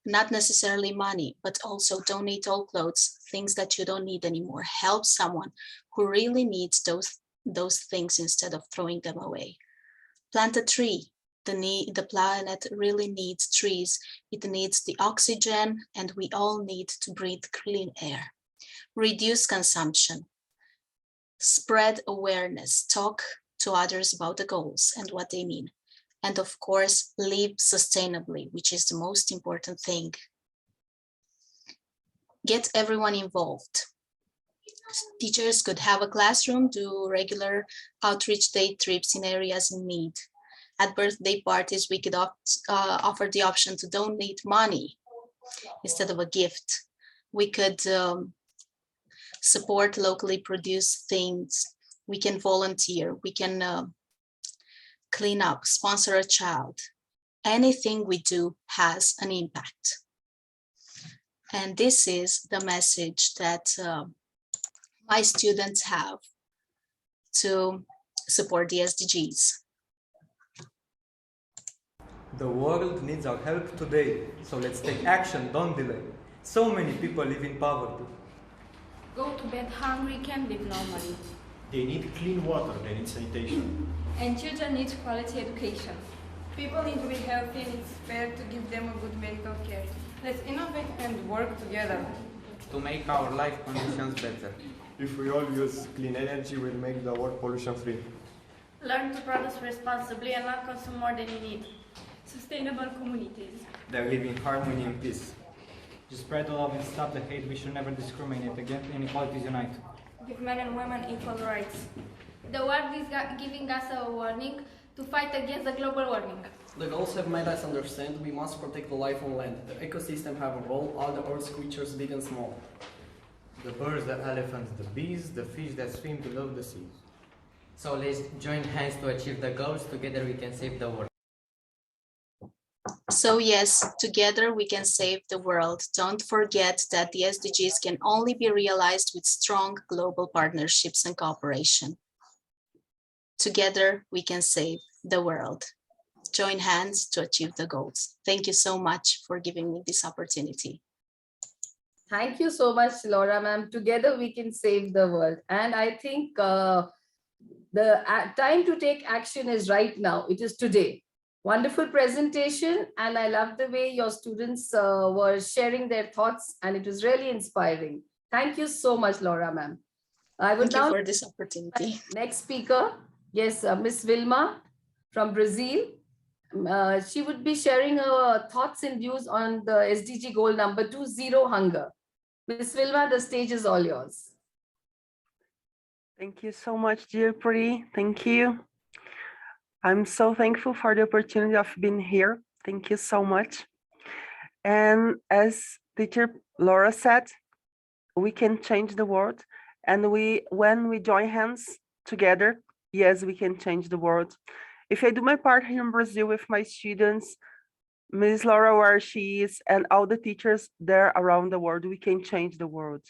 not necessarily money, but also donate old clothes, things that you don't need anymore. Help someone who really needs those things instead of throwing them away. Plant a tree. The planet really needs trees. It needs the oxygen, and we all need to breathe clean air. Reduce consumption. Spread awareness. Talk to others about the goals and what they mean. And of course, live sustainably, which is the most important thing. Get everyone involved. Teachers could have a classroom, do regular outreach day trips in areas in need. At birthday parties, we could offer the option to donate money instead of a gift. We could support locally produced things. We can volunteer. We can clean up, sponsor a child. Anything we do has an impact. And this is the message that my students have to support the SDGs. The world needs our help today, so let's take action, don't delay. So many people live in poverty. Go to bed hungry, can't live normally. They need clean water, they need sanitation. And children need quality education. People need to be healthy, and it's fair to give them a good medical care. Let's innovate and work together to make our life conditions better. If we all use clean energy, we'll make the world pollution-free. Learn to produce responsibly and not consume more than you need. Sustainable communities. They live in harmony and peace. To spread the love and stop the hate, we should never discriminate. Against inequalities unite. Give men and women equal rights. The world is giving us a warning to fight against the global warming. The goals have made us understand we must protect the life on land. The ecosystem have a role, all the earth's creatures big and small. The birds, the elephants, the bees, the fish that swim below the sea. So let's join hands to achieve the goals. Together we can save the world. So yes, together we can save the world. Don't forget that the SDGs can only be realized with strong global partnerships and cooperation. Together we can save the world. Join hands to achieve the goals. Thank you so much for giving me this opportunity. Thank you so much, Laura ma'am. Together we can save the world. And I think the time to take action is right now. It is today. Wonderful presentation. And I love the way your students were sharing their thoughts, and it was really inspiring. Thank you so much, Laura ma'am. I would Thank you now for this opportunity. next speaker. Yes, Miss Vilma from Brazil. She would be sharing her thoughts and views on the SDG goal number 2, zero hunger. Miss Vilma, the stage is all yours. Thank you so much, dear Pri. Thank you. I'm so thankful for the opportunity of being here. Thank you so much. And as teacher Laura said, we can change the world. And when we join hands together, yes, we can change the world. If I do my part here in Brazil with my students, Ms. Laura, where she is, and all the teachers there around the world, we can change the world.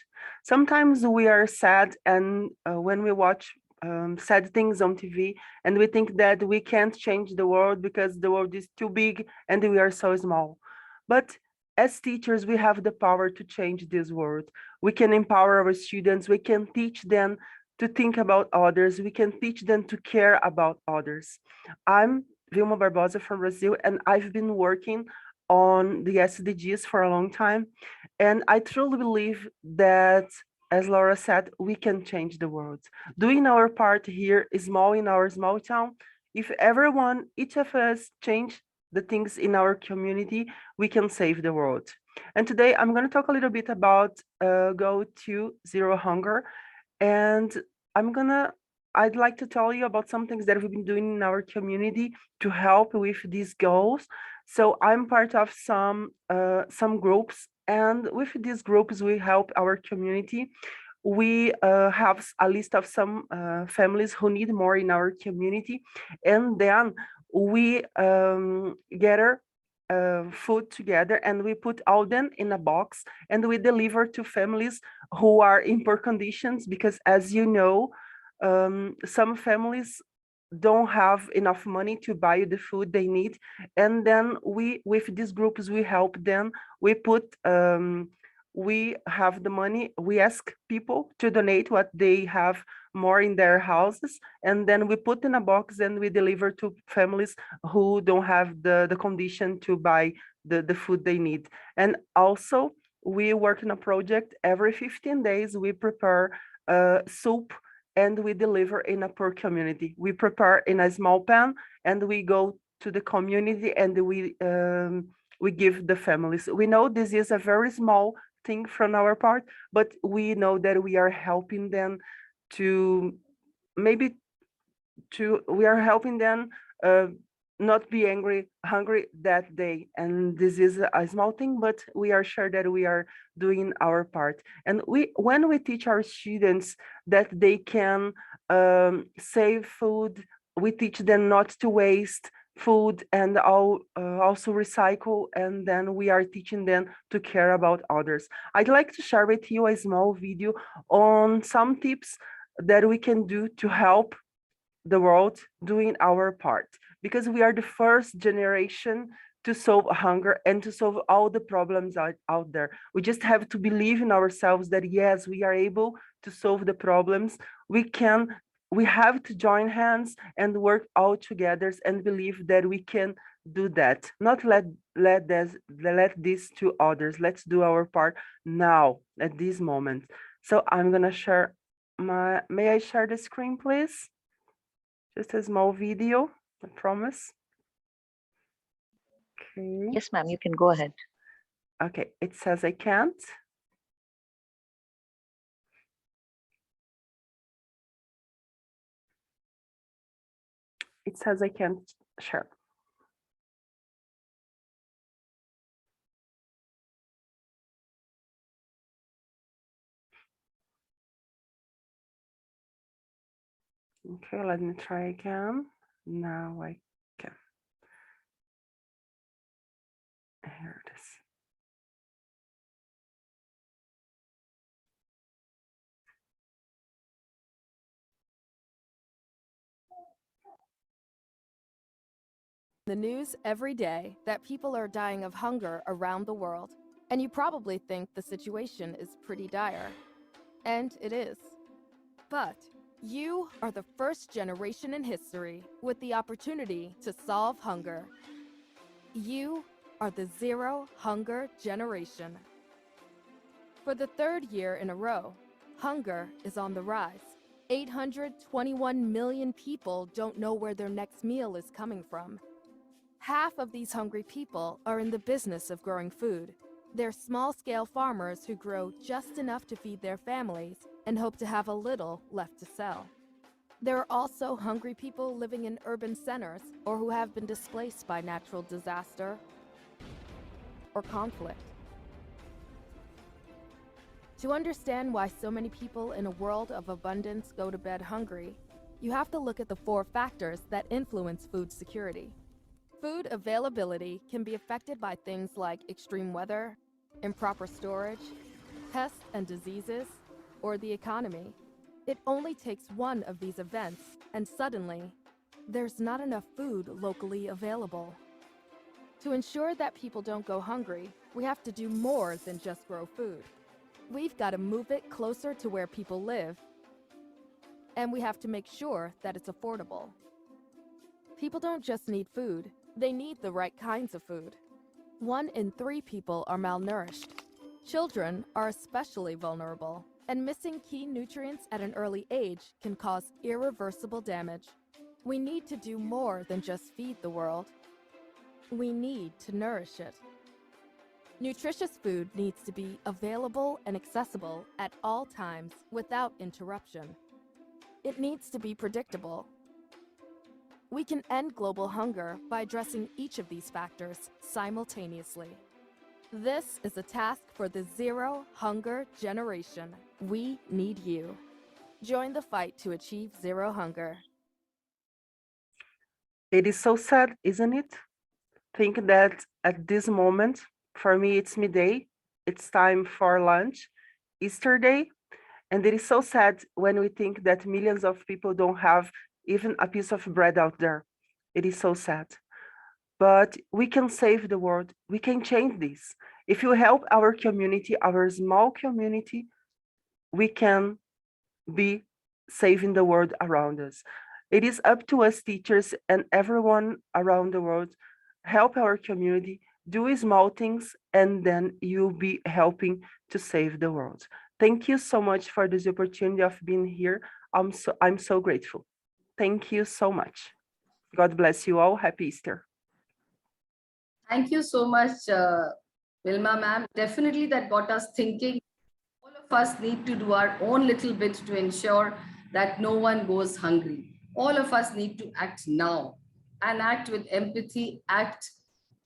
Sometimes we are sad, and when we watch sad things on TV, and we think that we can't change the world because the world is too big and we are so small. But as teachers, we have the power to change this world. We can empower our students. We can teach them to think about others. We can teach them to care about others. I'm Vilma Barbosa from Brazil, and I've been working on the SDGs for a long time. And I truly believe that, as Laura said, we can change the world. Doing our part here, small in our small town, if everyone, each of us change the things in our community, we can save the world. And today I'm going to talk a little bit about Goal 2, Zero Hunger. And I'd like to tell you about some things that we've been doing in our community to help with these goals. So I'm part of some groups, and with these groups, we help our community. We have a list of some families who need more in our community, and then we gather food together, and we put all them in a box, and we deliver to families who are in poor conditions, because as you know, some families don't have enough money to buy the food they need. And then with these groups, we help them. We have the money. We ask people to donate what they have more in their houses, and then we put in a box and we deliver to families who don't have the condition to buy the food they need. And also we work in a project every 15 days. We prepare soup, and we deliver in a poor community. We prepare in a small pan, and we go to the community, and we give the families. We know this is a very small thing from our part, but we know that we are helping them we are helping them not be hungry that day. And this is a small thing, but we are sure that we are doing our part. And when we teach our students that they can save food, we teach them not to waste food, and also recycle, and then we are teaching them to care about others. I'd like to share with you a small video on some tips that we can do to help the world doing our part, because we are the first generation to solve hunger and to solve all the problems out there. We just have to believe in ourselves that yes, we are able to solve the problems. We have to join hands and work all together and believe that we can do that. Not let this to others. Let's do our part now at this moment. So I'm gonna share may I share the screen, please? Just a small video, I promise. Okay. Yes, ma'am, you can go ahead. Okay, it says I can't. It says I can't share. Okay, let me try again. Now I can. Here it is. The news every day that people are dying of hunger around the world, and you probably think the situation is pretty dire. And it is. But you are the first generation in history with the opportunity to solve hunger. You are the Zero Hunger Generation. For the third year in a row, hunger is on the rise. 821 million people don't know where their next meal is coming from. Half of these hungry people are in the business of growing food. They're small-scale farmers who grow just enough to feed their families and hope to have a little left to sell. There are also hungry people living in urban centers or who have been displaced by natural disaster or conflict. To understand why so many people in a world of abundance go to bed hungry, you have to look at the 4 factors that influence food security. Food availability can be affected by things like extreme weather, improper storage, pests and diseases, or the economy. It only takes one of these events, and suddenly, there's not enough food locally available. To ensure that people don't go hungry, we have to do more than just grow food. We've got to move it closer to where people live, and we have to make sure that it's affordable. People don't just need food, they need the right kinds of food. 1 in 3 people are malnourished. Children are especially vulnerable, and missing key nutrients at an early age can cause irreversible damage. We need to do more than just feed the world. We need to nourish it. Nutritious food needs to be available and accessible at all times without interruption. It needs to be predictable. We can end global hunger by addressing each of these factors simultaneously. This is a task for the Zero Hunger Generation. We need you. Join the fight to achieve zero hunger. It is so sad, isn't it? Think that at this moment, for me, it's midday, it's time for lunch, Easter day, and it is so sad when we think that millions of people don't have even a piece of bread out there. It is so sad. But we can save the world. We can change this. If you help our community, our small community, we can be saving the world around us. It is up to us teachers and everyone around the world, help our community, do small things, and then you'll be helping to save the world. Thank you so much for this opportunity of being here. I'm so grateful. Thank you so much. God bless you all. Happy Easter. Thank you so much, Wilma ma'am. Definitely that got us thinking. All of us need to do our own little bit to ensure that no one goes hungry. All of us need to act now and act with empathy, act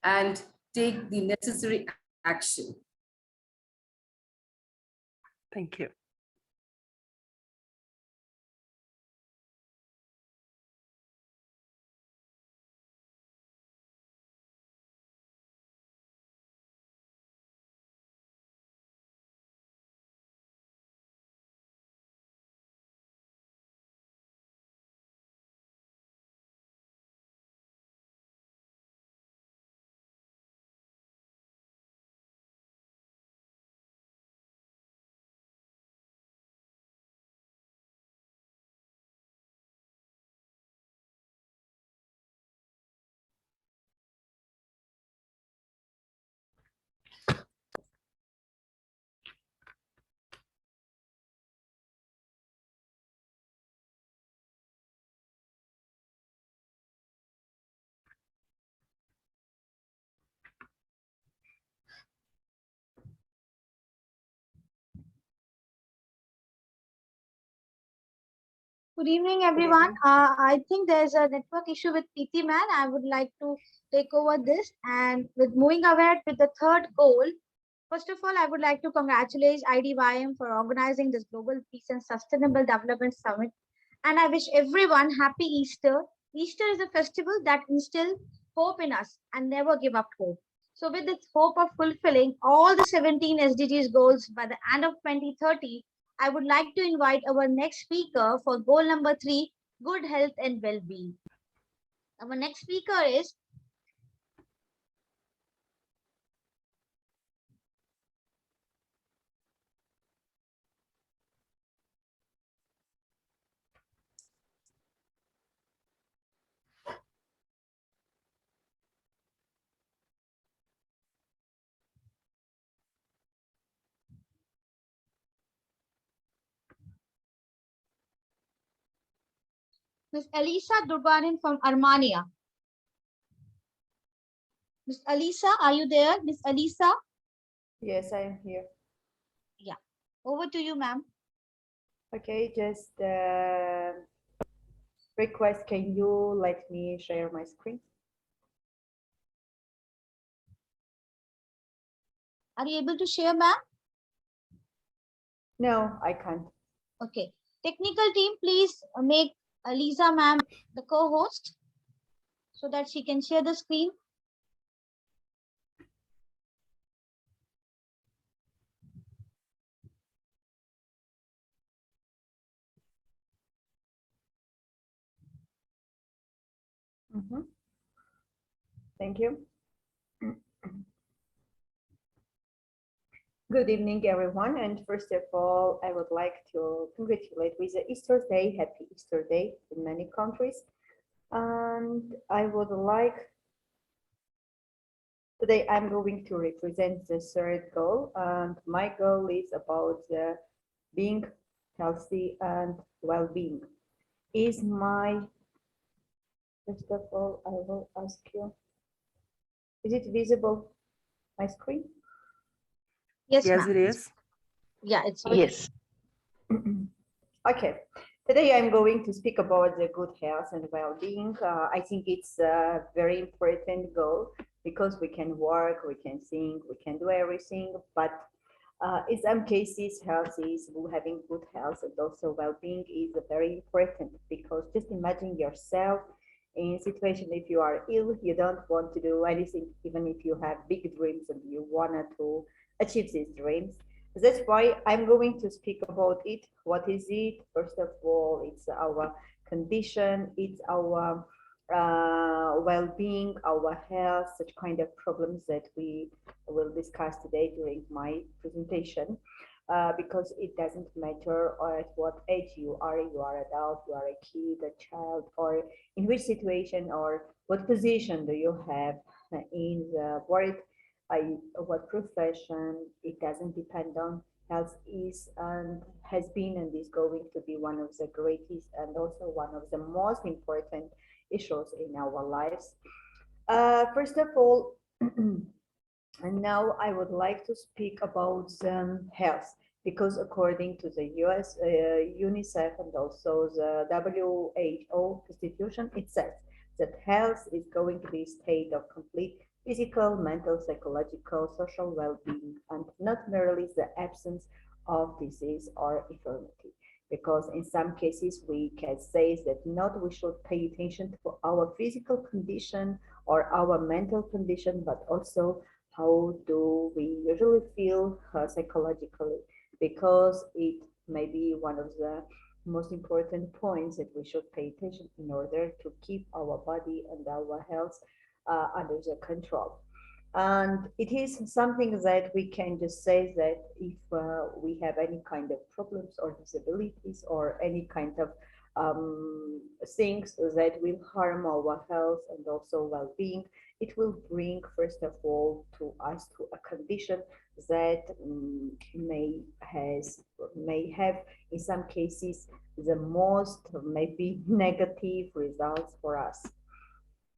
and take the necessary action. Thank you. Good evening, everyone. I think there's a network issue with PT Man. I would like to take over this, and with moving ahead with the third goal. First of all, I would like to congratulate IDYM for organizing this Global Peace and Sustainable Development Summit. And I wish everyone happy Easter. Easter is a festival that instills hope in us and never give up hope. So with this hope of fulfilling all the 17 SDGs goals by the end of 2030, I would like to invite our next speaker for goal number 3, good health and well-being. Our next speaker is Ms. Elisa Durbanin from Armenia. Ms. Elisa, are you there? Ms. Elisa? Yes, I am here. Yeah. Over to you, ma'am. Okay, just request, can you let me share my screen? Are you able to share, ma'am? No, I can't. Okay. Technical team, please make Elisa, ma'am, the co-host so that she can share the screen. Thank you. Good evening, everyone. And first of all, I would like to congratulate with the Easter Day. Happy Easter Day in many countries. And I would like, today I'm going to represent the third goal. And my goal is about being healthy and well-being. Is my, first of all, I will ask you, is it visible, my screen? Yes, Yes, it is. Yeah, it's yes. Okay. Today I'm going to speak about the good health and well-being. I think it's a very important goal because we can work, we can think, we can do everything, but in some cases, having good health and also well-being is very important because just imagine yourself in a situation if you are ill, you don't want to do anything, even if you have big dreams and you wanted to achieve these dreams. That's why I'm going to speak about it. What is it? First of all, it's our condition, it's our well-being, our health, such kind of problems that we will discuss today during my presentation. Because it doesn't matter at what age you are adult, you are a kid, a child, or in which situation or what position do you have in the world, what profession, it doesn't depend on. Health is and has been and is going to be one of the greatest and also one of the most important issues in our lives. First of all, and now I would like to speak about health, because according to the US UNICEF and also the WHO Constitution, it says that health is going to be a state of complete physical, mental, psychological, social well-being, and not merely the absence of disease or infirmity. Because in some cases we can say that not we should pay attention to our physical condition or our mental condition, but also how do we usually feel psychologically, because it may be one of the most important points that we should pay attention in order to keep our body and our health under the control. And it is something that we can just say that if we have any kind of problems or disabilities or any kind of things that will harm our health and also well-being, it will bring, first of all, to us to a condition that may have, in some cases, the most maybe negative results for us.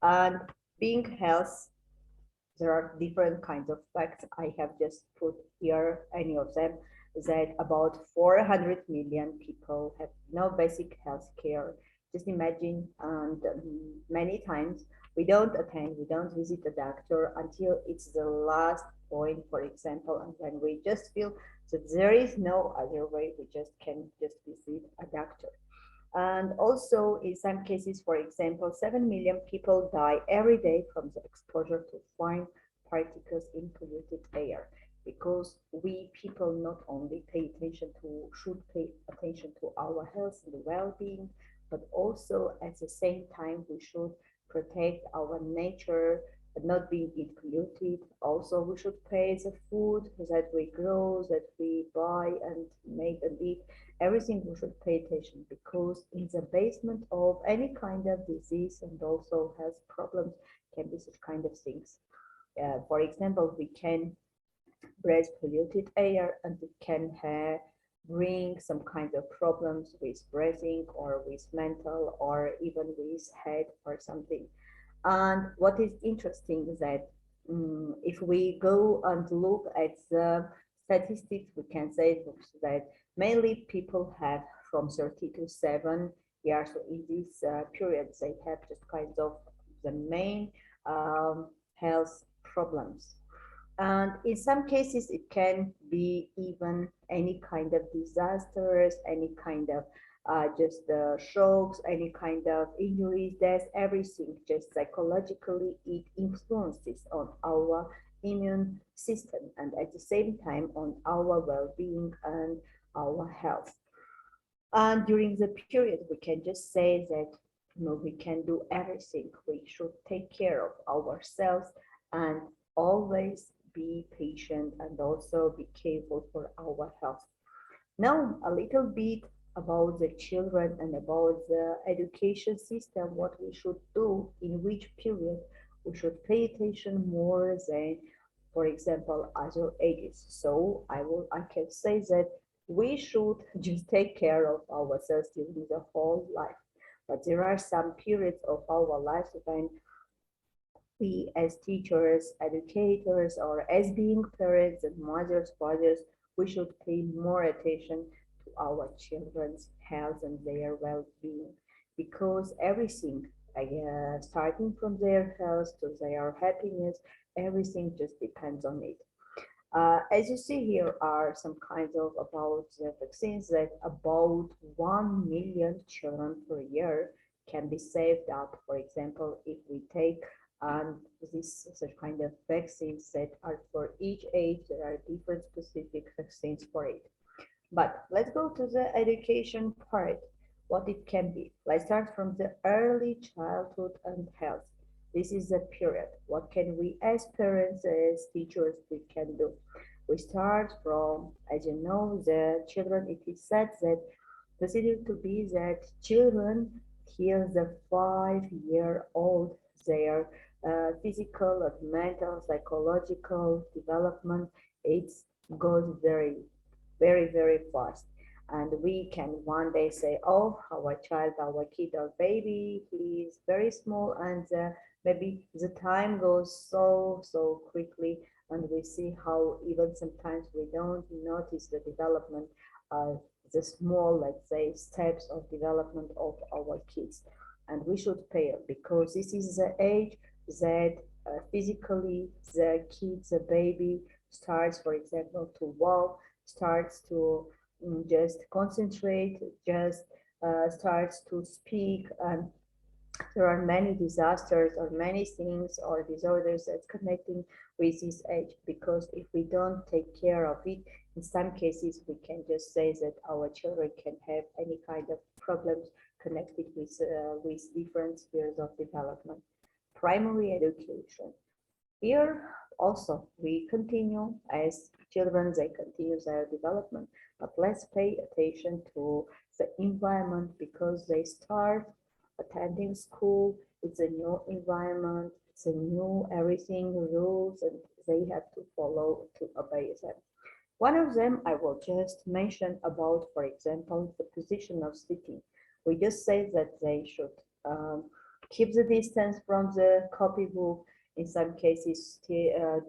And being health, there are different kinds of facts. I have just put here any of them, that about 400 million people have no basic health care. Just imagine, and many times we don't visit the doctor until it's the last point, for example, and when we just feel that there is no other way, we just can just visit a doctor. And also in some cases, for example, 7 million people die every day from the exposure to fine particles in polluted air, because we people not only should pay attention to our health and well-being, but also at the same time we should protect our nature, not being it polluted. Also, we should pay the food that we grow, that we buy and make and eat. Everything we should pay attention, because in the basement of any kind of disease and also health problems can be such kind of things. For example, we can breathe polluted air and it can bring some kind of problems with breathing or with mental or even with head or something. And what is interesting is that if we go and look at the statistics, we can say that mainly people have from 30 to 7 years. So in this period, they have just kind of the main health problems. And in some cases, it can be even any kind of disasters, any kind of just shocks, any kind of injuries, deaths, everything, just psychologically, it influences on our immune system and at the same time on our well-being and our health. And during the period, we can just say that we can do everything. We should take care of ourselves and always be patient and also be careful for our health. Now, a little bit about the children and about the education system, what we should do, in which period we should pay attention more than, for example, other ages. So I can say that we should just take care of ourselves during the whole life. But there are some periods of our lives when we as teachers, educators, or as being parents and mothers, fathers, we should pay more attention to our children's health and their well-being, because everything, starting from their health to their happiness, everything just depends on it. As you see, here are some kinds of about the vaccines that about 1 million children per year can be saved up. For example, if we take this such kind of vaccines that are for each age, there are different specific vaccines for it. But let's go to the education part, what it can be. Let's start from the early childhood and health. This is the period. What can we as parents, as teachers, we can do? We start from, as you know, the children, it is said that considered to be that children till the 5-year-old, their physical and mental, psychological development, it goes very, very, very fast. And we can one day say, oh, our child, our kid, our baby, he is very small, and maybe the time goes so quickly, and we see how even sometimes we don't notice the development of the small, let's say, steps of development of our kids. And we should pay it, because this is the age that physically the kid, the baby, starts, for example, to walk, starts to just concentrate, just starts to speak. And there are many disasters or many things or disorders that's connecting with this age, because if we don't take care of it, in some cases we can just say that our children can have any kind of problems connected with different spheres of development. Primary education. Here also we continue as children, they continue their development, but let's pay attention to the environment, because they start attending school. It's a new environment, it's a new everything, rules, and they have to follow, to obey them. One of them I will just mention about, for example, the position of sitting. We just say that they should keep the distance from the copybook. In some cases,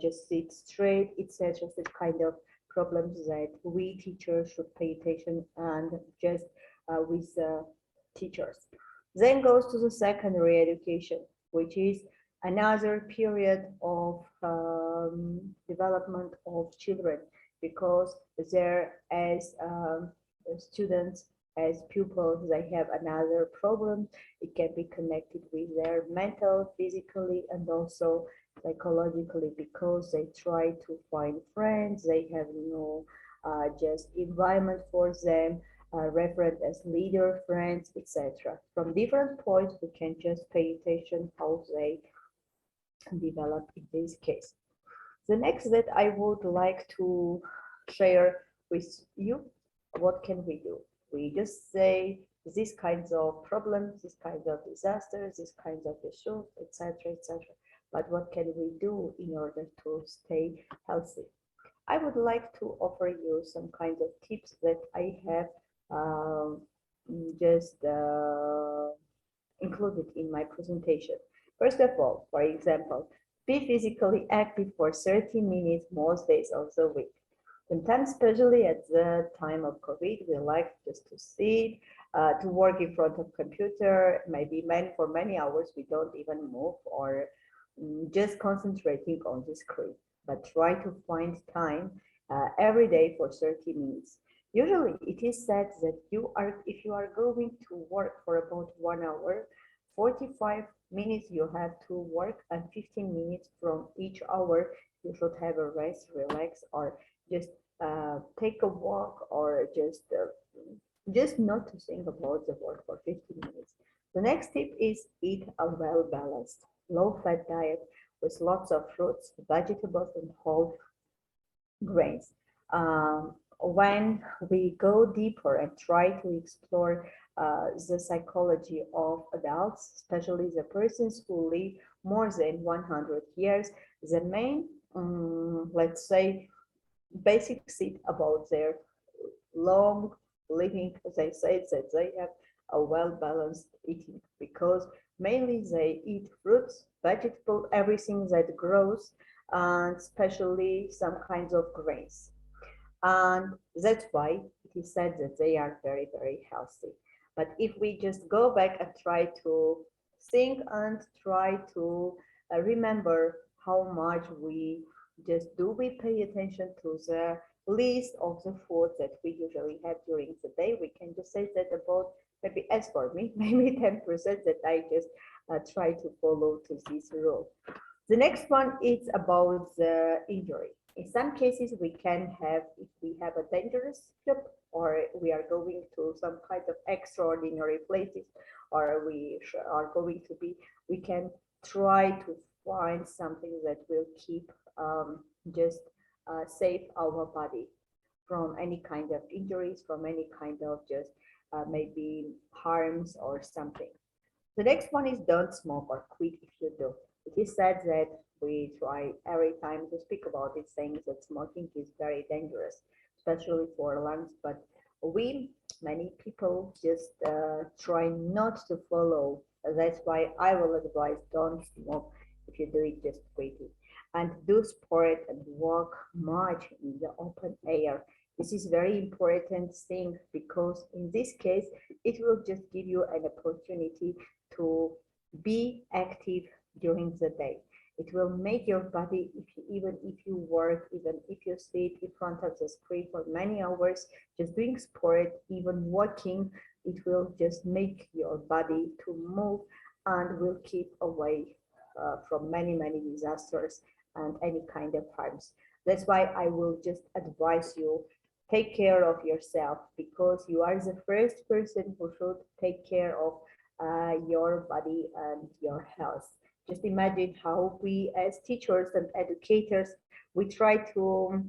just sit straight, etc. Such kind of problems that we teachers should pay attention and just with teachers. Then goes to the secondary education, which is another period of development of children, because there as students as pupils, they have another problem. It can be connected with their mental, physically, and also psychologically, because they try to find friends, they have no just environment for them, referred as leader, friends, etc. From different points, we can just pay attention how they develop in this case. The next that I would like to share with you, what can we do? We just say these kinds of problems, these kinds of disasters, these kinds of issues, etc., etc. But what can we do in order to stay healthy? I would like to offer you some kinds of tips that I have just included in my presentation. First of all, for example, be physically active for 30 minutes most days of the week. Sometimes, especially at the time of COVID, we like just to sit, to work in front of computer, maybe for many hours we don't even move or just concentrating on the screen. But try to find time every day for 30 minutes. Usually it is said that if you are going to work for about 1 hour, 45 minutes you have to work, and 15 minutes from each hour you should have a rest, relax, or just take a walk, or just not to think about the work for 15 minutes. The next tip is eat a well-balanced, low-fat diet with lots of fruits, vegetables, and whole grains. When we go deeper and try to explore the psychology of adults, especially the persons who live more than 100 years, the main, let's say, basic thing about their long living, as I said, that they have a well-balanced eating, because mainly they eat fruits, vegetables, everything that grows, and especially some kinds of grains. And that's why it is said that they are very, very healthy. But if we just go back and try to think and try to remember how much we pay attention to the list of the food that we usually have during the day, we can just say that about, maybe as for me, maybe 10% that I just try to follow to this rule. The next one is about the injury. In some cases, we can have, if we have a dangerous job, or we are going to some kind of extraordinary places, or we are going to be, we can try to find something that will keep save our body from any kind of injuries, from any kind of maybe harms or something. The next one is don't smoke or quit if you do. It is said that we try every time to speak about it, saying that smoking is very dangerous, especially for lungs, but many people just try not to follow. That's why I will advise don't smoke. If you do it, just quit it. And do sport and walk much in the open air. This is very important thing, because in this case, it will just give you an opportunity to be active during the day. It will make your body, even if you work, even if you sit in front of the screen for many hours, just doing sport, even walking, it will just make your body to move and will keep away from many, many disasters and any kind of harms. That's why I will just advise you, take care of yourself, because you are the first person who should take care of your body and your health. Just imagine how we as teachers and educators, we try to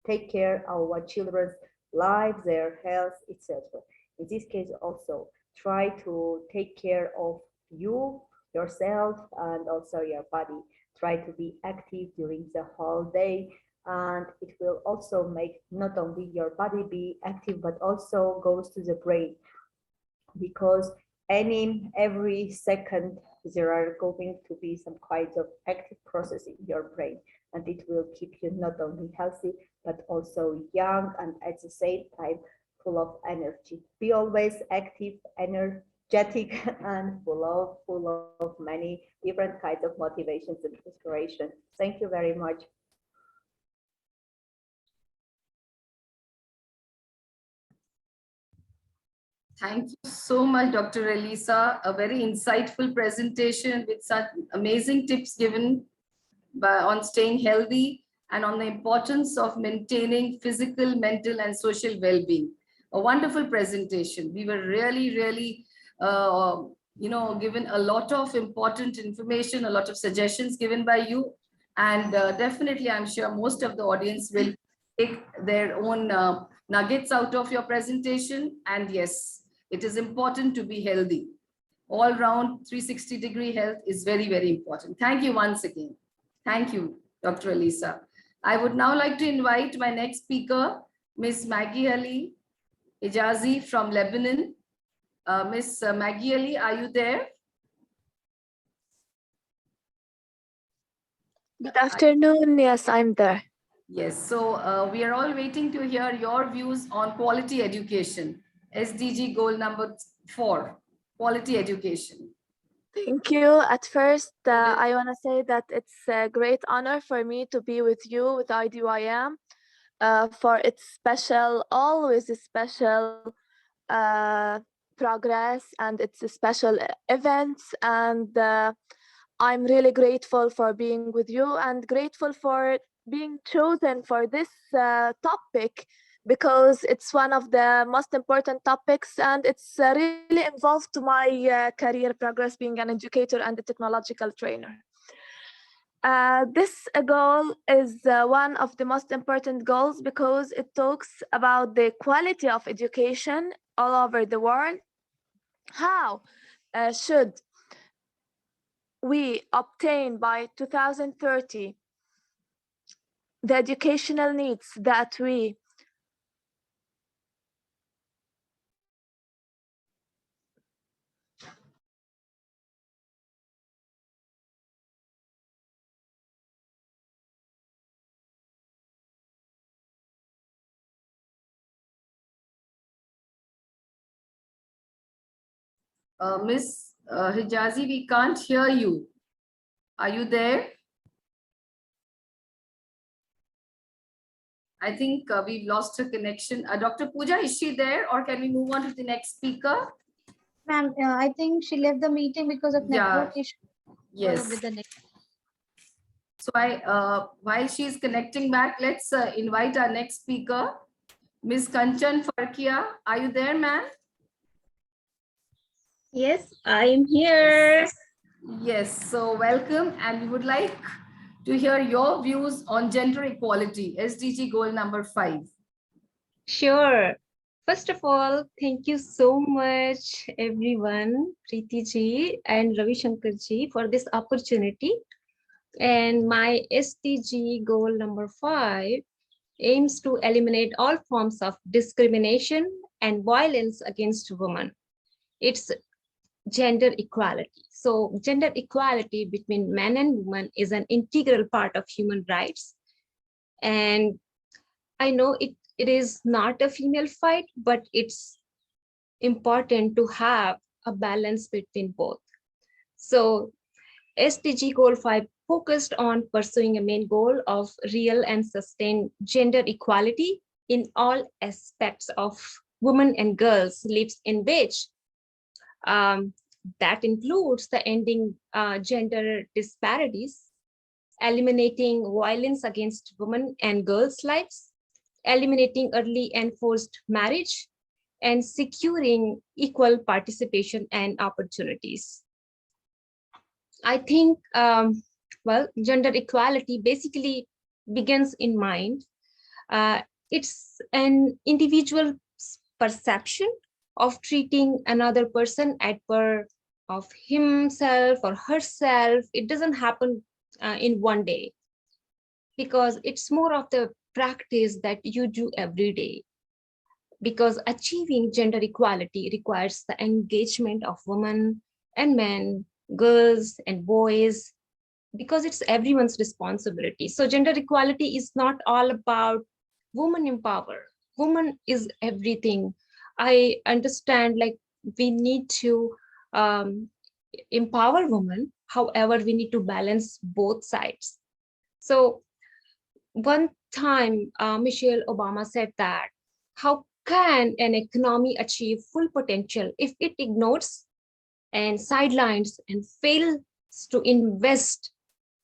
take care of our children's lives, their health, etc. In this case also, try to take care of you, yourself, and also your body. Try to be active during the whole day, and it will also make not only your body be active, but also goes to the brain, because every second there are going to be some kinds of active process in your brain, and it will keep you not only healthy but also young, and at the same time full of energy. Be always active, energetic, and full of many different kinds of motivations and inspiration. Thank you very much. Thank you so much, Dr. Elisa. A very insightful presentation with such amazing tips given on staying healthy and on the importance of maintaining physical, mental, and social well-being. A wonderful presentation. We were really, really, given a lot of important information, a lot of suggestions given by you. And definitely, I'm sure most of the audience will take their own nuggets out of your presentation. And yes, it is important to be healthy. All round 360-degree health is very, very important. Thank you once again. Thank you, Dr. Elisa. I would now like to invite my next speaker, Ms. Maggie Ali Hijazi from Lebanon. Ms. Maggie Ali, are you there? Good afternoon. Yes, I'm there. Yes, so we are all waiting to hear your views on quality education. SDG goal number 4, quality education. Thank you. At first, I want to say that it's a great honor for me to be with you, with IDYM, for its special, always special progress and its special events. And I'm really grateful for being with you and grateful for being chosen for this topic, because it's one of the most important topics and it's really involved to my career progress being an educator and a technological trainer. This goal is one of the most important goals because it talks about the quality of education all over the world. How should we obtain by 2030 the educational needs that we Ms. Hijazi, we can't hear you. Are you there? I think we've lost her connection. Dr. Pooja, is she there or can we move on to the next speaker? Ma'am, I think she left the meeting because of network issue. Yes. With the next. So while she's connecting back, let's invite our next speaker, Ms. Kanchan Farkia. Are you there, ma'am? Yes, I am here. Yes, so welcome, and we would like to hear your views on gender equality, SDG goal number 5. Sure. First of all, thank you so much, everyone, Preeti ji and Ravi Shankar ji, for this opportunity. And my SDG goal number 5 aims to eliminate all forms of discrimination and violence against women. It's gender equality. So gender equality between men and women is an integral part of human rights. And I know it is not a female fight, but it's important to have a balance between both. So SDG goal 5 focused on pursuing a main goal of real and sustained gender equality in all aspects of women and girls' lives, in which that includes the ending gender disparities, eliminating violence against women and girls' lives, eliminating early and forced marriage, and securing equal participation and opportunities. I think, well, gender equality basically begins in mind. It's an individual perception of treating another person at per of himself or herself. It doesn't happen in one day, because it's more of the practice that you do every day. Because achieving gender equality requires the engagement of women and men, girls and boys, because it's everyone's responsibility. So gender equality is not all about woman empower. Woman is everything. I understand, like, we need to empower women. However, we need to balance both sides. So one time, Michelle Obama said that, how can an economy achieve full potential if it ignores and sidelines and fails to invest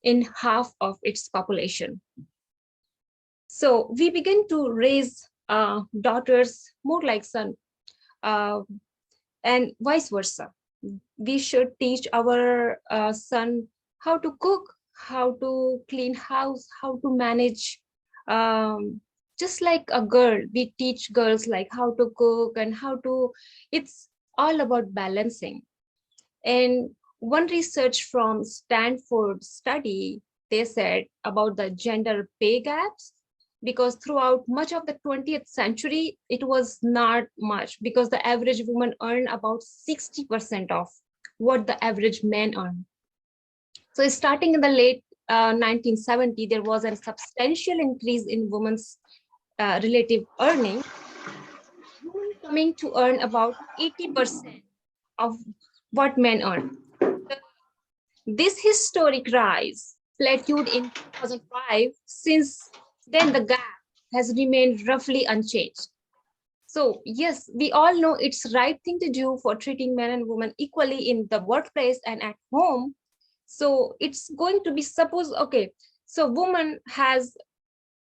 in half of its population? So we begin to raise daughters more like son, and vice versa. We should teach our son how to cook, how to clean house, how to manage. Just like a girl, we teach girls like how to cook and how to, it's all about balancing. And one research from Stanford study, they said about the gender pay gaps, because throughout much of the 20th century, it was not much because the average woman earned about 60% of what the average man earned. So starting in the late 1970, there was a substantial increase in women's relative earning, women coming to earn about 80% of what men earn. This historic rise plateaued in 2005. Since then, the gap has remained roughly unchanged. So yes, we all know it's right thing to do for treating men and women equally in the workplace and at home. So it's going to be, suppose, okay, so woman has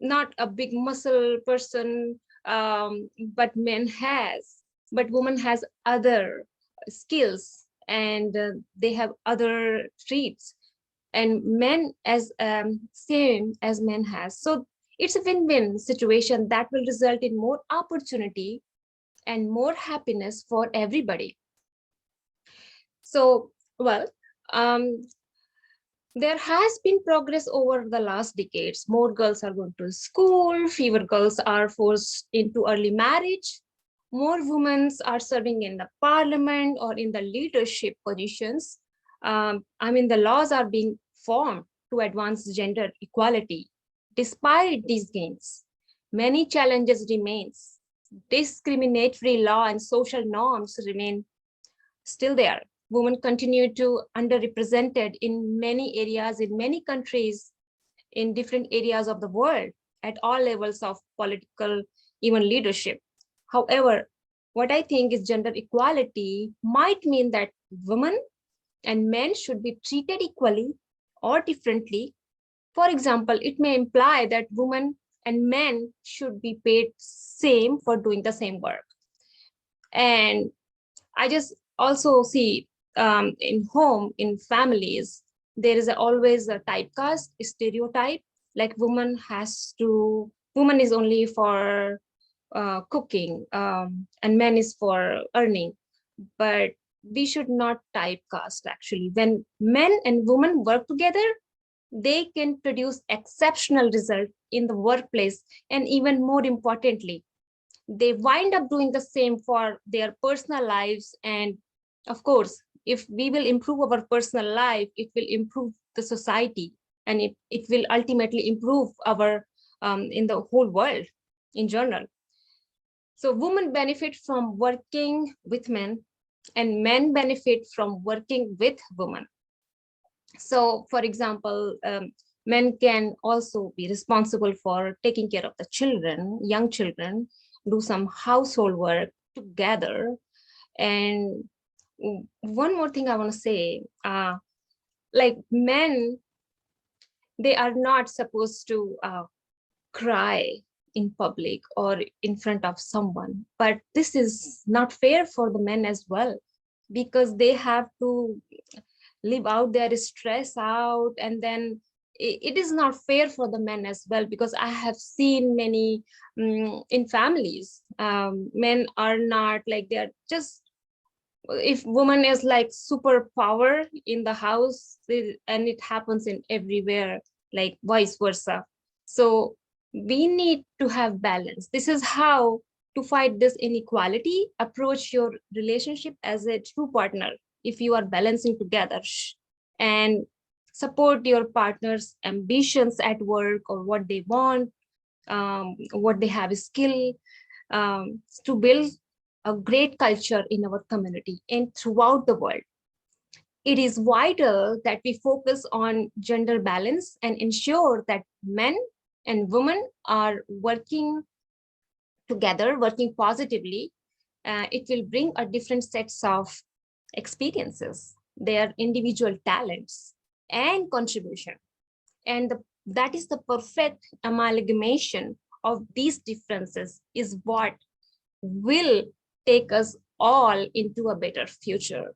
not a big muscle person, but woman has other skills and they have other traits, and men as same as men has. So it's a win-win situation that will result in more opportunity and more happiness for everybody. So, well, there has been progress over the last decades. More girls are going to school, fewer girls are forced into early marriage, more women are serving in the parliament or in the leadership positions. The laws are being formed to advance gender equality. Despite these gains, many challenges remain. Discriminatory law and social norms remain still there. Women continue to underrepresented in many areas, in many countries, in different areas of the world, at all levels of political, even leadership. However, what I think is gender equality might mean that women and men should be treated equally or differently. For example, it may imply that women and men should be paid same for doing the same work. And I just also see in home, in families, there is always a typecast, a stereotype, like woman is only for cooking and men is for earning. But we should not typecast actually. When men and women work together, they can produce exceptional results in the workplace, and even more importantly, they wind up doing the same for their personal lives. And of course, if we will improve our personal life, it will improve the society, and it will ultimately improve our in the whole world in general. So women benefit from working with men, and men benefit from working with women. So for example, men can also be responsible for taking care of the children, young children, do some household work together. And one more thing I want to say, like men, they are not supposed to cry in public or in front of someone, but this is not fair for the men as well, because they have to live out their stress out, and then it is not fair for the men as well, because I have seen many in families, men are not like, they're just, if woman is like superpower in the house, and it happens in everywhere, like vice versa. So we need to have balance. This is how to fight this inequality. Approach your relationship as a true partner. If you are balancing together, and support your partner's ambitions at work, or what they want, what they have skill, to build a great culture in our community and throughout the world. It is vital that we focus on gender balance and ensure that men and women are working together, working positively, it will bring a different sets of experiences, their individual talents and contribution. And that is the perfect amalgamation of these differences is what will take us all into a better future.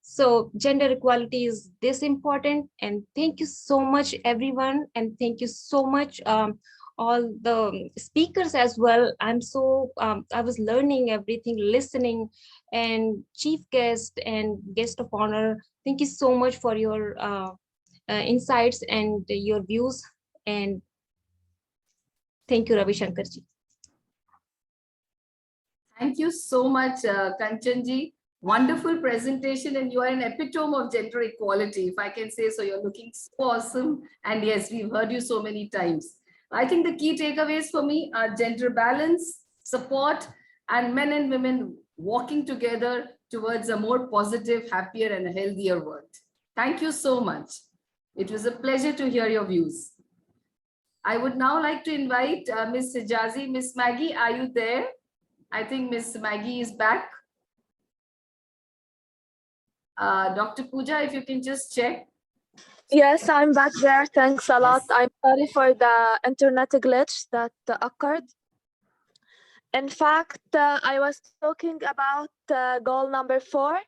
So gender equality is this important, and thank you so much everyone, and thank you so much all the speakers as well. I'm so I was learning everything, listening, and chief guest and guest of honor, thank you so much for your insights and your views, and thank you, Ravi Shankar ji. Thank you so much, Kanchanji. Wonderful presentation, and you are an epitome of gender equality, if I can say so. You're looking so awesome, and yes, we've heard you so many times. I think the key takeaways for me are gender balance, support, and men and women walking together towards a more positive, happier, and a healthier world. Thank you so much. It was a pleasure to hear your views. I would now like to invite Ms. Hijazi. Ms. Maggie, are you there? I think Ms. Maggie is back. Dr. Pooja, if you can just check. Yes, I'm back there. Thanks a lot. I'm sorry for the internet glitch that occurred. In fact, I was talking about goal number 4.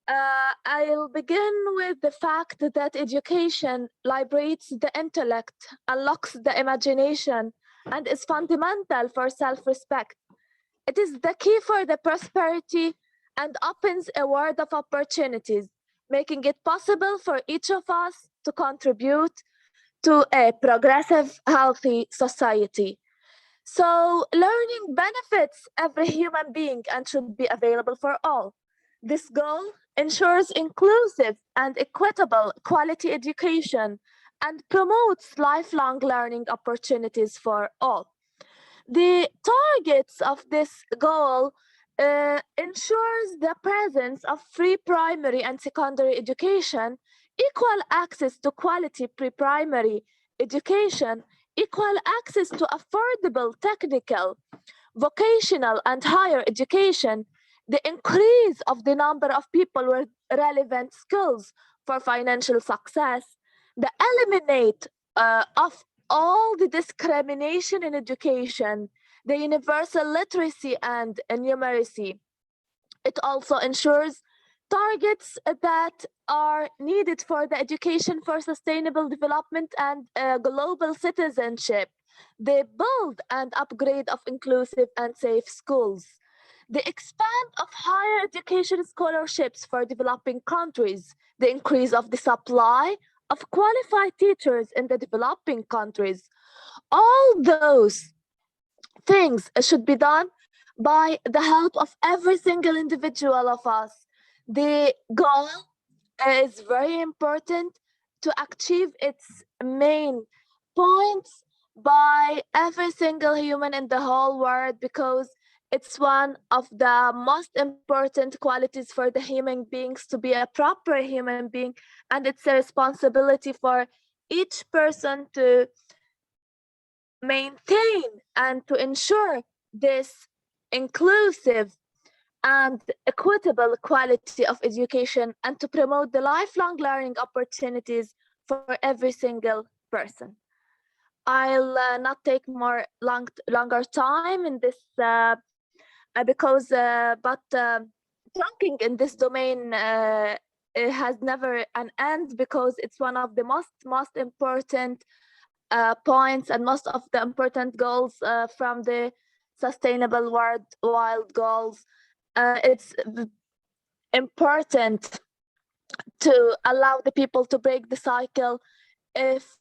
I'll begin with the fact that education liberates the intellect, unlocks the imagination, and is fundamental for self-respect. It is the key for the prosperity and opens a world of opportunities, making it possible for each of us to contribute to a progressive, healthy society. So learning benefits every human being and should be available for all. This goal ensures inclusive and equitable quality education and promotes lifelong learning opportunities for all. The targets of this goal ensures the presence of free primary and secondary education, equal access to quality pre-primary education, equal access to affordable technical, vocational, and higher education, the increase of the number of people with relevant skills for financial success, the eliminate of all the discrimination in education, the universal literacy and numeracy. It also ensures targets that are needed for the education for sustainable development and global citizenship, the build and upgrade of inclusive and safe schools, the expand of higher education scholarships for developing countries, the increase of the supply of qualified teachers in the developing countries. All those things should be done by the help of every single individual of us. The goal is very important to achieve its main points by every single human in the whole world, because it's one of the most important qualities for the human beings to be a proper human being, and it's a responsibility for each person to maintain and to ensure this inclusive and equitable quality of education and to promote the lifelong learning opportunities for every single person. I'll not take longer time in this because talking in this domain it has never an end, because it's one of the most important points and most of the important goals from the Sustainable World Goals. It's important to allow the people to break the cycle. If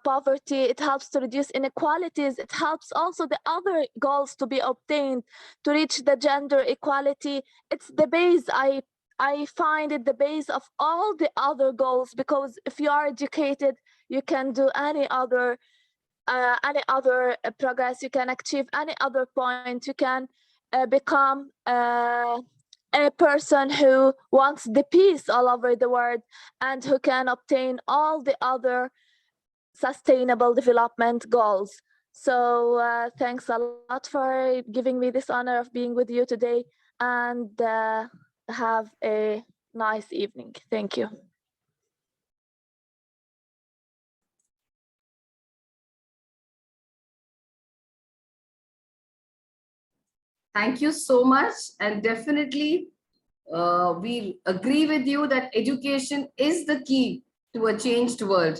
poverty, it helps to reduce inequalities. It helps also the other goals to be obtained to reach the gender equality. It's the base. I find it the base of all the other goals, because if you are educated, you can do any other progress. You can achieve any other point. You can become a person who wants the peace all over the world and who can obtain all the other sustainable development goals. So thanks a lot for giving me this honor of being with you today, and have a nice evening. Thank you. Thank you so much. And definitely, we agree with you that education is the key to a changed world.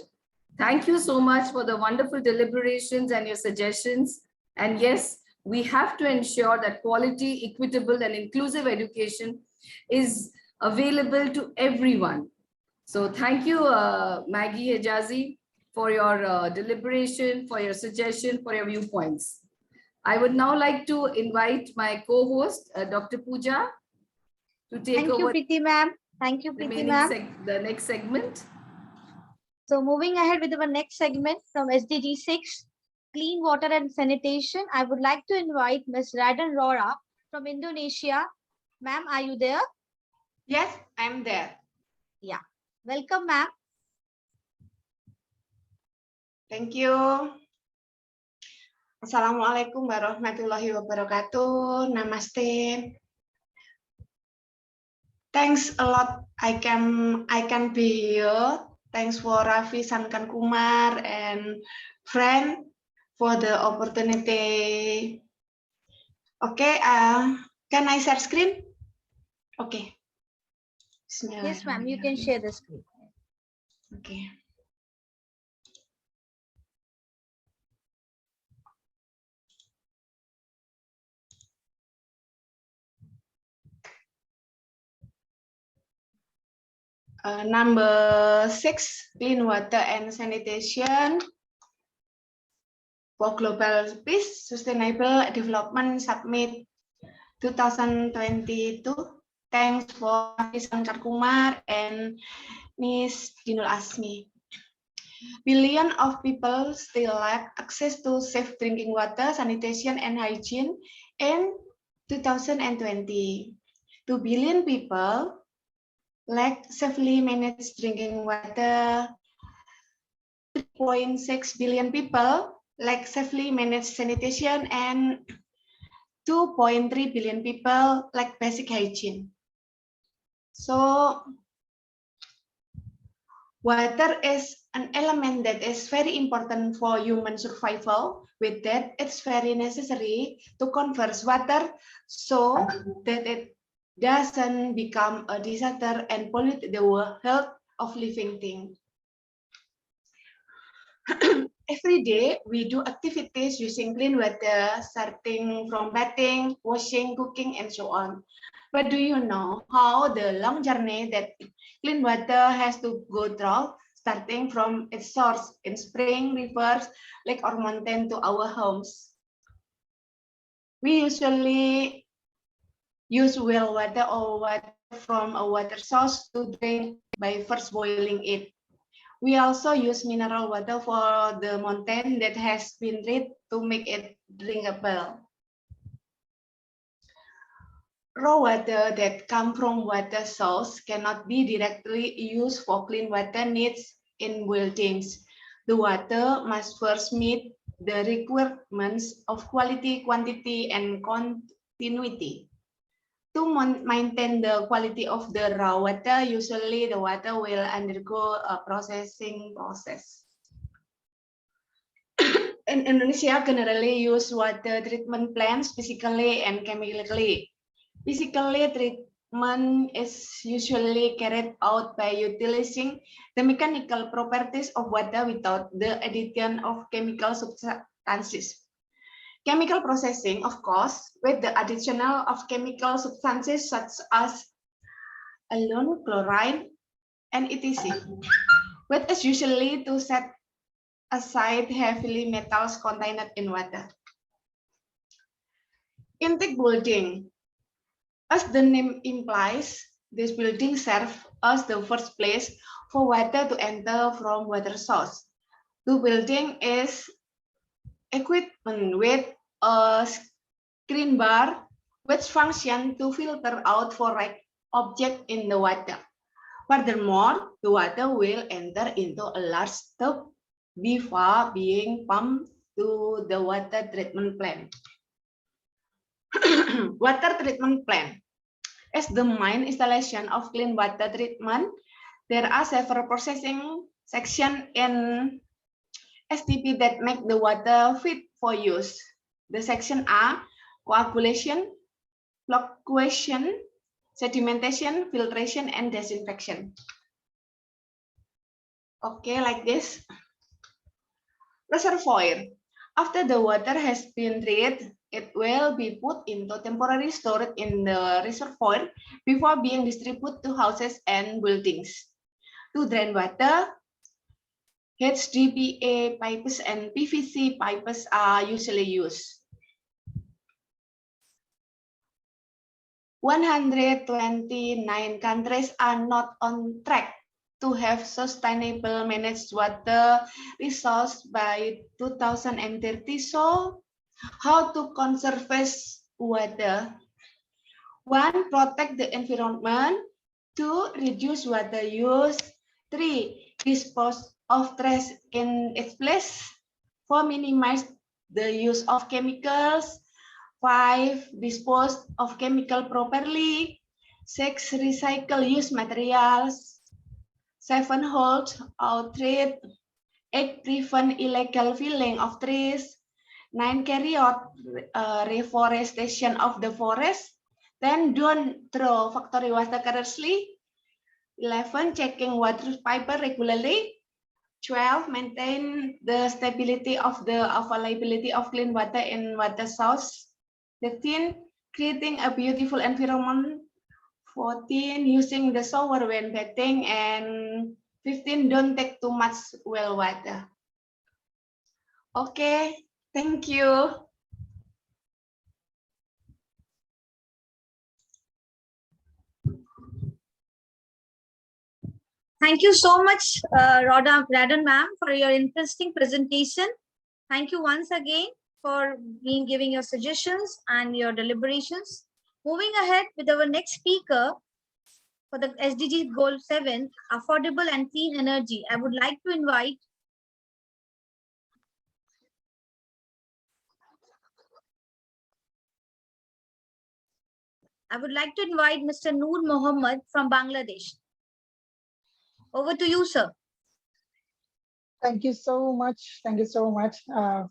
Thank you so much for the wonderful deliberations and your suggestions. And yes, we have to ensure that quality, equitable, and inclusive education is available to everyone. So thank you, Maggie Hijazi, for your deliberation, for your suggestion, for your viewpoints. I would now like to invite my co-host, Dr. Pooja, to take Thank you, over Preeti ma'am. Thank you, Preeti ma'am. the next segment. So moving ahead with our next segment from SDG 6, Clean Water and Sanitation, I would like to invite Ms. Raden Rora from Indonesia. Ma'am, are you there? Yes, I'm there. Yeah. Welcome, ma'am. Thank you. Assalamualaikum warahmatullahi wabarakatuh. Namaste. Thanks a lot. I can be here. Thanks for Raffi Sankan Kumar and friend for the opportunity. Okay, can I share screen? Okay. Yes, ma'am, you can share the screen. Okay. Number 6, Clean Water and Sanitation for Global Peace, Sustainable Development Summit 2022. Thanks for Sankar Kumar and Ms. Dinul Asmi. Billions of people still lack access to safe drinking water, sanitation, and hygiene in 2020. 2 billion people lack safely managed drinking water. 3.6 billion people lack safely managed sanitation, and 2.3 billion people lack basic hygiene. So water is an element that is very important for human survival. With that, it's very necessary to conserve water so that it doesn't become a disaster and pollute the health of living things. Every day, we do activities using clean water, starting from bathing, washing, cooking, and so on. But do you know how the long journey that clean water has to go through, starting from its source in spring, rivers, lake, or mountain to our homes? We usually use well water or water from a water source to drink by first boiling it. We also use mineral water for the mountain that has been treated to make it drinkable. Raw water that come from water source cannot be directly used for clean water needs in buildings. The water must first meet the requirements of quality, quantity, and continuity. To maintain the quality of the raw water, usually the water will undergo a processing process. In Indonesia, generally use water treatment plants physically and chemically. Physically, treatment is usually carried out by utilizing the mechanical properties of water without the addition of chemical substances. Chemical processing, of course, with the addition of chemical substances such as alone, chlorine, and etc., which is usually to set aside heavily metals contained in water. Intake building. As the name implies, this building serves as the first place for water to enter from water source. The building is equipped with a screen bar which functions to filter out foreign objects in the water. Furthermore, the water will enter into a large tub before being pumped to the water treatment plant. Water treatment plant. As the main installation of clean water treatment, there are several processing sections in STP that make the water fit for use. The sections are coagulation, fluctuation, sedimentation, filtration, and disinfection. Okay, like this. Reservoir. After the water has been treated, it will be put into temporary storage in the reservoir before being distributed to houses and buildings. To drain water, HDPE pipes and PVC pipes are usually used. 129 countries are not on track to have sustainable managed water resource by 2030. So, how to conserve water? 1. Protect the environment. 2. Reduce water use. 3. Dispose of trash in its place. 4. Minimize the use of chemicals. 5. Dispose of chemical properly. 6. Recycle used materials. 7. Hold or treat. 8. Prevent illegal felling of trees. 9. Carry out reforestation of the forest. 10. Don't throw factory water carelessly. 11. Checking water pipe regularly. 12. Maintain the stability of the availability of clean water in water source. 13. Creating a beautiful environment. 14. Using the shower when bathing. And 15. Don't take too much well water. Okay, thank you. Thank you so much, Radhan ma'am, for your interesting presentation. Thank you once again for giving your suggestions and your deliberations. Moving ahead with our next speaker for the SDG Goal 7, affordable and clean energy. I would like to invite Mr. Noor Mohammed from Bangladesh. Over to you, sir. Thank you so much. Thank you so much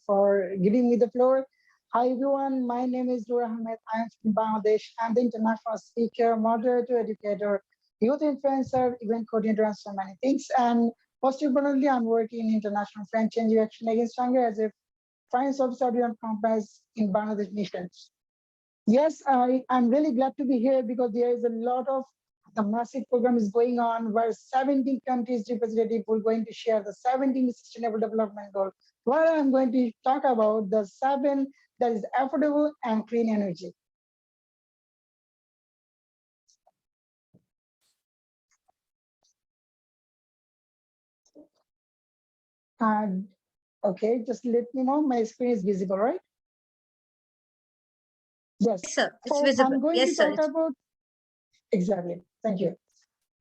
for giving me the floor. Hi, everyone. My name is Noor Ahmed. I am from Bangladesh. I'm the international speaker, moderator, educator, youth influencer, event coordinator, and so many things. And most importantly, I'm working in international French NGO Action Against Hunger as a finance officer on campus in Bangladesh missions. Yes, I'm really glad to be here because there is a lot of the massive program is going on where 17 countries representatives are going to share the 17 Sustainable Development Goals. Where I'm going to talk about the 7 that is affordable and clean energy. And okay, just let me know my screen is visible, right? Yes, sir, it's so visible. I'm going Yes, to talk about exactly. Thank you.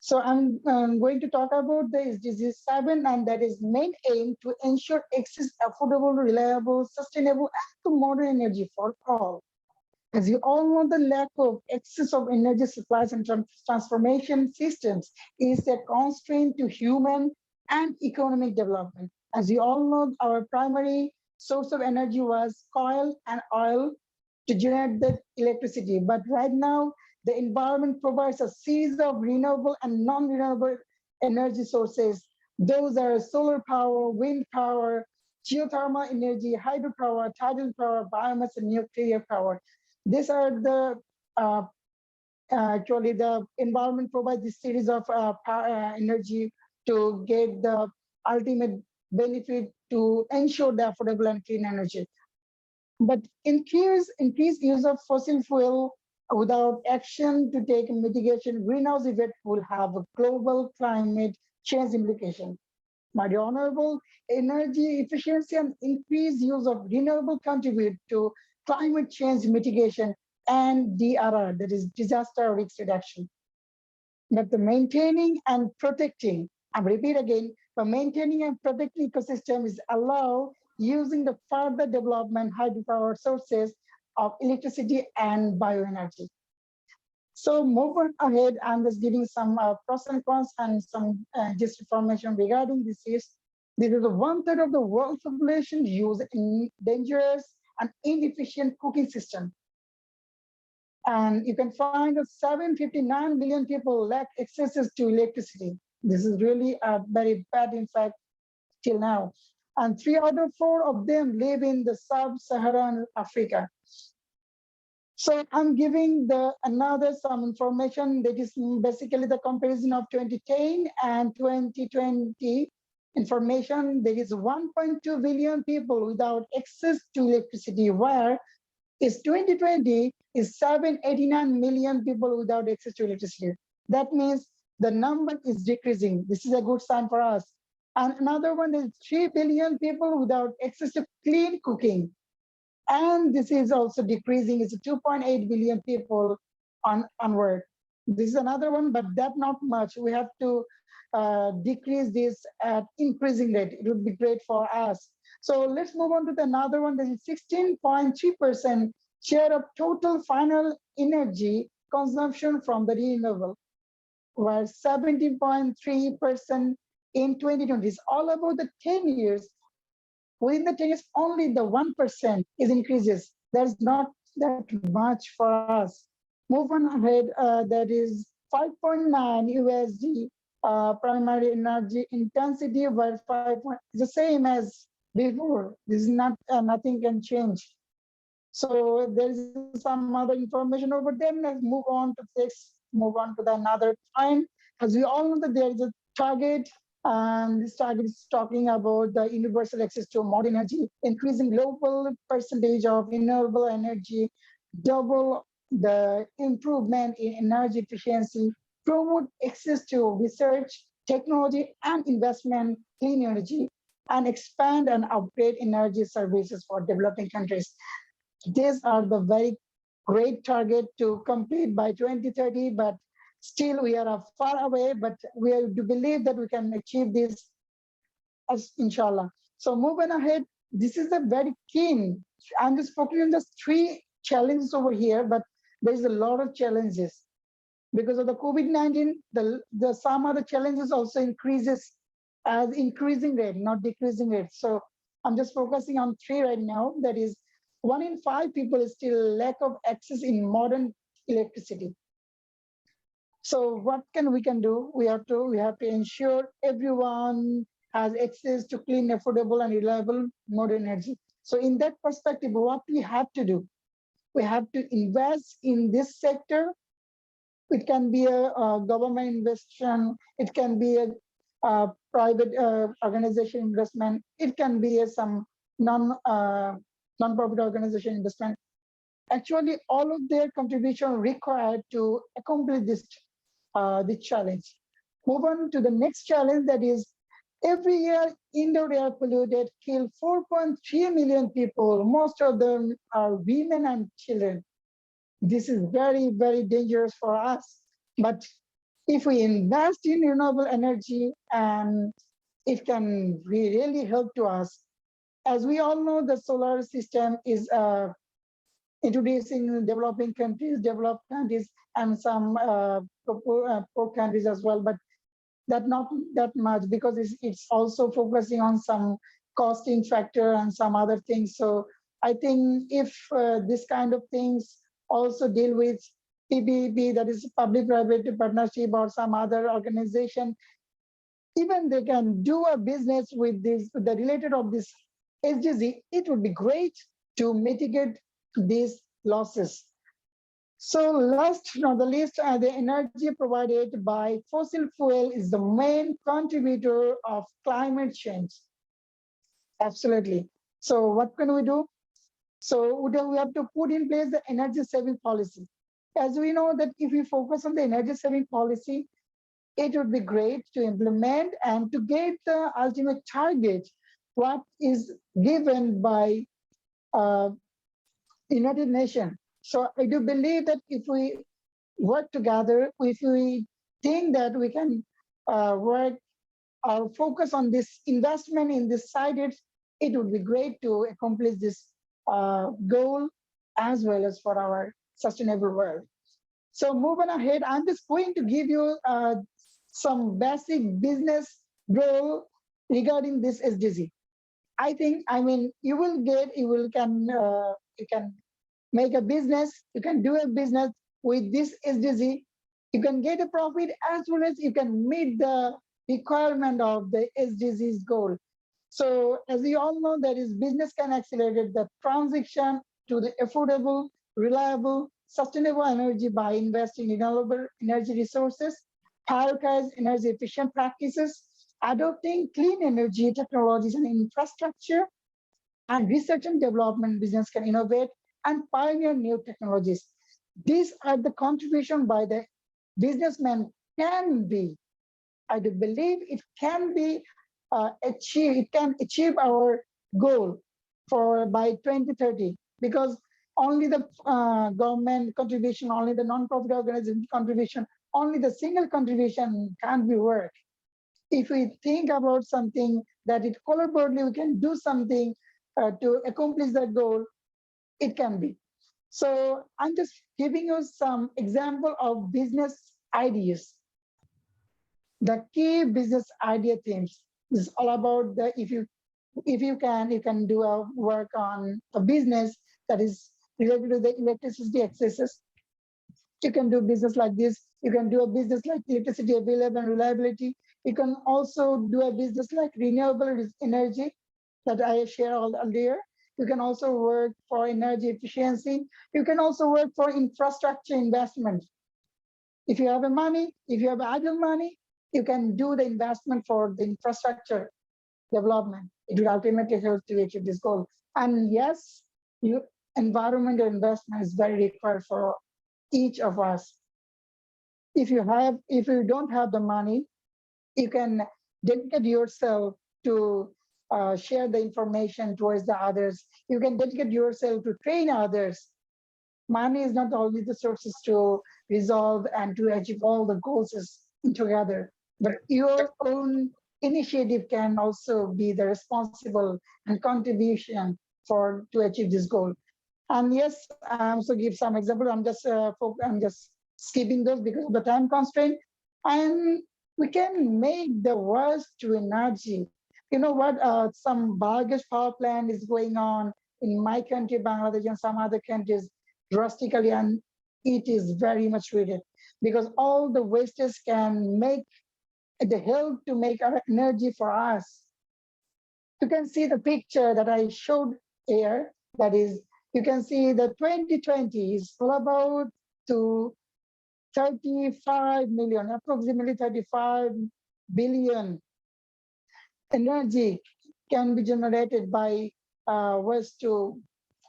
So I'm going to talk about the SDG 7, and that is main aim to ensure access, affordable, reliable, sustainable, and modern energy for all. As you all know, the lack of access of energy supplies and transformation systems is a constraint to human and economic development. As you all know, our primary source of energy was coal and oil to generate the electricity. But right now, the environment provides a series of renewable and non-renewable energy sources. Those are solar power, wind power, geothermal energy, hydropower, tidal power, biomass, and nuclear power. These are the actually the environment provides this series of energy to get the ultimate benefit to ensure the affordable and clean energy. But increased use of fossil fuel without action to take mitigation greenhouse effect will have a global climate change implication. My dear Honorable, energy efficiency and increased use of renewable contribute to climate change mitigation and DRR, that is disaster risk reduction. But the maintaining and protecting, I repeat again, but maintaining and protecting ecosystem is allow using the further development hydropower sources of electricity and bioenergy. So moving ahead, I'm just giving some pros and cons and some just information regarding this is a 1/3 of the world's population use dangerous and inefficient cooking system. And you can find that 759 million people lack access to electricity. This is really a very bad, in fact, till now. And 3 out of 4 of them live in the sub-Saharan Africa. So I'm giving some information that is basically the comparison of 2010 and 2020 information. There is 1.2 billion people without access to electricity, where is 2020 is 789 million people without access to electricity. That means the number is decreasing. This is a good sign for us. And another one is 3 billion people without access to clean cooking. And this is also decreasing. It's 2.8 billion people onward. This is another one, but that not much. We have to decrease this at increasing rate. It would be great for us. So let's move on to the another one. That is 16.3% share of total final energy consumption from the renewable, where 17.3% in 2020. It's all about the 10 years. Within the 10 years, only the 1% is increases. There's not that much for us. Move on ahead, that is 5.9 USD primary energy intensity, where 5 is the same as before. This is not, nothing can change. So there is some other information over there. Let's move on to this, move on to the another point. As we all know that there is a target, and this target is talking about the universal access to modern energy, increasing global percentage of renewable energy, double the improvement in energy efficiency, promote access to research, technology, and investment in clean energy, and expand and upgrade energy services for developing countries. These are the very great target to complete by 2030, but still we are far away, but we do believe that we can achieve this, as inshallah. So moving ahead, this is a very keen. I'm just focusing on just 3 challenges over here, but there's a lot of challenges. Because of the COVID-19, the some other challenges also increases as increasing rate, not decreasing rate. So I'm just focusing on 3 right now. That is, 1 in 5 people is still lack of access in modern electricity. So what we can do? We have to ensure everyone has access to clean, affordable, and reliable modern energy. So in that perspective, what we have to do? We have to invest in this sector. It can be a government investment. It can be a private organization investment. It can be some non-profit organization investment. Actually, all of their contribution required to accomplish this challenge. Move on to the next challenge, that is, every year indoor air polluted kill 4.3 million people. Most of them are women and children. This is very, very dangerous for us. But if we invest in renewable energy, and it can really help to us. As we all know, the solar system is introducing developing countries, developed countries, and some poor countries as well, but that not that much, because it's also focusing on some costing factor and some other things. So I think if this kind of things also deal with PPP, that is public-private partnership, or some other organization, even they can do a business with this, the related of this SDG, it would be great to mitigate these losses. So last but not the least, the energy provided by fossil fuel is the main contributor of climate change. Absolutely. So what can we do? So we have to put in place the energy saving policy. As we know that if we focus on the energy saving policy, it would be great to implement and to get the ultimate target, what is given by United Nations. So I do believe that if we work together, if we think that we can work or focus on this investment in this sided it would be great to accomplish this goal as well as for our sustainable world. So moving ahead, I'm just going to give you some basic business role regarding this SDG. I mean, you can make a business, you can do a business with this SDG, you can get a profit as well as you can meet the requirement of the SDG's goal. So as you all know, that is business can accelerate the transition to the affordable, reliable, sustainable energy by investing in renewable energy resources, prioritize energy efficient practices, adopting clean energy technologies and infrastructure, and research and development business can innovate and pioneer new technologies. These are the contribution by the businessman can be. I do believe it can be achieved. It can achieve our goal for by 2030 because only the government contribution, only the non-profit organization contribution, only the single contribution can't be work. If we think about something that it collaboratively we can do something to accomplish that goal, it can be. So I'm just giving you some example of business ideas. The key business idea themes is all about the if you can do a work on a business that is related to the electricity accesses. You can do business like this. You can do a business like electricity availability and reliability. You can also do a business like renewable energy that I shared earlier. You can also work for energy efficiency. You can also work for infrastructure investment. If you have the money, if you have idle money, you can do the investment for the infrastructure development. It will ultimately help to achieve this goal. And yes, environmental investment is very required for each of us. If you don't have the money, you can dedicate yourself to share the information towards the others. You can dedicate yourself to train others. Money is not always the sources to resolve and to achieve all the goals together, but your own initiative can also be the responsible and contribution to achieve this goal. And yes, I also give some example. I'm just skipping those because of the time constraint. And we can make the waste to energy. You know what? Some biogas power plant is going on in my country, Bangladesh, and some other countries drastically, and it is very much needed because all the wastes can make the help to make our energy for us. You can see the picture that I showed here. That is, you can see the 2020 is all about to 35 million, approximately 35 billion energy can be generated by waste to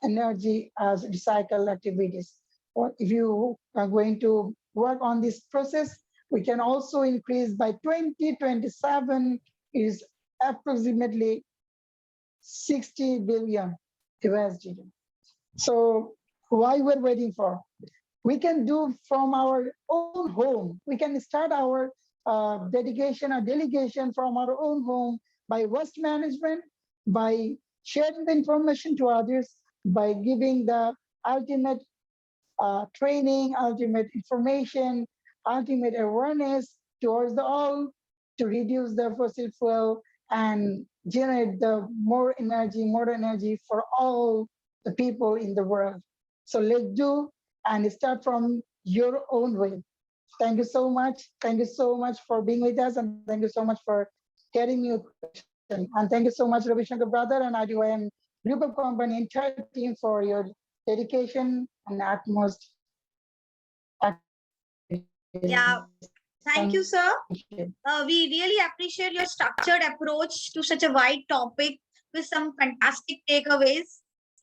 energy as recycle activities. Or if you are going to work on this process, we can also increase by 2027 is approximately 60 billion USD. So why we're waiting for? We can do from our own home. We can start our dedication or delegation from our own home by waste management, by sharing the information to others, by giving the ultimate training, ultimate information, ultimate awareness towards the all to reduce the fossil fuel and generate the more energy for all the people in the world. So let's do and start from your own way. Thank you so much. Thank you so much for being with us, and thank you so much for getting me a question. And thank you so much, Ravi Shankar brother and IDYM Group of Company entire team for your dedication and utmost. Yeah, thank you, sir. We really appreciate your structured approach to such a wide topic with some fantastic takeaways.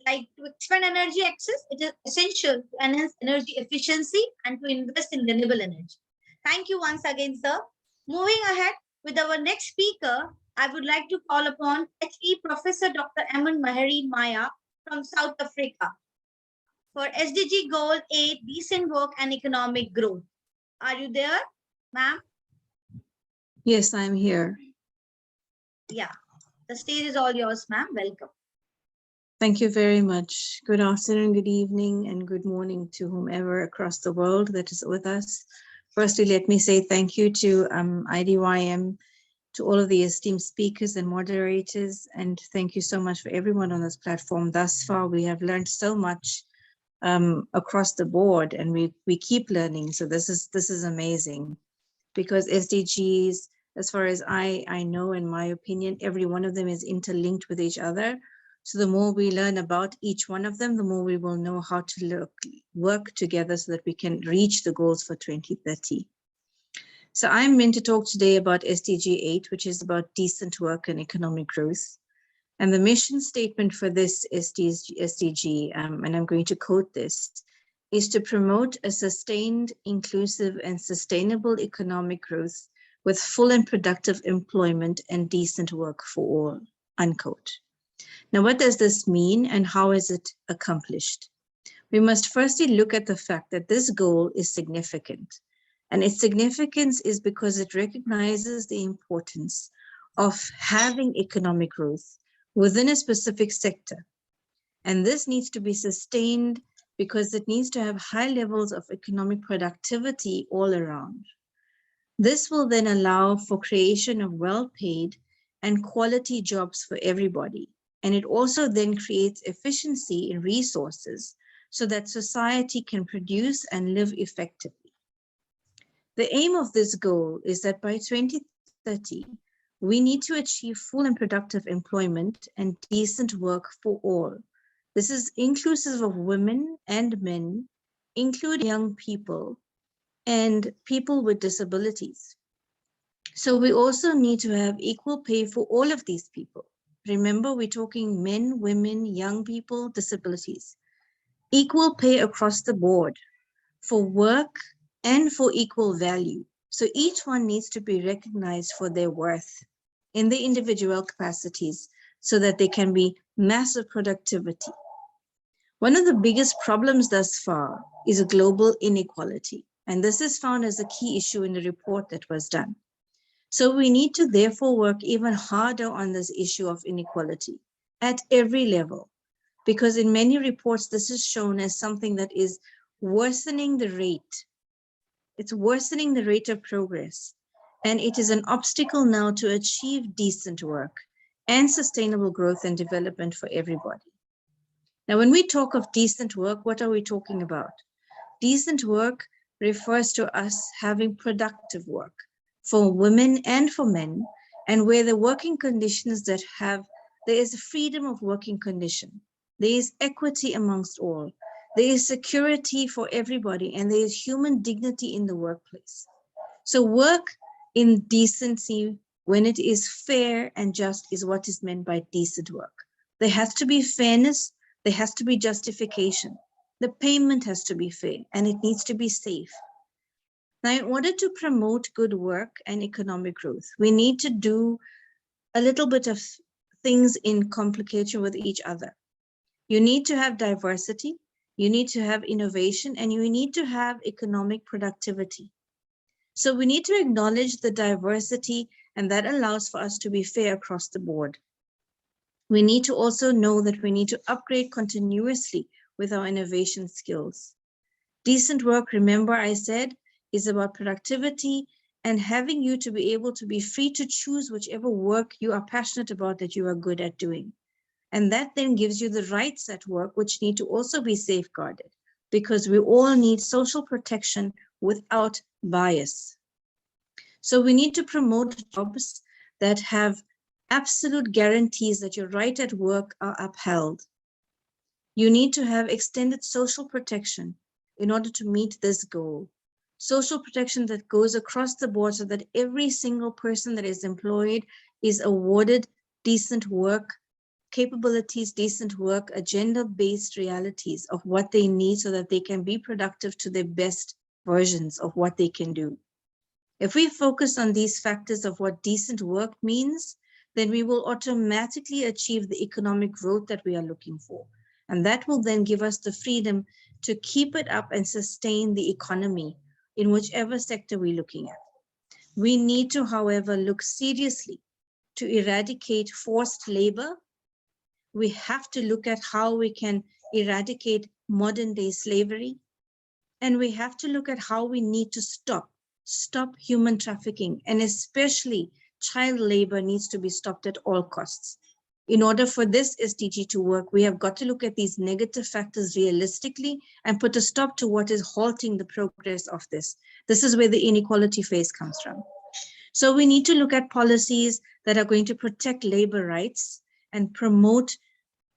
Like to expand energy access, it is essential to enhance energy efficiency and to invest in renewable energy. Thank you once again, sir. Moving ahead with our next speaker, I would like to call upon HE Professor Dr. Aman Mahari Maya from South Africa for SDG Goal 8, Decent Work and Economic Growth. Are you there, ma'am? Yes, I'm here. Yeah. The stage is all yours, ma'am. Welcome. Thank you very much. Good afternoon, good evening, and good morning to whomever across the world that is with us. Firstly, let me say thank you to IDYM, to all of the esteemed speakers and moderators, and thank you so much for everyone on this platform. Thus far, we have learned so much across the board, and we keep learning. So this is amazing, because SDGs, as far as I know, in my opinion, every one of them is interlinked with each other. So the more we learn about each one of them, the more we will know how to work together so that we can reach the goals for 2030. So I'm meant to talk today about SDG 8, which is about decent work and economic growth. And the mission statement for this SDG, and I'm going to quote this, is to promote a sustained, inclusive, and sustainable economic growth with full and productive employment and decent work for all, unquote. Now, what does this mean and how is it accomplished? We must firstly look at the fact that this goal is significant. And its significance is because it recognizes the importance of having economic growth within a specific sector. And this needs to be sustained because it needs to have high levels of economic productivity all around. This will then allow for creation of well-paid and quality jobs for everybody. And it also then creates efficiency in resources so that society can produce and live effectively. The aim of this goal is that by 2030, we need to achieve full and productive employment and decent work for all. This is inclusive of women and men, including young people and people with disabilities. So we also need to have equal pay for all of these people. Remember, we're talking men, women, young people, disabilities. Equal pay across the board for work and for equal value. So each one needs to be recognized for their worth in the individual capacities so that there can be massive productivity. One of the biggest problems thus far is a global inequality. And this is found as a key issue in the report that was done. So we need to therefore work even harder on this issue of inequality at every level, because in many reports, this is shown as something that is worsening the rate. It's worsening the rate of progress. And it is an obstacle now to achieve decent work and sustainable growth and development for everybody. Now, when we talk of decent work, what are we talking about? Decent work refers to us having productive work for women and for men, and where the working conditions that there is a freedom of working condition, there is equity amongst all, there is security for everybody, and there is human dignity in the workplace. So work in decency, when it is fair and just, is what is meant by decent work. There has to be fairness, there has to be justification. The payment has to be fair and it needs to be safe. Now, in order to promote good work and economic growth, we need to do a little bit of things in complication with each other. You need to have diversity, you need to have innovation, and you need to have economic productivity. So we need to acknowledge the diversity, and that allows for us to be fair across the board. We need to also know that we need to upgrade continuously with our innovation skills. Decent work, remember I said, is about productivity and having you to be able to be free to choose whichever work you are passionate about that you are good at doing. And that then gives you the rights at work, which need to also be safeguarded, because we all need social protection without bias. So we need to promote jobs that have absolute guarantees that your right at work are upheld. You need to have extended social protection in order to meet this goal. Social protection that goes across the board so that every single person that is employed is awarded decent work capabilities, decent work, agenda-based realities of what they need so that they can be productive to their best versions of what they can do. If we focus on these factors of what decent work means, then we will automatically achieve the economic growth that we are looking for. And that will then give us the freedom to keep it up and sustain the economy in whichever sector we're looking at. We need to, however, look seriously to eradicate forced labor. We have to look at how we can eradicate modern day slavery. And we have to look at how we need to stop human trafficking, and especially child labor needs to be stopped at all costs. In order for this SDG to work, we have got to look at these negative factors realistically and put a stop to what is halting the progress of this. This is where the inequality phase comes from. So we need to look at policies that are going to protect labor rights and promote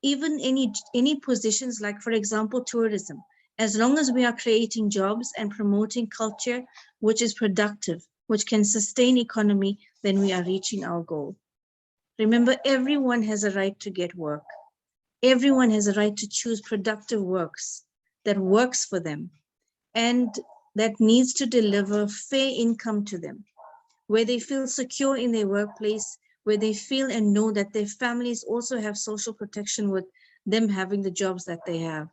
even any positions like, for example, tourism. As long as we are creating jobs and promoting culture which is productive, which can sustain economy, then we are reaching our goal. Remember, everyone has a right to get work. Everyone has a right to choose productive works that works for them and that needs to deliver fair income to them, where they feel secure in their workplace, where they feel and know that their families also have social protection with them having the jobs that they have.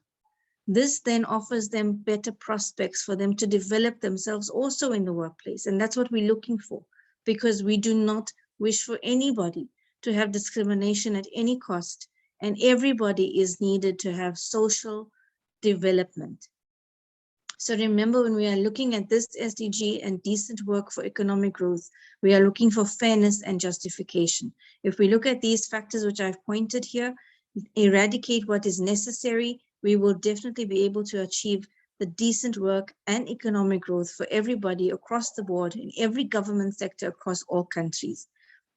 This then offers them better prospects for them to develop themselves also in the workplace. And that's what we're looking for, because we do not wish for anybody to have discrimination at any cost. And everybody is needed to have social development. So remember, when we are looking at this SDG and decent work for economic growth, we are looking for fairness and justification. If we look at these factors which I've pointed here, eradicate what is necessary, we will definitely be able to achieve the decent work and economic growth for everybody across the board in every government sector across all countries.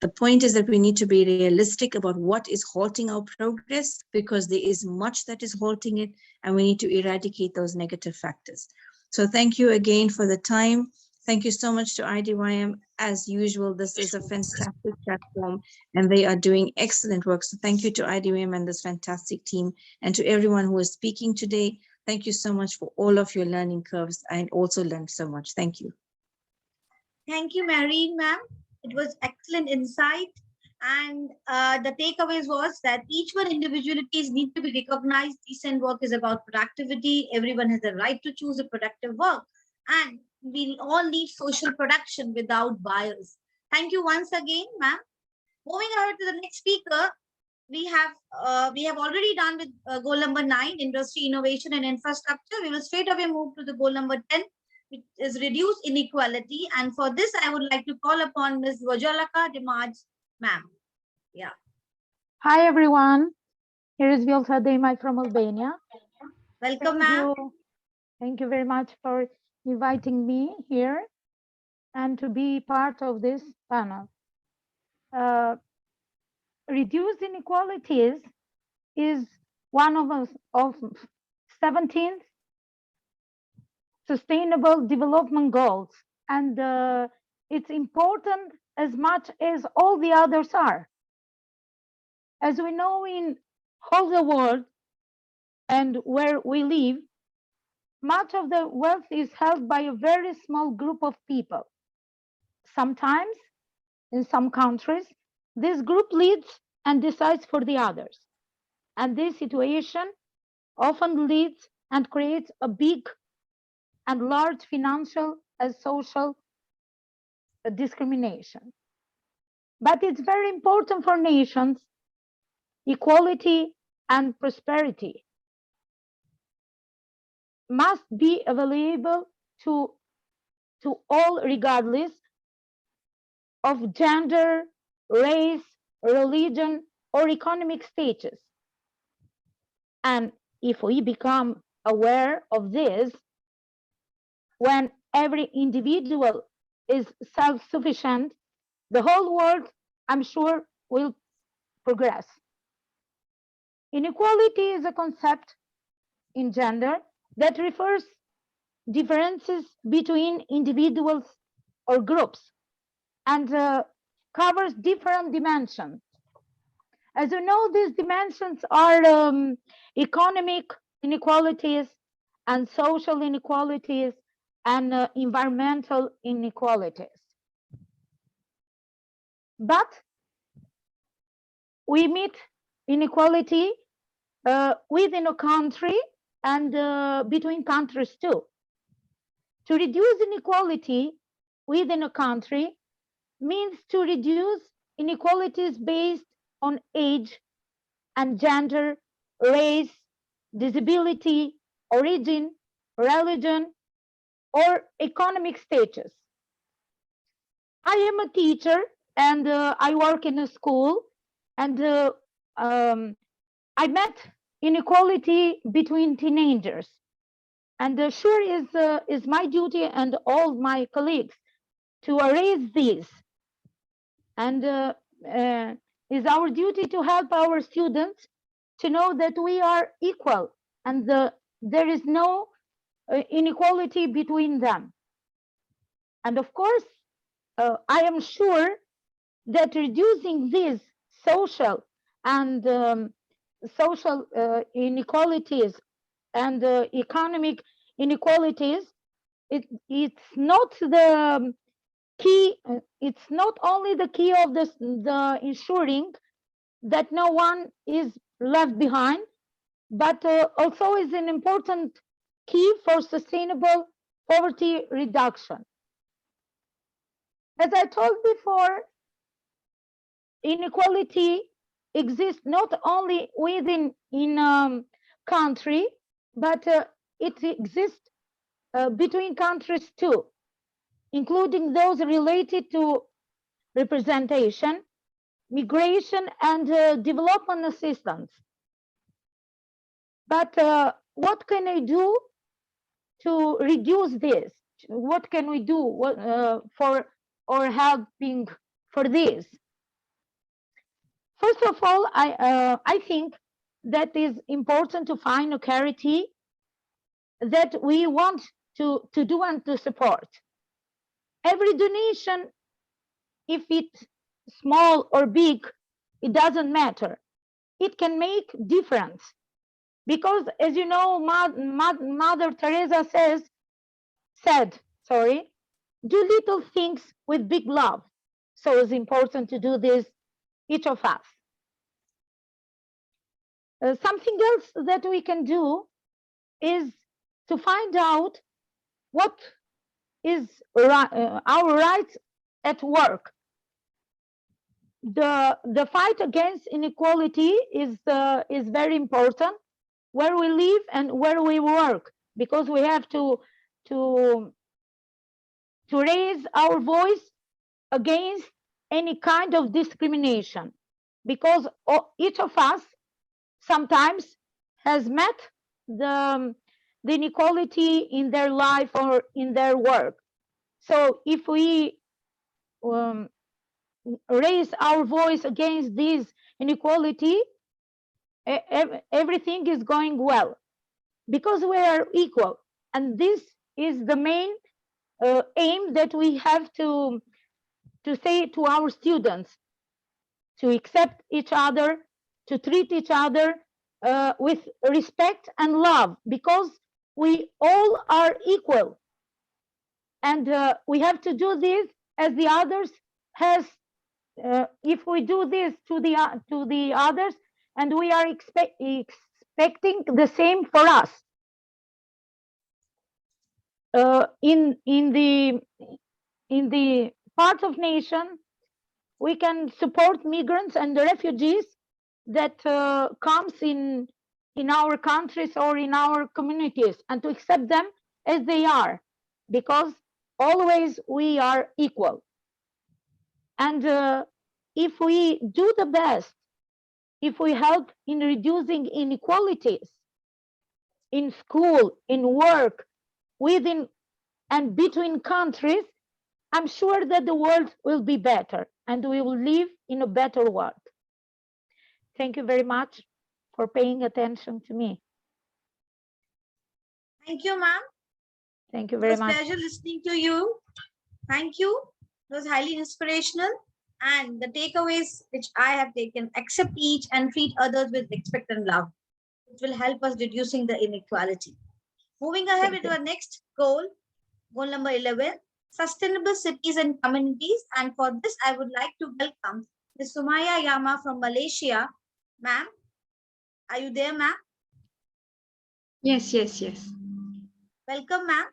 The point is that we need to be realistic about what is halting our progress, because there is much that is halting it, and we need to eradicate those negative factors. So thank you again for the time. Thank you so much to IDYM. As usual, this is a fantastic platform and they are doing excellent work. So thank you to IDYM and this fantastic team, and to everyone who is speaking today. Thank you so much for all of your learning curves. I also learned so much. Thank you. Thank you, Mary, ma'am. It was excellent insight. And the takeaways was that each one individualities need to be recognized. Decent work is about productivity. Everyone has the right to choose a productive work. And we all need social production without bias. Thank you once again, ma'am. Moving ahead to the next speaker, we have already done with goal number 9, industry, innovation and infrastructure. We will straight away move to the goal number 10, which is reduce inequality. And for this, I would like to call upon Ms. Vajalaka Dimaj, ma'am. Yeah. Hi, everyone. Here is Vilta Demai from Albania. Welcome, ma'am. Thank you very much for inviting me here and to be part of this panel. Reduce inequalities is one of 17 Sustainable Development Goals, and it's important as much as all the others are. As we know, in all the world and where we live, much of the wealth is held by a very small group of people. Sometimes, in some countries, this group leads and decides for the others. And this situation often leads and creates a big and large financial and social discrimination. But it's very important for nations, equality and prosperity must be available to all, regardless of gender, race, religion, or economic status. And if we become aware of this, when every individual is self-sufficient, the whole world, I'm sure, will progress. Inequality is a concept in gender that refers differences between individuals or groups and covers different dimensions. As you know, these dimensions are economic inequalities and social inequalities and environmental inequalities. But we meet inequality within a country and between countries too. To reduce inequality within a country means to reduce inequalities based on age and gender, race, disability, origin, religion, or economic status. I am a teacher and I work in a school, and I met inequality between teenagers. And sure is my duty and all my colleagues to erase these. And is our duty to help our students to know that we are equal and there is no inequality between them. And of course, I am sure that reducing these social and social inequalities and economic inequalities, it's not the key. It's not only the key of the ensuring that no one is left behind, but also is an important key for sustainable poverty reduction. As I told before, inequality exists not only within country, but it exists between countries too, including those related to representation, migration, and development assistance. But what can I do to reduce this? What can we do for or helping for this? First of all, I think that is important to find a charity that we want to do and to support. Every donation, if it's small or big, it doesn't matter. It can make difference. Because as you know, Mother Teresa said, do little things with big love. So it's important to do this, each of us. Something else that we can do is to find out what is our rights at work. The fight against inequality is very important where we live and where we work, because we have to raise our voice against any kind of discrimination, because each of us sometimes has met the inequality in their life or in their work. So if we raise our voice against this inequality, everything is going well, because we are equal. And this is the main aim that we have to say to our students, to accept each other, to treat each other with respect and love, because we all are equal. And we have to do this as the others has. If we do this to the others, and we are expecting the same for us. In the part of nation, we can support migrants and the refugees that comes in our countries or in our communities, and to accept them as they are, because always we are equal. And if we do the best, if we help in reducing inequalities in school, in work, within and between countries, I'm sure that the world will be better and we will live in a better world. Thank you very much for paying attention to me. Thank you, ma'am. Thank you very much. It was a pleasure listening to you. Thank you. It was highly inspirational. And the takeaways which I have taken: accept each and treat others with respect and love. It will help us reducing the inequality. Moving ahead with our next goal, goal number 11, sustainable cities and communities. And for this, I would like to welcome Ms. Sumaya Yama from Malaysia. Ma'am, are you there, ma'am? Yes, yes, yes. Welcome, ma'am.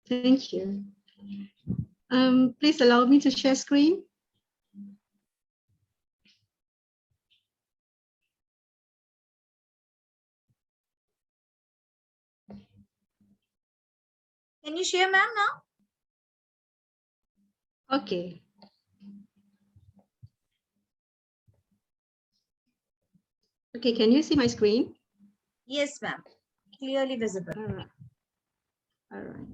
Thank you. Please allow me to share screen. Can you share, ma'am, now? Okay. Okay, can you see my screen? Yes, ma'am. Clearly visible. All right. All right.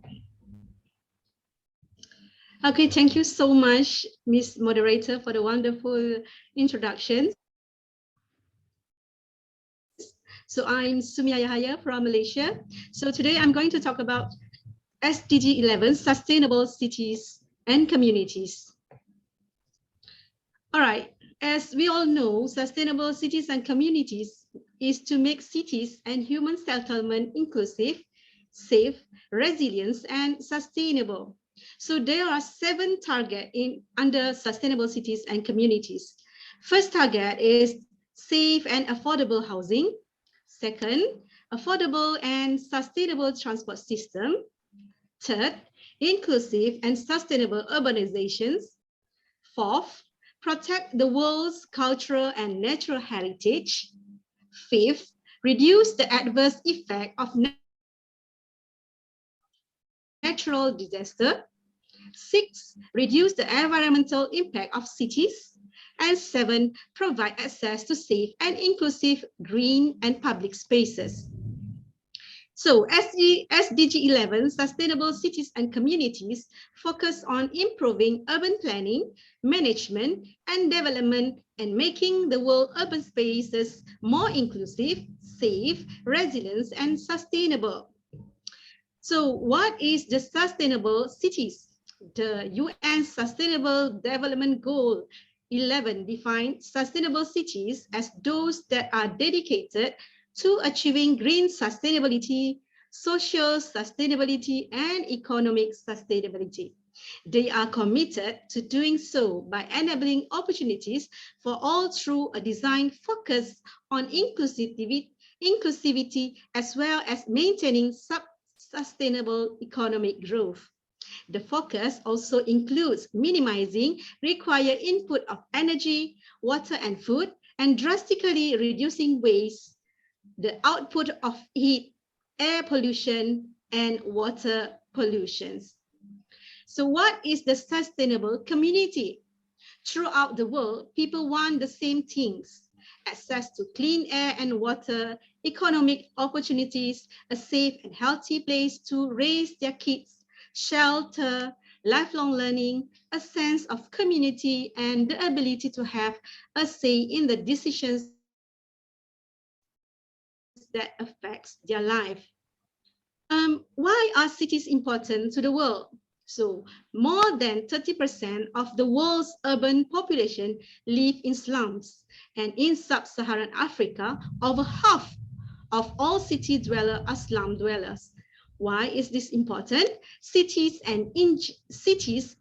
Okay, thank you so much, Ms. Moderator, for the wonderful introduction. So I'm Sumia Yahaya from Malaysia. So today I'm going to talk about SDG 11, Sustainable Cities and Communities. All right, as we all know, sustainable cities and communities is to make cities and human settlement inclusive, safe, resilient, and sustainable. So there are 7 targets under sustainable cities and communities. First target is safe and affordable housing. Second, affordable and sustainable transport system. Third, inclusive and sustainable urbanizations. Fourth, protect the world's cultural and natural heritage. Fifth, reduce the adverse effect of natural disaster. Six, reduce the environmental impact of cities. And 7, provide access to safe and inclusive green and public spaces. So SDG 11, Sustainable Cities and Communities, focus on improving urban planning, management, and development, and making the world urban spaces more inclusive, safe, resilient, and sustainable. So what is the sustainable cities? The UN Sustainable Development Goal 11 defines sustainable cities as those that are dedicated to achieving green sustainability, social sustainability, and economic sustainability. They are committed to doing so by enabling opportunities for all through a design focused on inclusivity as well as maintaining sustainable economic growth. The focus also includes minimizing required input of energy, water, and food, and drastically reducing waste, the output of heat, air pollution, and water pollutions. So what is the sustainable community? Throughout the world, people want the same things: access to clean air and water, economic opportunities, a safe and healthy place to raise their kids, shelter, lifelong learning, a sense of community, and the ability to have a say in the decisions that affects their life. Why are cities important to the world? So more than 30% of the world's urban population live in slums, and in sub-Saharan Africa, over half of all city dwellers are slum dwellers. Why is this important? Cities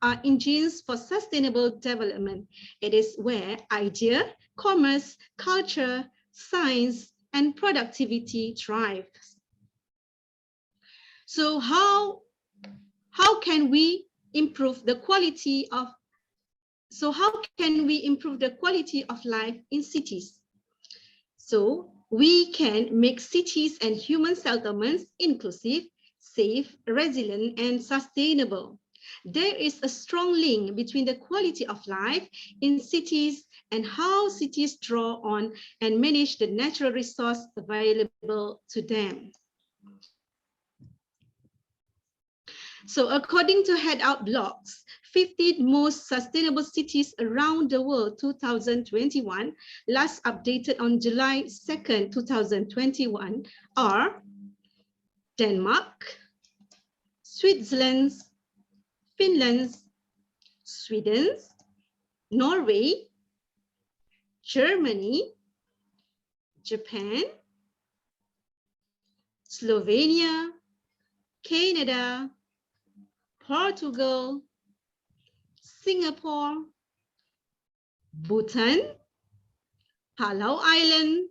are engines for sustainable development. It is where idea, commerce, culture, science, and productivity thrive. So how can we improve the quality of life in cities? So we can make cities and human settlements inclusive, safe, resilient, and sustainable. There is a strong link between the quality of life in cities and how cities draw on and manage the natural resource available to them. So according to Head-Out Blogs, 50 most sustainable cities around the world 2021, last updated on July 2nd, 2021, are Denmark, Switzerland, Finland, Sweden, Norway, Germany, Japan, Slovenia, Canada, Portugal, Singapore, Bhutan, Palau Island,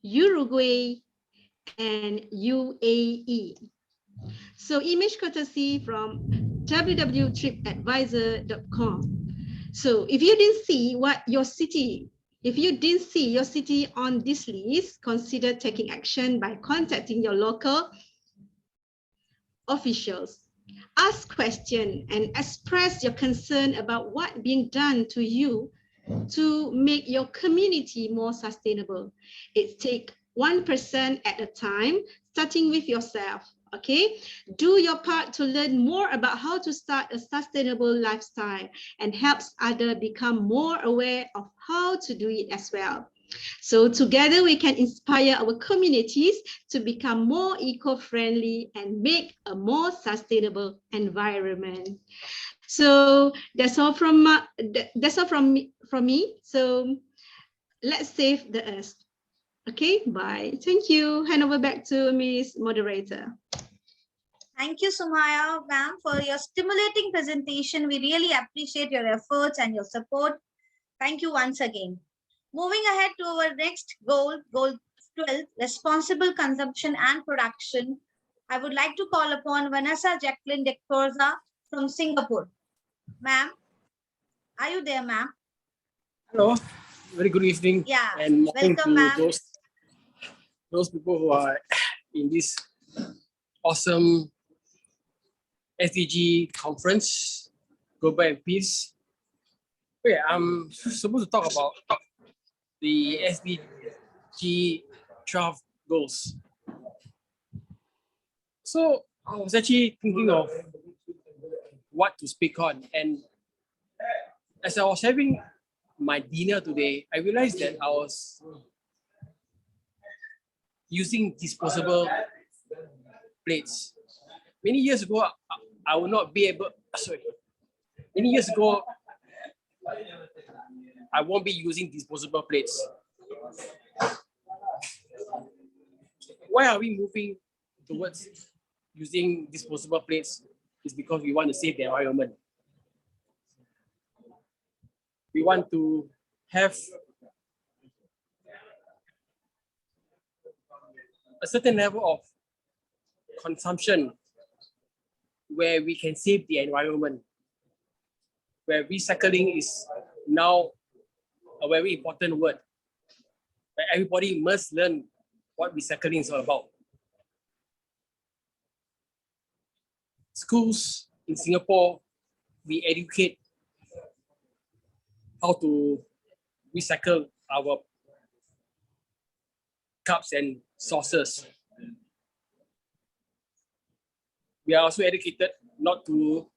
Uruguay, and UAE. So image courtesy from www.tripadvisor.com. So if you didn't see your city on this list, consider taking action by contacting your local officials. Ask questions and express your concern about what being done to you to make your community more sustainable. It takes 1% at a time, starting with yourself. Okay, do your part to learn more about how to start a sustainable lifestyle and helps others become more aware of how to do it as well. So together we can inspire our communities to become more eco-friendly and make a more sustainable environment. So that's all from me. So let's save the earth. Okay, bye. Thank you. Hand over back to Ms. Moderator. Thank you, Sumaya, ma'am, for your stimulating presentation. We really appreciate your efforts and your support. Thank you once again. Moving ahead to our next goal, goal 12, responsible consumption and production. I would like to call upon Vanessa Jacqueline de Corza from Singapore. Ma'am, are you there, ma'am? Hello, very good evening. Yeah, and morning welcome, to ma'am. those people who are in this awesome SDG conference, Global and Peace. Okay, I'm supposed to talk about the SDG 12 goals. So I was actually thinking of what to speak on, and as I was having my dinner today, I realized that I was using disposable plates. Many years ago, I would not be able, many years ago, I won't be using disposable plates. Why are we moving towards using disposable plates? It's because we want to save the environment. We want to have a certain level of consumption where we can save the environment, where recycling is now a very important word. Where everybody must learn what recycling is all about. Schools in Singapore, we educate how to recycle our cups and saucers. We are also educated not to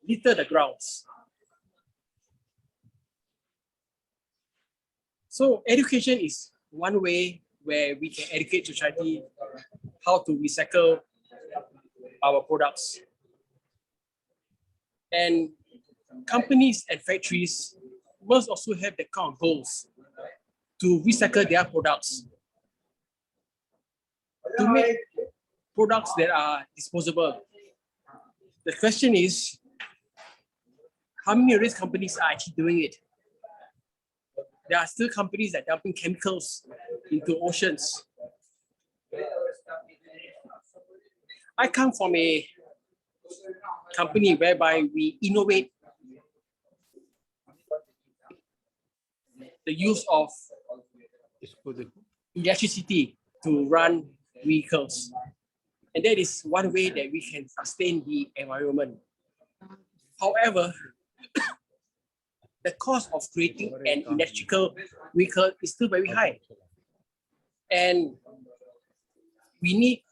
litter the grounds. So education is one way where we can educate society how to recycle our products. And companies and factories must also have the kind of goals to recycle their products, to make products that are disposable. The question is, how many of these companies are actually doing it? There are still companies that are dumping chemicals into oceans. I come from a company whereby we innovate the use of electricity to run vehicles. And that is one way that we can sustain the environment. However, the cost of creating an electrical vehicle is still very high. And we need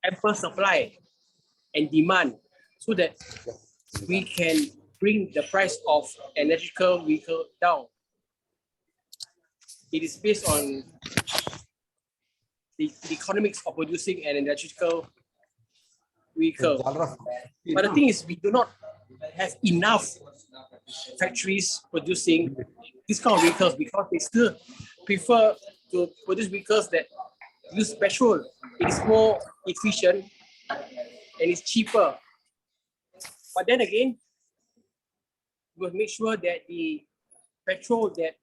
ample supply and demand so that we can bring the price of an electrical vehicle down. It is based on the economics of producing an electrical vehicle. But the thing is, we do not have enough factories producing this kind of vehicles because they still prefer to produce vehicles that use petrol. It is more efficient and it's cheaper. But then again, we must make sure that the petrol that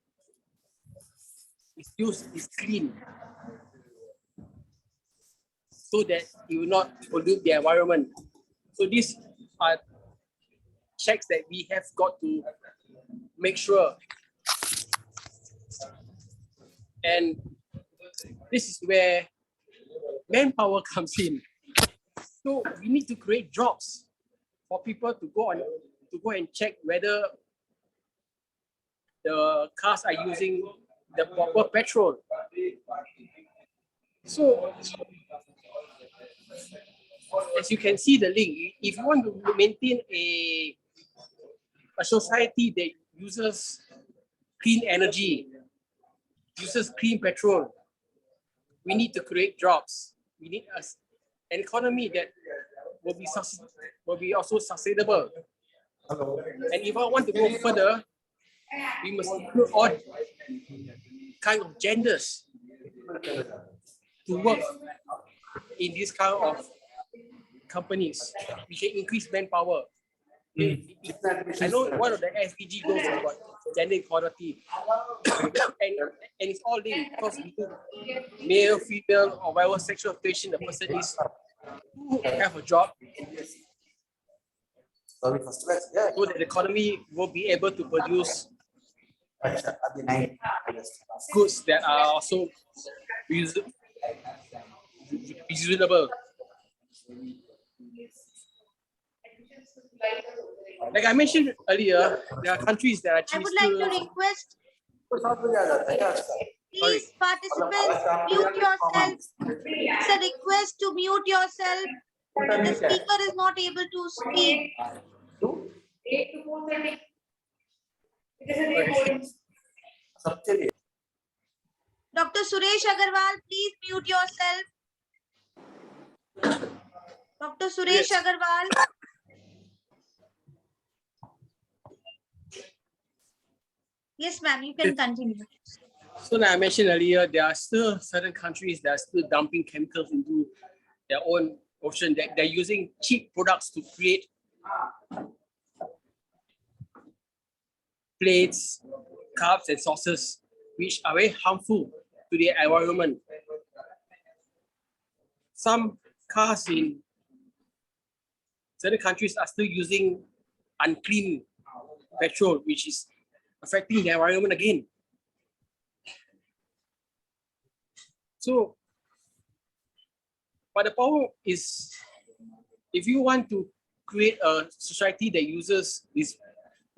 is used is clean so that it will not pollute the environment. So these are checks that we have got to make sure. And this is where manpower comes in. So we need to create jobs for people to go and check whether the cars are using the proper petrol. So as you can see the link, if you want to maintain a society that uses clean energy, uses clean petrol, we need to create jobs. We need an economy that will be also sustainable. And if I want to go further, we must include all kind of genders to work in this kind of companies. We can increase manpower. I know one of the SDG goals is about gender equality, and it's all linked because we do male, female, or whatever sexual orientation the person is who have a job, so that the economy will be able to produce goods that are also reusable. Like I mentioned earlier, there are countries that are I would like to request, please participants, mute yourself. It's a request to mute yourself. The speaker is not able to speak. Dr. Suresh Agarwal, please mute yourself. Dr. Suresh Agarwal. Yes, ma'am, you can continue. So like I mentioned earlier, there are still certain countries that are still dumping chemicals into their own ocean. They're using cheap products to create plates, cups, and saucers, which are very harmful to the environment. Some cars in certain countries are still using unclean petrol, which is affecting the environment again. So, but the problem is, if you want to create a society that uses these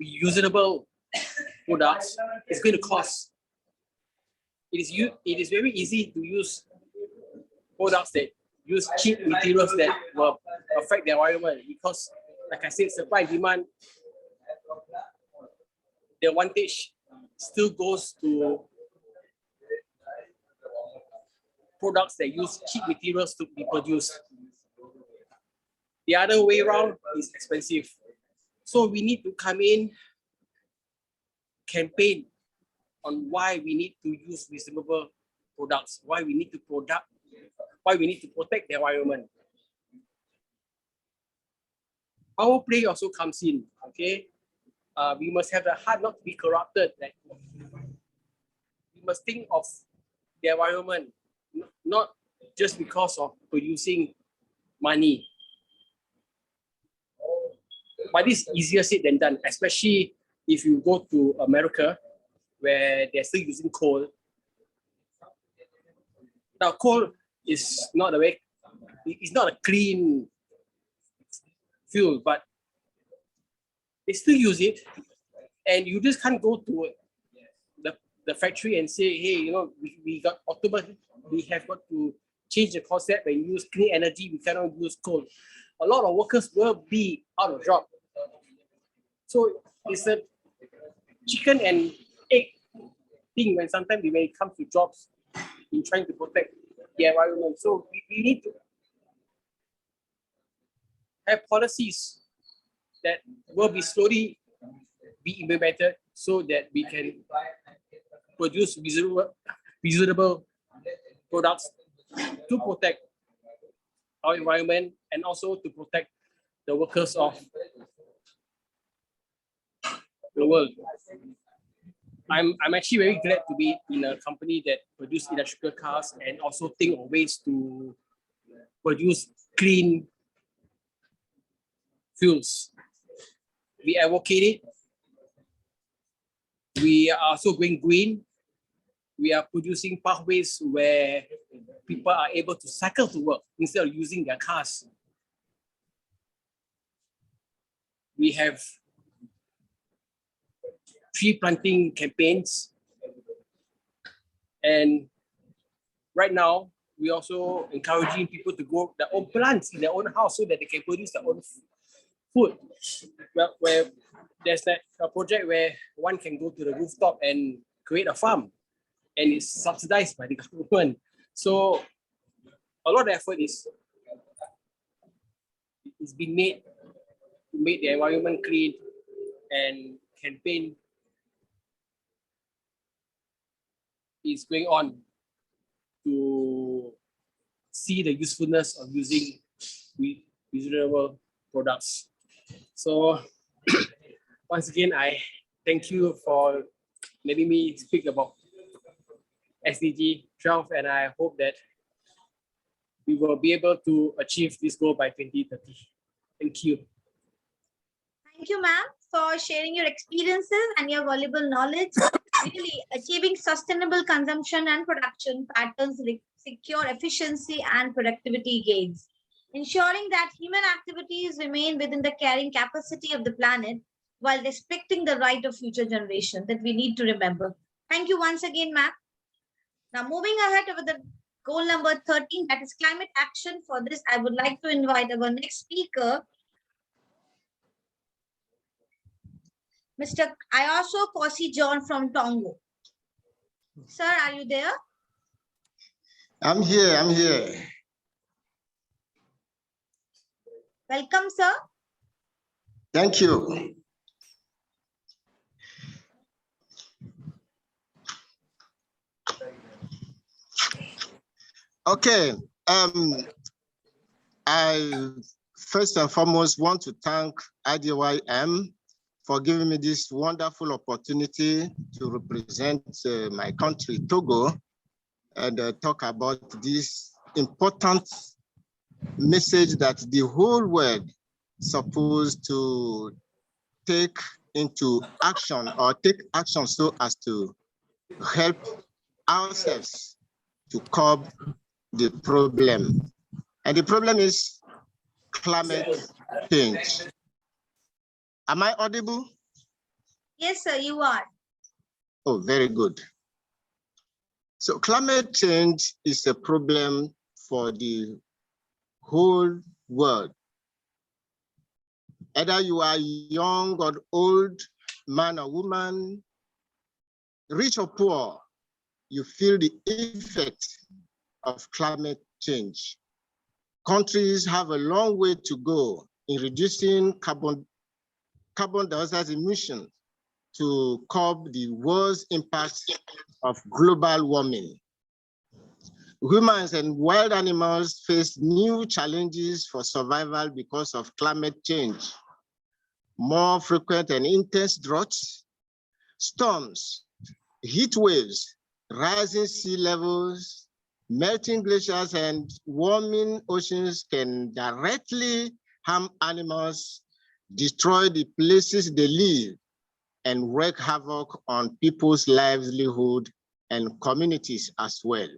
reusable products, it's going to cost. It is very easy to use products that use cheap materials that will affect the environment, because, like I said, supply and demand, the advantage still goes to products that use cheap materials to be produced. The other way around is expensive. So we need to come in, campaign on why we need to use reusable products, why we need to protect the environment. Our play also comes in, okay? We must have the heart not to be corrupted. Like, we must think of the environment, not just because of producing money. But it's easier said than done, especially if you go to America, where they're still using coal. Now, coal is not it's not a clean fuel, but they still use it, and you just can't go to the factory and say, hey, you know, we have got to change the concept and use clean energy. We cannot use coal. A lot of workers will be out of job. So it's a chicken and egg thing when it comes to jobs in trying to protect the environment. So we need to have policies that will be slowly be implemented so that we can produce reusable products to protect our environment and also to protect the workers of the world. I'm actually very glad to be in a company that produces electrical cars and also think of ways to produce clean fuels. We advocate it. We are also going green. we are producing pathways where people are able to cycle to work instead of using their cars. We have tree planting campaigns. And right now, we're also encouraging people to grow their own plants in their own house so that they can produce their own food. Well, where there's a project where one can go to the rooftop and create a farm, and it's subsidized by the government. So a lot of effort is being made to make the environment clean, and campaign is going on to see the usefulness of using reusable products. So once again, I thank you for letting me speak about SDG 12, and I hope that we will be able to achieve this goal by 2030. Thank you. Thank you, ma'am, for sharing your experiences and your valuable knowledge. Really, achieving sustainable consumption and production patterns secure efficiency and productivity gains, ensuring that human activities remain within the carrying capacity of the planet while respecting the right of future generations that we need to remember. Thank you once again, ma'am. Now, moving ahead over the goal number 13, that is climate action. For this, I would like to invite our next speaker, Mr. Ayaso Kosi John from Tongo. Sir, are you there? I'm here. Welcome, sir. Thank you. Okay. I first and foremost want to thank IDYM for giving me this wonderful opportunity to represent my country, Togo, and talk about this important message that the whole world is supposed to take into action, or take action so as to help ourselves to curb the problem. And the problem is climate change. Am I audible? Yes, sir, you are. Oh, very good. So climate change is a problem for the whole world. Either you are young or old, man or woman, rich or poor, you feel the effect of climate change. Countries have a long way to go in reducing carbon dioxide emissions to curb the worst impacts of global warming. Humans and wild animals face new challenges for survival because of climate change. More frequent and intense droughts, storms, heat waves, rising sea levels, melting glaciers, and warming oceans can directly harm animals, destroy the places they live, and wreak havoc on people's livelihood and communities as well.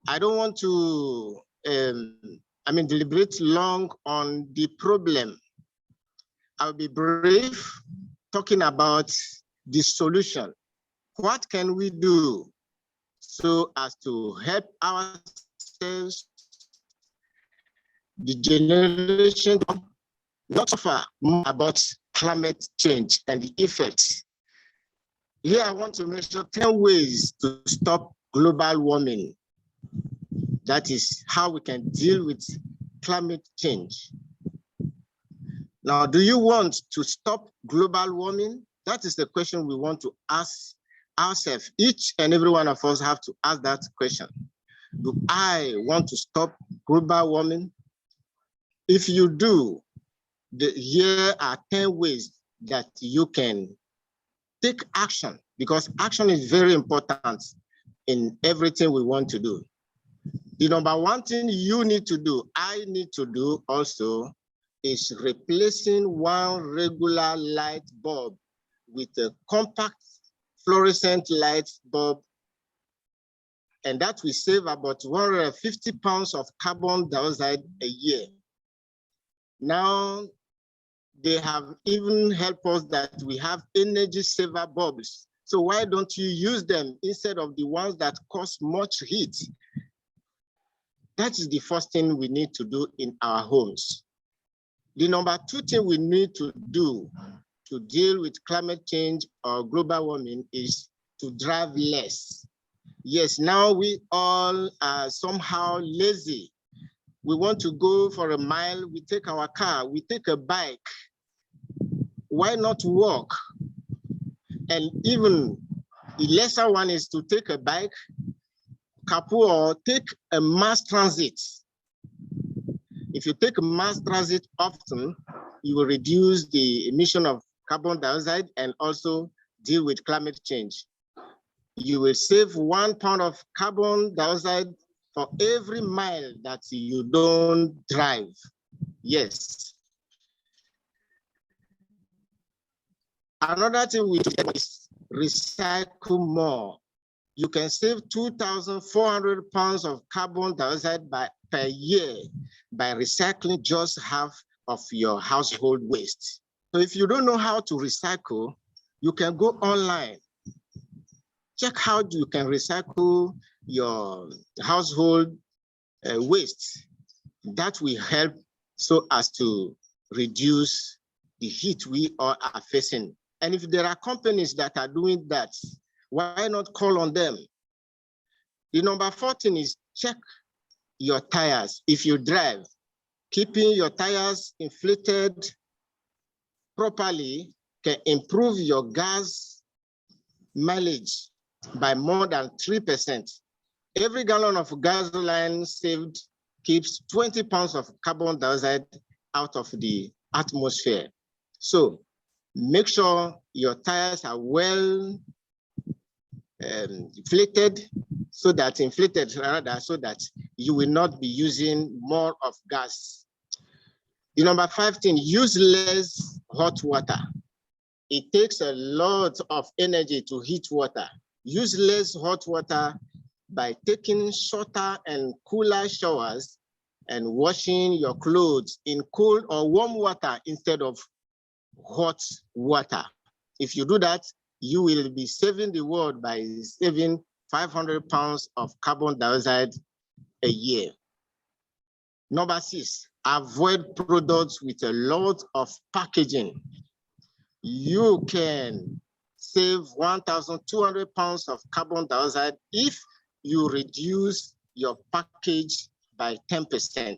I don't want to deliberate long on the problem. I'll be brief, talking about the solution. What can we do so as to help ourselves, the generation, not suffer more about climate change and the effects? Here I want to mention 10 ways to stop global warming. That is how we can deal with climate change. Now, do you want to stop global warming? That is the question we want to ask ourselves. Each and every one of us have to ask that question. Do I want to stop global warming? If you do, here are 10 ways that you can take action, because action is very important in everything we want to do. The number one thing you need to do, I need to do also, is replacing one regular light bulb with a compact fluorescent light bulb, and that will save about 150 pounds of carbon dioxide a year. Now, they have even helped us that we have energy saver bulbs. So why don't you use them instead of the ones that cause much heat? That is the first thing we need to do in our homes. The number two thing we need to do to deal with climate change or global warming is to drive less. Yes, now we all are somehow lazy. We want to go for a mile, we take our car, we take a bike. Why not walk? And even the lesser one is to take a bike, carpool, or take a mass transit. If you take a mass transit often, you will reduce the emission of carbon dioxide and also deal with climate change. You will save 1 pound of carbon dioxide for every mile that you don't drive. Yes. Another thing we do is recycle more. You can save 2,400 pounds of carbon dioxide per year by recycling just half of your household waste. So if you don't know how to recycle, you can go online. Check how you can recycle your household waste. That will help so as to reduce the heat we all are facing. And if there are companies that are doing that, why not call on them? The number 14 is check your tires. If you drive, keeping your tires inflated properly can improve your gas mileage by more than 3%. Every gallon of gasoline saved keeps 20 pounds of carbon dioxide out of the atmosphere. So make sure your tires are well inflated so that you will not be using more of gas. The number 15, use less hot water. It takes a lot of energy to heat water. Use less hot water by taking shorter and cooler showers and washing your clothes in cold or warm water instead of hot water. If you do that, you will be saving the world by saving 500 pounds of carbon dioxide a year. Number 6, avoid products with a lot of packaging. You can save 1,200 pounds of carbon dioxide if you reduce your package by 10%.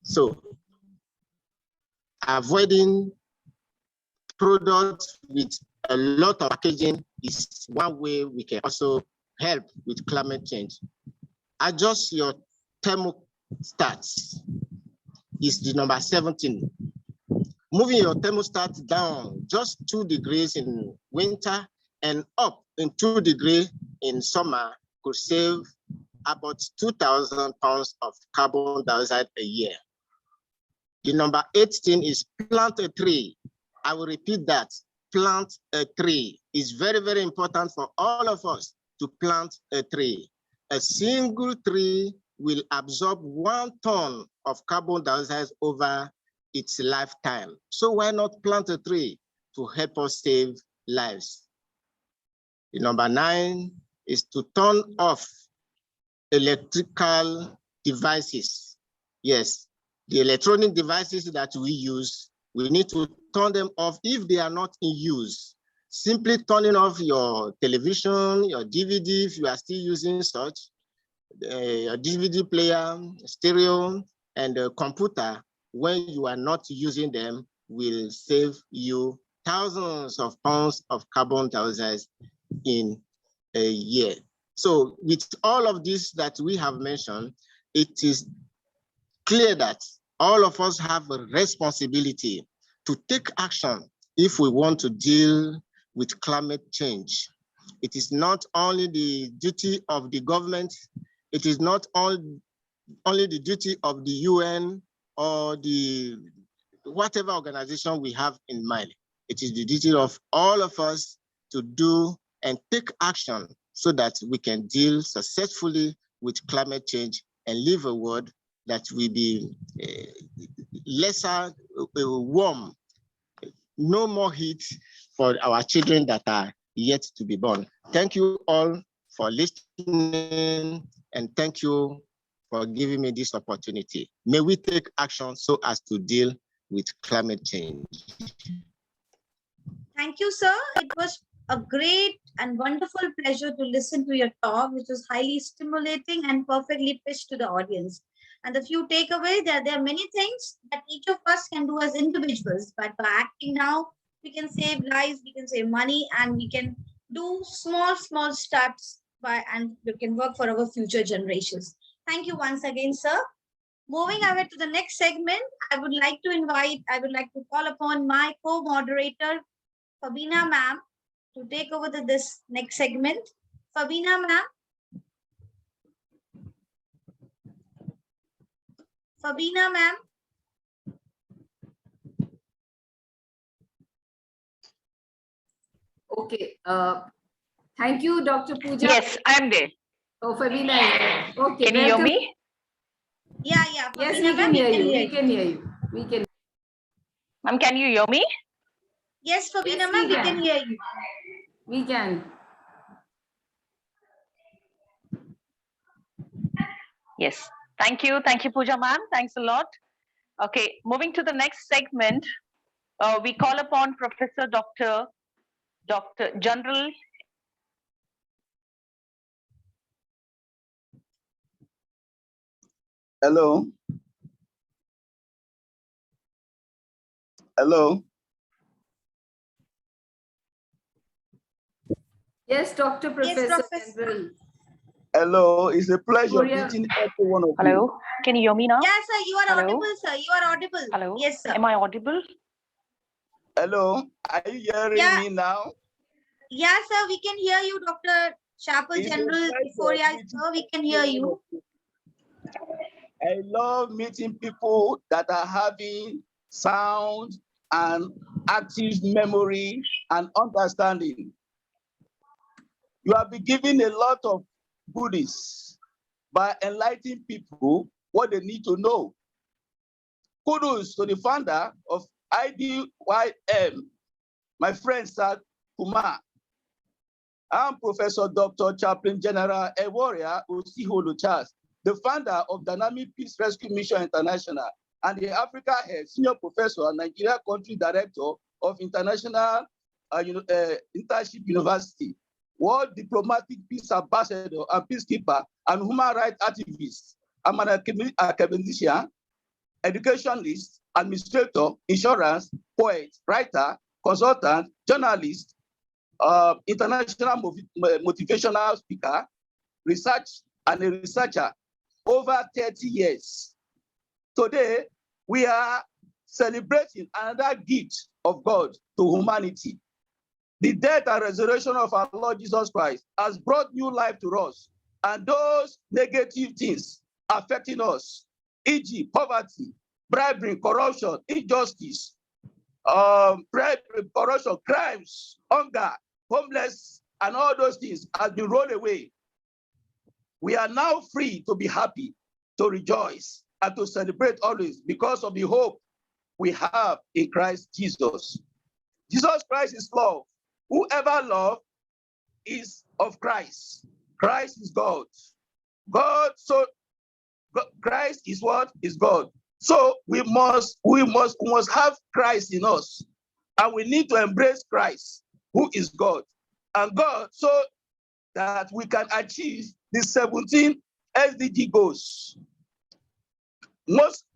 So avoiding products with a lot of packaging is one way we can also help with climate change. Adjust your thermostats is the number 17. Moving your thermostat down just 2 degrees in winter and up in 2 degrees in summer could save about 2,000 pounds of carbon dioxide a year. The number 18 is plant a tree. I will repeat that. Plant a tree. It's very, very important for all of us to plant a tree. A single tree will absorb 1 ton of carbon dioxide over its lifetime. So why not plant a tree to help us save lives? The number 9 is to turn off electrical devices. Yes, the electronic devices that we use, we need to turn them off if they are not in use. Simply turning off your television, your DVD, if you are still using such, a DVD player, stereo, and a computer, when you are not using them, will save you thousands of pounds of carbon dioxide in a year. So with all of this that we have mentioned, it is clear that all of us have a responsibility to take action if we want to deal with climate change. It is not only the duty of the government, it is not only the duty of the UN or the whatever organization we have in mind. It is the duty of all of us to do and take action so that we can deal successfully with climate change and live a world that will be lesser warm, no more heat for our children that are yet to be born. Thank you all for listening, and thank you for giving me this opportunity. May we take action so as to deal with climate change. Thank you, sir. It was a great and wonderful pleasure to listen to your talk, which was highly stimulating and perfectly pitched to the audience. And the few takeaways, there are many things that each of us can do as individuals, but by acting now, we can save lives, we can save money, and we can do small steps and we can work for our future generations. Thank you once again, sir. Moving ahead to the next segment, I would like to call upon my co-moderator, Fabina ma'am, to take over this next segment. Fabina ma'am. Fabina ma'am. Okay. Thank you, Dr. Pooja. Yes, I'm there. Oh, Fabina. Okay. Can you hear me? Yeah. Yes, Fabina we can hear you. we We can hear you. We can. Ma'am, can you hear me? Yes, Fabina Yes, ma'am, we can hear you. We can. Yes. Thank you, Pooja ma'am. Thanks a lot. Okay, moving to the next segment, we call upon Professor Dr. General. Hello. Hello. Yes, Dr. Professor General. Hello, it's a pleasure Gloria. meeting every one of you. Hello, can you hear me now? Yes, sir, you are Hello? audible, sir. You are audible. Hello. Yes, sir. Am I audible? Hello, are you hearing me now? Yeah, sir, we can hear you, Dr. Chapel It's a General. pleasure Before meeting sir, we can hear every one you. of you. I love meeting people that are having sound and active memory and understanding. You have been given a lot of goodies by enlightening people what they need to know. Kudos to the founder of IDYM, my friend Sir Kumar. I'm Professor Dr. Chaplain General Eworia Osiholo Charles, the founder of Dynamic Peace Rescue Mission International and the Africa Head Senior Professor and Nigeria Country Director of International Internship University, World Diplomatic Peace Ambassador and Peacekeeper and Human Rights Activist. I'm an academician, educationist, administrator, insurance, poet, writer, consultant, journalist, international motivational speaker, research, and a researcher over 30 years. Today, we are celebrating another gift of God to humanity. The death and resurrection of our Lord Jesus Christ has brought new life to us, and those negative things affecting us, e.g., poverty, bribery, corruption, injustice, corruption, crimes, hunger, homeless, and all those things has been rolled away. We are now free to be happy, to rejoice, and to celebrate always because of the hope we have in Christ Jesus. Jesus Christ is love. Whoever loves is of Christ. Christ is God. Christ is what? Is God. So we must have Christ in us, and we need to embrace Christ, who is God, and God, so that we can achieve the 17 SDG goals. Most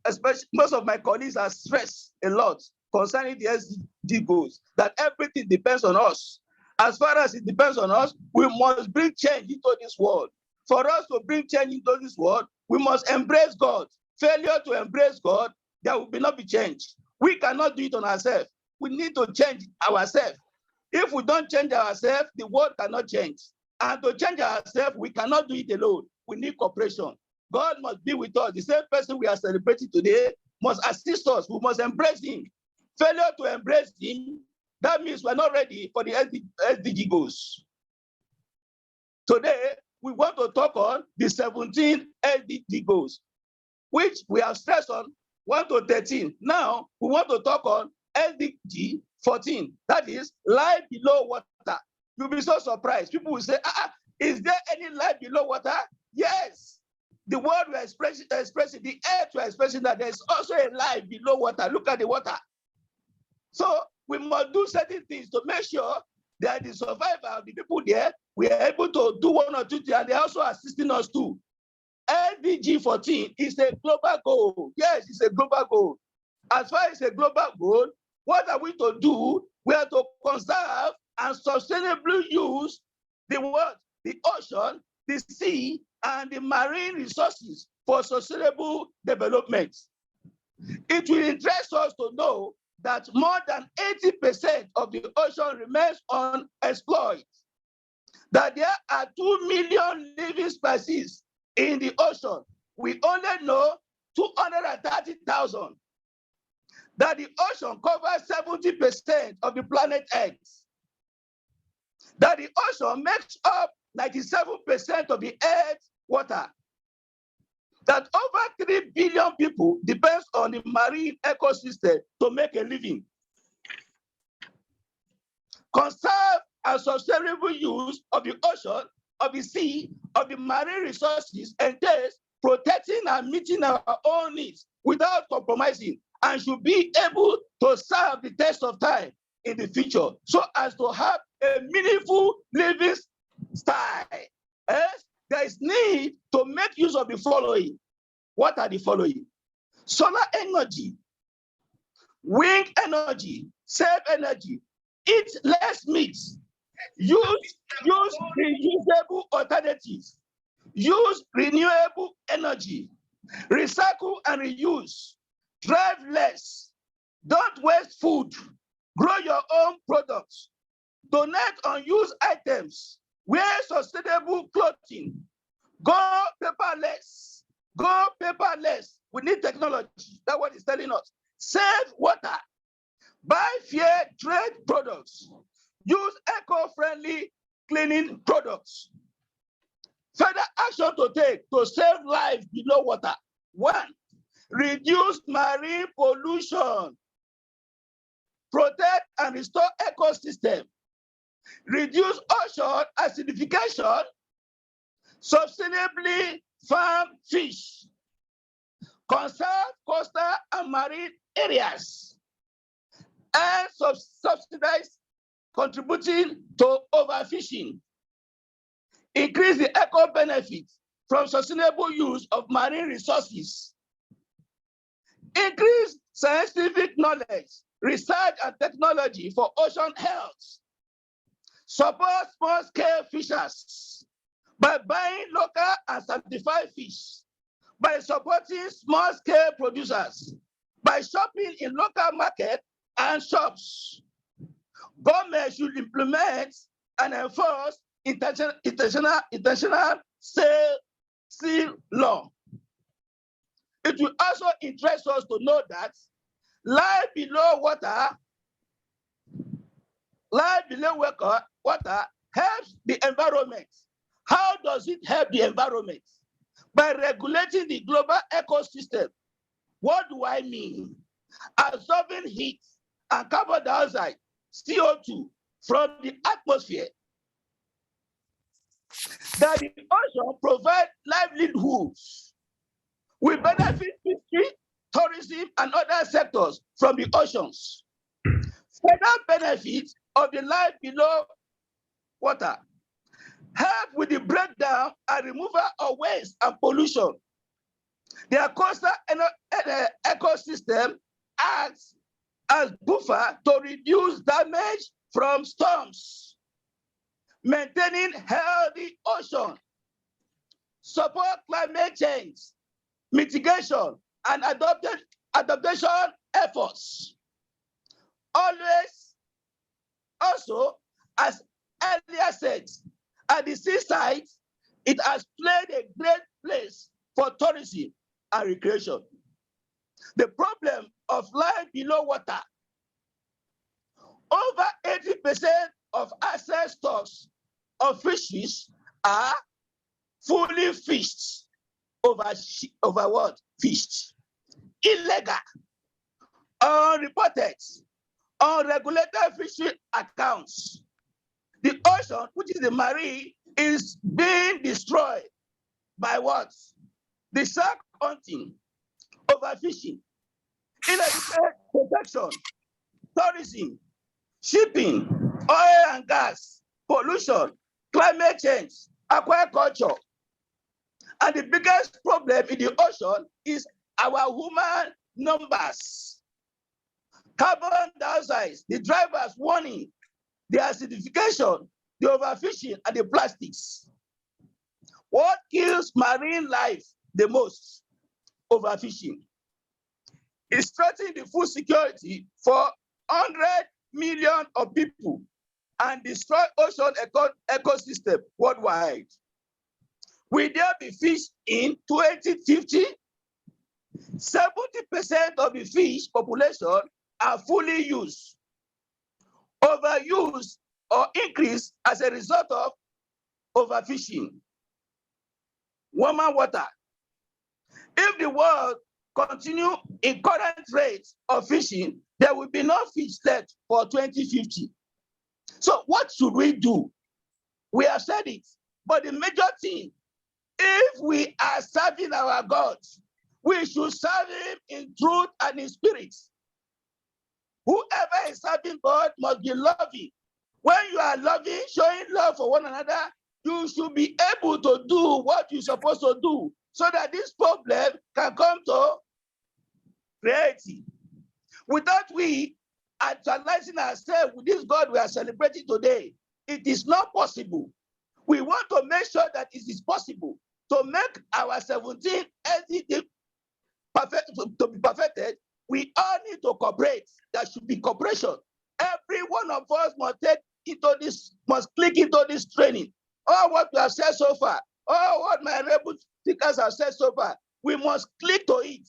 of my colleagues are stressed a lot concerning the SDG goals, that everything depends on us. As far as it depends on us, we must bring change into this world. For us to bring change into this world, we must embrace God. Failure to embrace God, there will not be change. We cannot do it on ourselves. We need to change ourselves. If we don't change ourselves, the world cannot change. And to change ourselves, we cannot do it alone. We need cooperation. God must be with us. The same person we are celebrating today must assist us. We must embrace him. Failure to embrace him that means we're not ready for the SDG goals. Today, we want to talk on the 17 SDG goals, which we have stressed on 1 to 13. Now, we want to talk on SDG 14, that is life below water. You'll be so surprised. People will say, is there any life below water? Yes. The word we're expressing, the earth we're expressing that there's also a life below water. Look at the water. So we must do certain things to make sure that the survival of the people there, we are able to do 1 or 2 things, and they're also assisting us too. SDG 14 is a global goal. Yes, it's a global goal. As far as a global goal, what are we to do? We are to conserve and sustainably use the world, the ocean, the sea, and the marine resources for sustainable development. It will interest us to know that more than 80% of the ocean remains unexplored, that there are 2 million living species in the ocean. We only know 230,000. That the ocean covers 70% of the planet Earth. That the ocean makes up 97% of the Earth's water. That over 3 billion people depends on the marine ecosystem to make a living. Conserve and sustainable use of the ocean, of the sea, of the marine resources entails protecting and meeting our own needs without compromising, and should be able to serve the test of time in the future so as to have a meaningful living style. Yes, there is need to make use of the following. What are the following? Solar energy, wind energy, save energy, eat less meat, use reusable alternatives, use renewable energy, recycle and reuse, drive less, don't waste food, grow your own products, donate unused items, wear sustainable clothing, go paperless, go paperless. We need technology. That's what it's telling us. Save water, buy fair trade products, use eco-friendly cleaning products. Further action to take to save life below water. 1, reduce marine pollution, protect and restore ecosystem, reduce ocean acidification, sustainably farm fish, conserve coastal and marine areas, and subsidize contributing to overfishing, increase the eco benefits from sustainable use of marine resources, increase scientific knowledge, research and technology for ocean health, support small-scale fishers by buying local and certified fish, by supporting small-scale producers, by shopping in local market and shops. Government should implement and enforce international sea law. It will also interest us to know that life below water helps the environment. How does it help the environment? By regulating the global ecosystem. What do I mean? Absorbing heat and carbon dioxide, CO2, from the atmosphere. That the ocean provides livelihoods. We benefit fishery, tourism, and other sectors from the oceans. Further benefits of the life below water help with the breakdown and removal of waste and pollution. Their coastal ecosystem acts as buffer to reduce damage from storms, maintaining healthy ocean, support climate change, mitigation, and adaptation efforts. Also, as earlier said, at the seaside, it has played a great place for tourism and recreation. The problem of life below water. Over 70% of access stocks of fishes are fully fished, over what? Fished. Illegal, unreported, unregulated fishing accounts. The ocean, which is the marine, is being destroyed by what? The shark hunting, overfishing, inadequate protection, tourism, shipping, oil and gas, pollution, climate change, aquaculture. And the biggest problem in the ocean is our human numbers. Carbon dioxide, the drivers warning, the acidification, the overfishing, and the plastics. What kills marine life the most? Overfishing. It's threatening the food security for 100 million of people and destroy ocean ecosystem worldwide. Will there be fish in 2050? 70% of the fish population are fully used, overused, or increased as a result of overfishing. Warmer water. If the world continue in current rates of fishing, there will be no fish left for 2050. So what should we do? We have said it, but the major thing, if we are serving our God, we should serve him in truth and in spirit. Whoever is serving God must be loving. When you are loving, showing love for one another, you should be able to do what you're supposed to do so that this problem can come to reality. Without we actualizing ourselves with this God we are celebrating today, it is not possible. We want to make sure that it is possible to make our 17 SDG perfect, to be perfected. We all need to cooperate. There should be cooperation. Every one of us must take into this, must click into this training. All what we have said so far, all what my rebel speakers have said so far, we must click to it.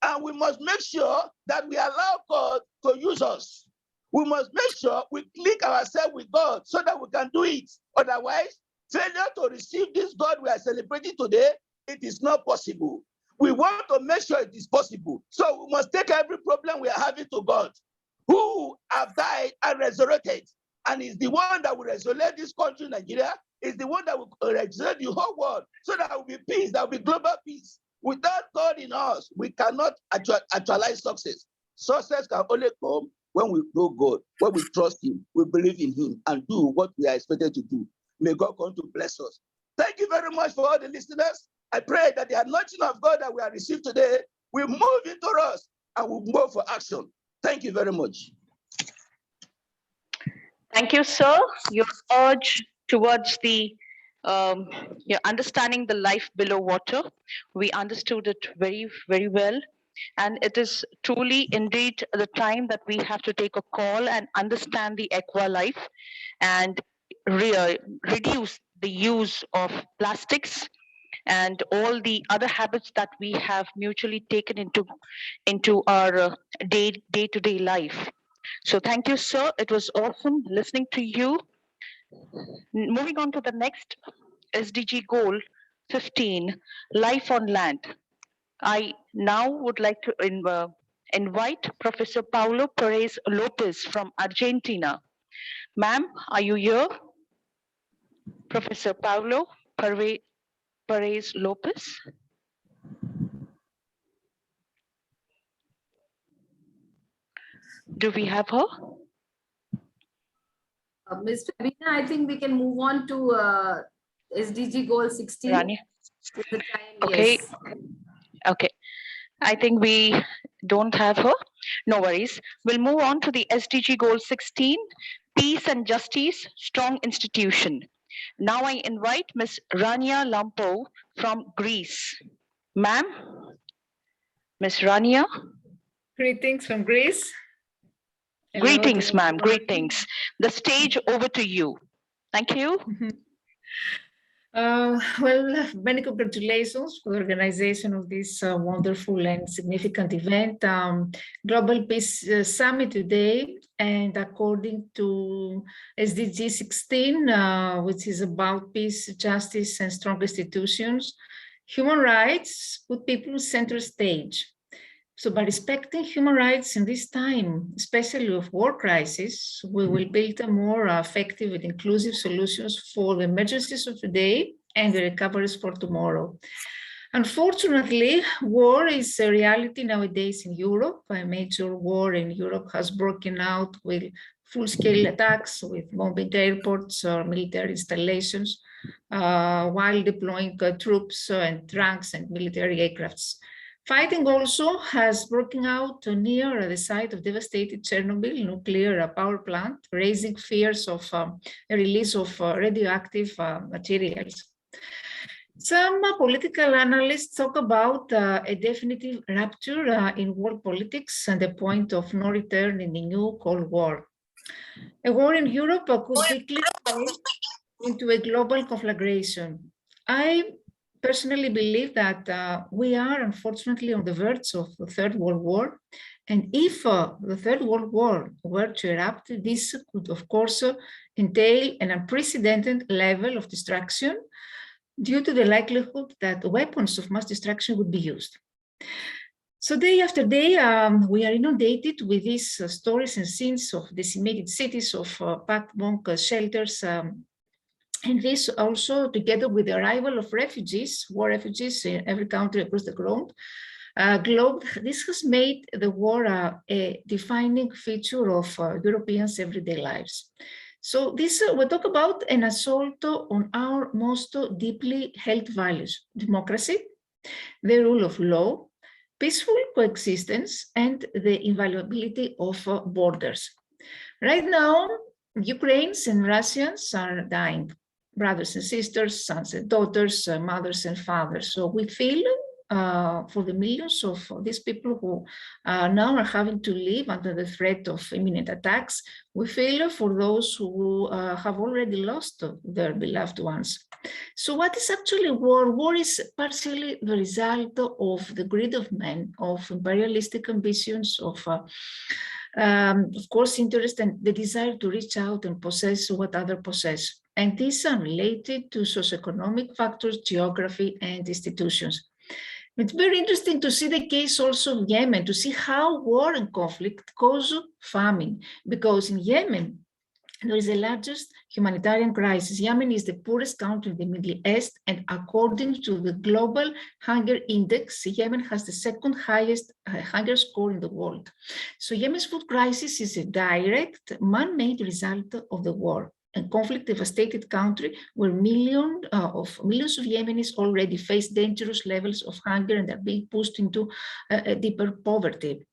And we must make sure that we allow God to use us. We must make sure we click ourselves with God so that we can do it. Otherwise, failure to receive this God we are celebrating today, it is not possible. We want to make sure it is possible. So we must take every problem we are having to God, who have died and resurrected, and is the one that will resurrect this country, Nigeria, is the one that will resurrect the whole world, so that there will be peace, there will be global peace. Without God in us, we cannot actualize success. Success can only come when we know God, when we trust him, we believe in him, and do what we are expected to do. May God come to bless us. Thank you very much for all the listeners. I pray that the anointing of God that we have received today will move into us and will move for action. Thank you very much. Thank you, sir. Your urge towards the understanding the life below water, we understood it very, very well. And it is truly indeed the time that we have to take a call and understand the aqua life and reduce the use of plastics and all the other habits that we have mutually taken into our day-to-day life. So thank you, sir. It was awesome listening to you. Moving on to the next SDG goal 15, life on land. I now would like to invite Professor Paulo Perez Lopez from Argentina. Ma'am, are you here? Professor Paulo Perez Lopez. Do we have her? Ms. Fabina, I think we can move on to SDG goal 16. Rania. The time, Okay. yes. Okay. I think we don't have her. No worries. We'll move on to the SDG goal 16, peace and justice, strong institution. Now I invite Ms. Rania Lampo from Greece. Ma'am, Ms. Rania. Greetings from Greece. Hello Greetings, to ma'am. everyone. Greetings. The stage over to you. Thank you. Well, many congratulations for the organization of this wonderful and significant event, Global Peace Summit today. And according to SDG 16, which is about peace, justice, and strong institutions, human rights put people center stage. So by respecting human rights in this time, especially of war crisis, we will build a more effective and inclusive solutions for the emergencies of today and the recoveries for tomorrow. Unfortunately, war is a reality nowadays in Europe. A major war in Europe has broken out with full-scale attacks, with bombing airports or military installations, while deploying troops and tanks and military aircrafts. Fighting also has broken out near the site of devastated Chernobyl nuclear power plant, raising fears of a release of radioactive materials. Some political analysts talk about a definitive rupture in world politics and the point of no return in the new Cold War. A war in Europe could quickly turn into a global conflagration. I personally believe that we are unfortunately on the verge of the Third World War. And if the Third World War were to erupt, this could, of course, entail an unprecedented level of destruction due to the likelihood that weapons of mass destruction would be used. So day after day, we are inundated with these stories and scenes of decimated cities, of packed bomb shelters, and this also, together with the arrival of refugees, war refugees in every country across the globe, this has made the war a defining feature of Europeans' everyday lives. So this, we talk about an assault on our most deeply held values: democracy, the rule of law, peaceful coexistence, and the inviolability of borders. Right now, Ukrainians and Russians are dying. Brothers and sisters, sons and daughters, mothers and fathers. So we feel for the millions of these people who now are having to live under the threat of imminent attacks. We feel for those who have already lost their beloved ones. So what is actually war? War is partially the result of the greed of men, of imperialistic ambitions, of course, interest and the desire to reach out and possess what others possess. And these are related to socioeconomic factors, geography, and institutions. It's very interesting to see the case also of Yemen, to see how war and conflict cause famine, because in Yemen, there is the largest humanitarian crisis. Yemen is the poorest country in the Middle East, and according to the Global Hunger Index, Yemen has the second highest hunger score in the world. So Yemen's food crisis is a direct man-made result of the war. A conflict-devastated country where millions of Yemenis already face dangerous levels of hunger and are being pushed into deeper poverty.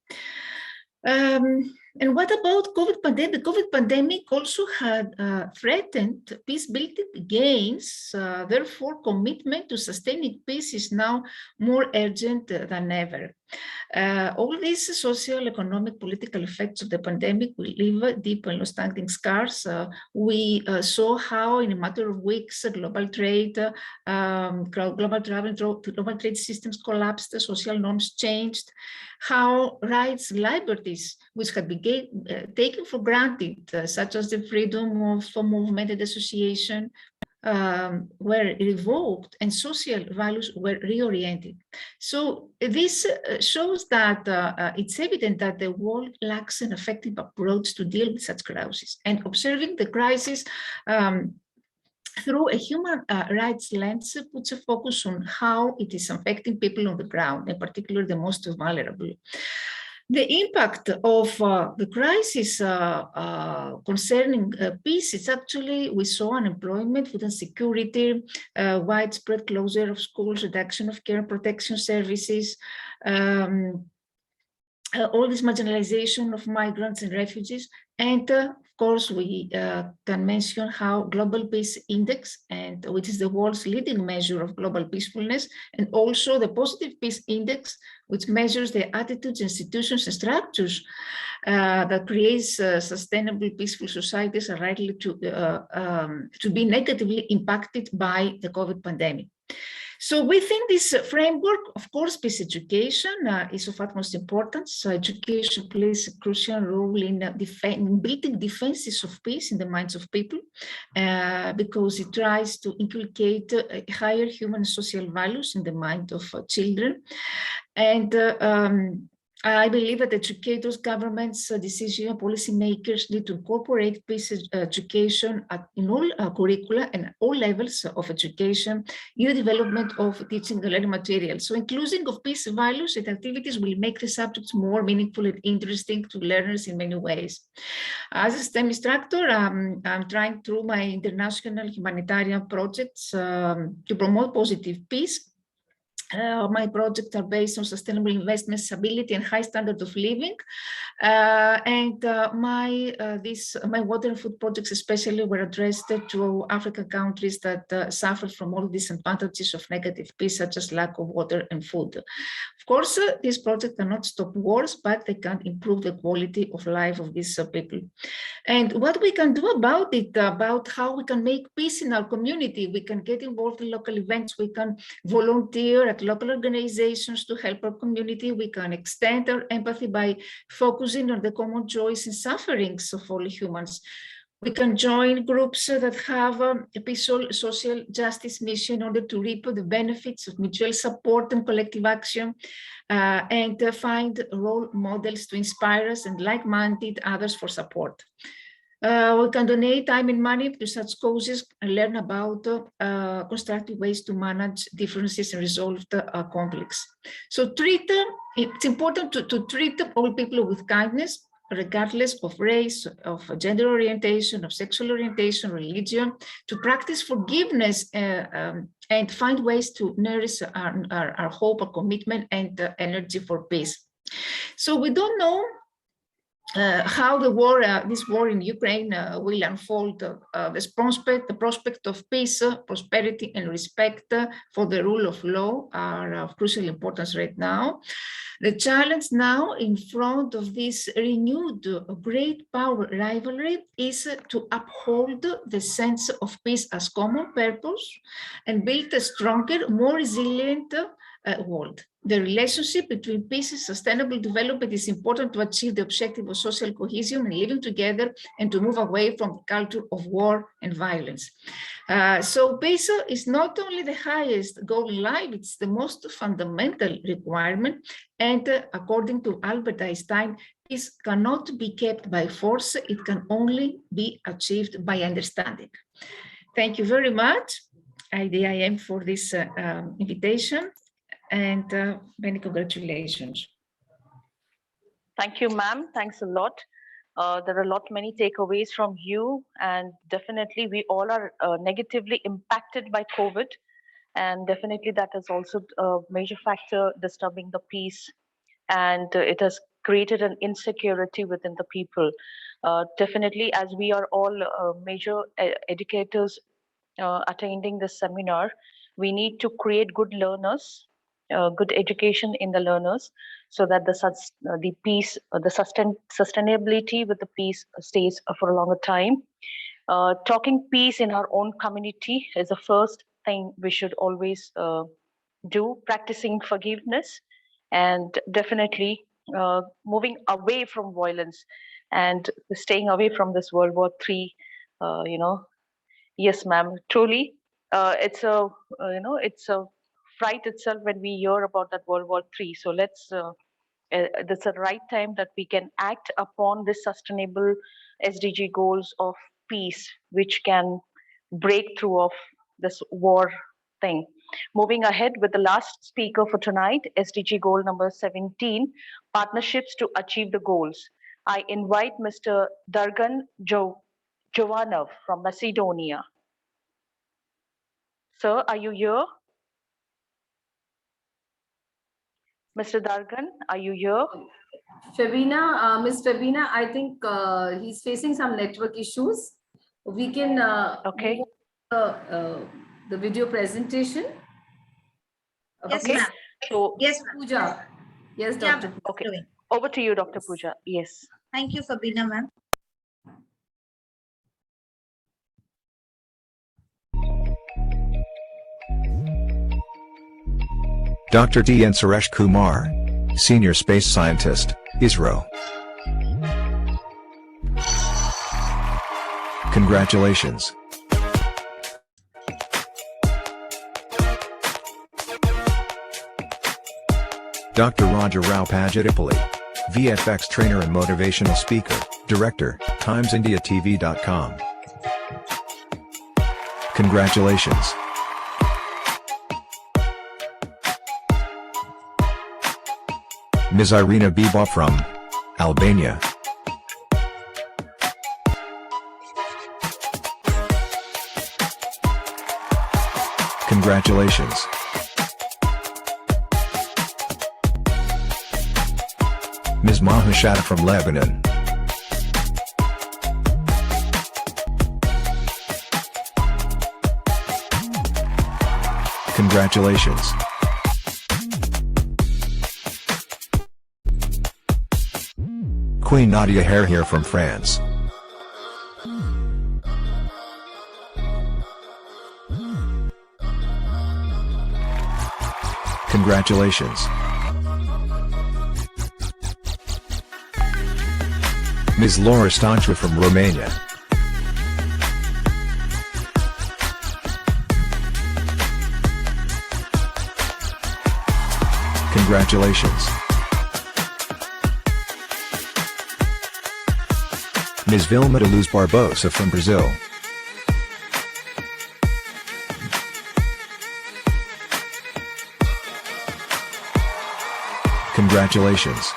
And what about COVID pandemic? The COVID pandemic also had threatened peace-building gains. Therefore, commitment to sustaining peace is now more urgent than ever. All these social, economic, political effects of the pandemic will leave deep and long-standing scars. We saw how in a matter of weeks, global trade, global travel, global trade systems collapsed, the social norms changed, how rights, liberties, which had been taken for granted, such as the freedom of movement and association, were revoked and social values were reoriented. So this shows that it's evident that the world lacks an effective approach to deal with such crises. And observing the crisis through a human rights lens puts a focus on how it is affecting people on the ground, in particular the most vulnerable. The impact of the crisis concerning peace is actually, we saw unemployment, food insecurity, widespread closure of schools, reduction of care and protection services, all this marginalization of migrants and refugees, and course, we can mention how Global Peace Index, and which is the world's leading measure of global peacefulness, and also the Positive Peace Index, which measures the attitudes, institutions, and structures that creates sustainable, peaceful societies are likely to be negatively impacted by the COVID pandemic. So within this framework, of course, peace education is of utmost importance. So education plays a crucial role in building defenses of peace in the minds of people, because it tries to inculcate higher human and social values in the mind of children. And I believe that educators, governments, decision policymakers need to incorporate peace education in all curricula and all levels of education in the development of teaching and learning materials. So inclusion of peace values and activities will make the subjects more meaningful and interesting to learners in many ways. As a STEM instructor, I'm trying through my international humanitarian projects to promote positive peace. My projects are based on sustainable investment, stability, and high standard of living. My water and food projects especially were addressed to African countries that suffered from all disadvantages of negative peace, such as lack of water and food. Of course, these projects cannot stop wars, but they can improve the quality of life of these people. And what we can do about it, about how we can make peace in our community, we can get involved in local events, we can volunteer at local organizations to help our community, we can extend our empathy by focusing on the common joys and sufferings of all humans. We can join groups that have a peaceful social justice mission in order to reap the benefits of mutual support and collective action, and find role models to inspire us and like-minded others for support. We can donate time and money to such causes and learn about constructive ways to manage differences and resolve conflicts. So it's important to treat all people with kindness, regardless of race, of gender orientation, of sexual orientation, religion, to practice forgiveness and find ways to nourish our hope, our commitment, and energy for peace. So we don't know how this war in Ukraine will unfold. The prospect of peace, prosperity, and respect for the rule of law are of crucial importance right now. The challenge now in front of this renewed great power rivalry is to uphold the sense of peace as common purpose and build a stronger, more resilient world. The relationship between peace and sustainable development is important to achieve the objective of social cohesion and living together, and to move away from the culture of war and violence. So peace is not only the highest goal in life, it's the most fundamental requirement. And according to Albert Einstein, peace cannot be kept by force, it can only be achieved by understanding. Thank you very much, IDIM, for this invitation. And many congratulations. Thank you, ma'am. Thanks a lot. There are many takeaways from you, and definitely we all are negatively impacted by COVID, and definitely that is also a major factor disturbing the peace, and it has created an insecurity within the people. Definitely, as we are all major educators attending this seminar, we need to create good learners, good education in the learners, so that the peace, the sustainability with the peace stays for a longer time. Talking peace in our own community is the first thing we should always do, practicing forgiveness, and definitely moving away from violence and staying away from this World War III. Yes, ma'am, truly, it's a fright itself when we hear about that World War III. So let's, this is the right time that we can act upon this sustainable SDG goals of peace, which can break through of this war thing. Moving ahead with the last speaker for tonight, SDG goal number 17, partnerships to achieve the goals. I invite Mr. Dargan Jovanov from Macedonia. Sir, are you here? Mr. Dargan, are you here? Fabina, Miss Fabina, I think he's facing some network issues. We can okay. move the video presentation. Yes, Okay. ma'am. So, Yes, ma'am. Pooja. Yes, Yeah, Dr. ma'am. okay. Doing. Over to you, Dr. Pooja. Yes. Thank you, Fabina, ma'am. Dr. D. N. Suresh Kumar, Senior Space Scientist, ISRO. Congratulations. Dr. Raja Rao Pajadipalli, VFX trainer and motivational speaker, Director, TimesIndiaTV.com. Congratulations. Ms. Irina Biba from Albania. Congratulations. Ms. Mahashada from Lebanon. Congratulations. Queen Nadia Hair from France. Congratulations. Ms. Laura Stancha from Romania. Congratulations. Ms. Vilma de Luz Barbosa from Brazil. Congratulations.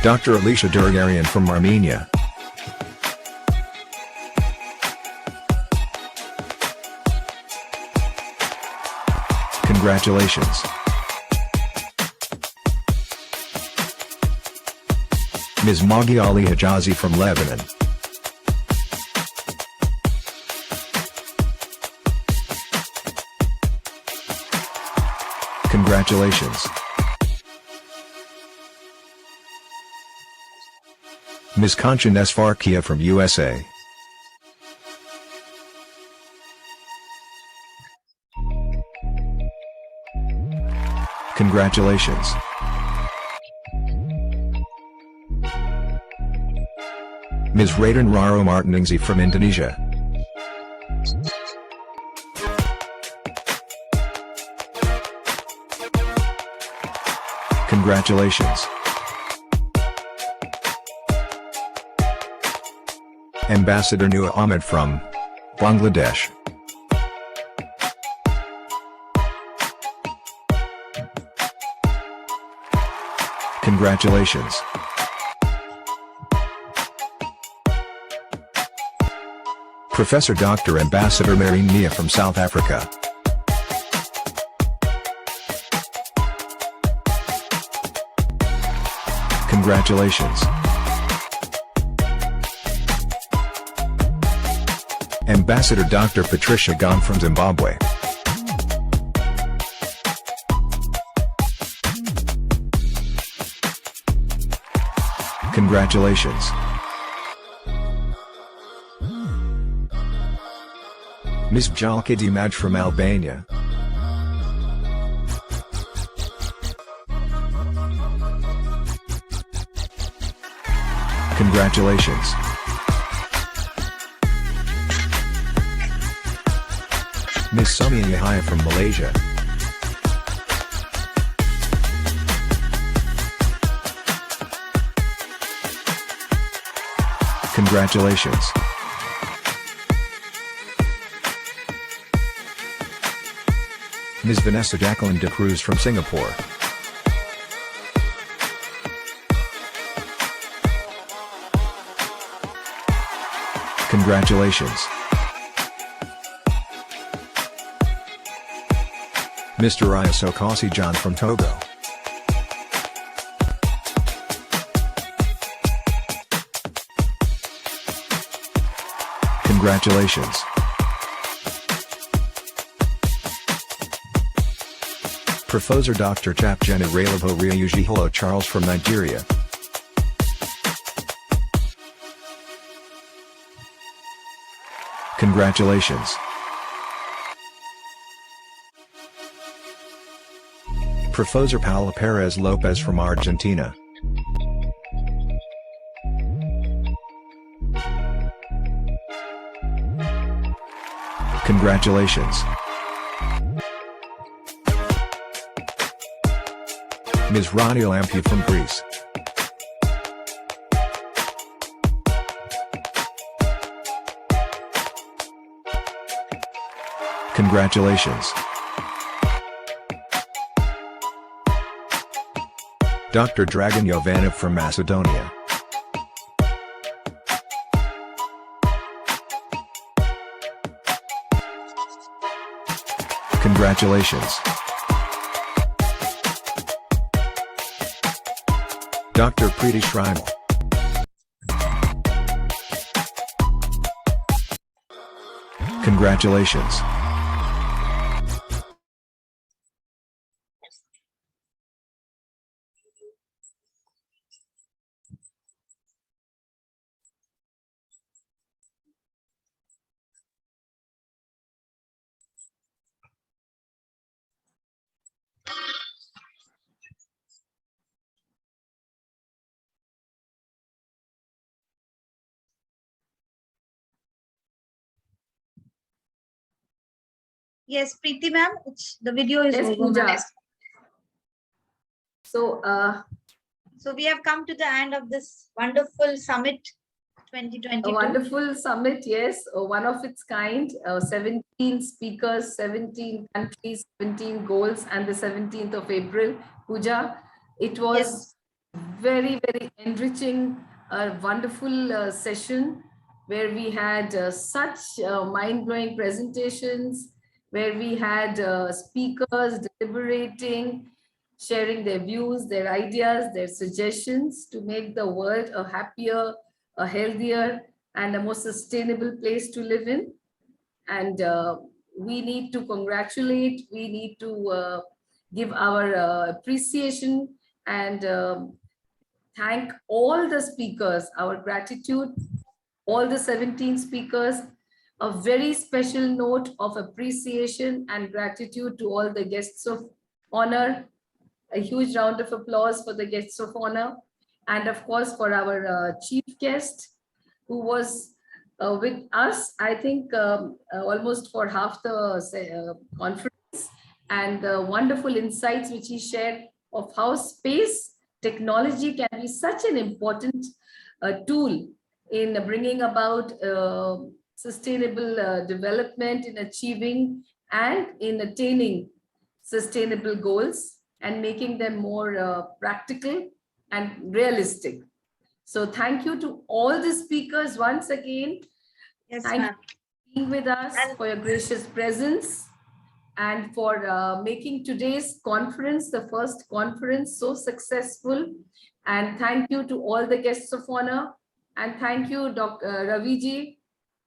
Dr. Alicia Durgarian from Armenia. Congratulations. Ms. Maghi Ali Hijazi from Lebanon. Congratulations. Ms. Kanchan Esfarkia from USA. Congratulations. Ms. Raden Raro Martiningsi from Indonesia. Congratulations. Ambassador Nua Ahmed from Bangladesh. Congratulations. Professor Dr. Ambassador Marine Mia from South Africa. Congratulations. Ambassador Dr. Patricia Gong from Zimbabwe. Congratulations. Ms. Jalka Dimaj from Albania. Congratulations. Ms. Sumia Yahya from Malaysia. Congratulations. Ms. Vanessa Jacqueline de Cruz from Singapore. Congratulations. Mr. Iasokasi John from Togo. Congratulations. Professor Dr. Chapjeni Ralabo Ryujiholo Charles from Nigeria. Congratulations. Professor Paula Perez Lopez from Argentina. Congratulations. Ms. Rania Lampu from Greece. Congratulations. Dr. Dragan Jovanov from Macedonia. Congratulations. Dr. Preeti Shrimal. Congratulations. Yes, Preeti ma'am, the video is Yes, over. Pooja. So, So we have come to the end of this wonderful summit 2022. a wonderful summit, yes, one of its kind, 17 speakers, 17 countries, 17 goals, and the 17th of April. Pooja, it was very, very enriching, a wonderful session where we had such mind-blowing presentations, where we had speakers deliberating, sharing their views, their ideas, their suggestions to make the world a happier, a healthier, and a more sustainable place to live in. And we need to congratulate, we need to give our appreciation and thank all the speakers, our gratitude, all the 17 speakers, a very special note of appreciation and gratitude to all the guests of honor. A huge round of applause for the guests of honor. And of course, for our chief guest, who was with us, I think almost for half the conference, and wonderful insights which he shared of how space technology can be such an important tool in bringing about sustainable development, in achieving and in attaining sustainable goals and making them more practical and realistic. So thank you to all the speakers once again. Yes, thank you for being with us, for your gracious presence, and for making today's conference, the first conference, so successful. And thank you to all the guests of honor. And thank you, Dr. Raviji,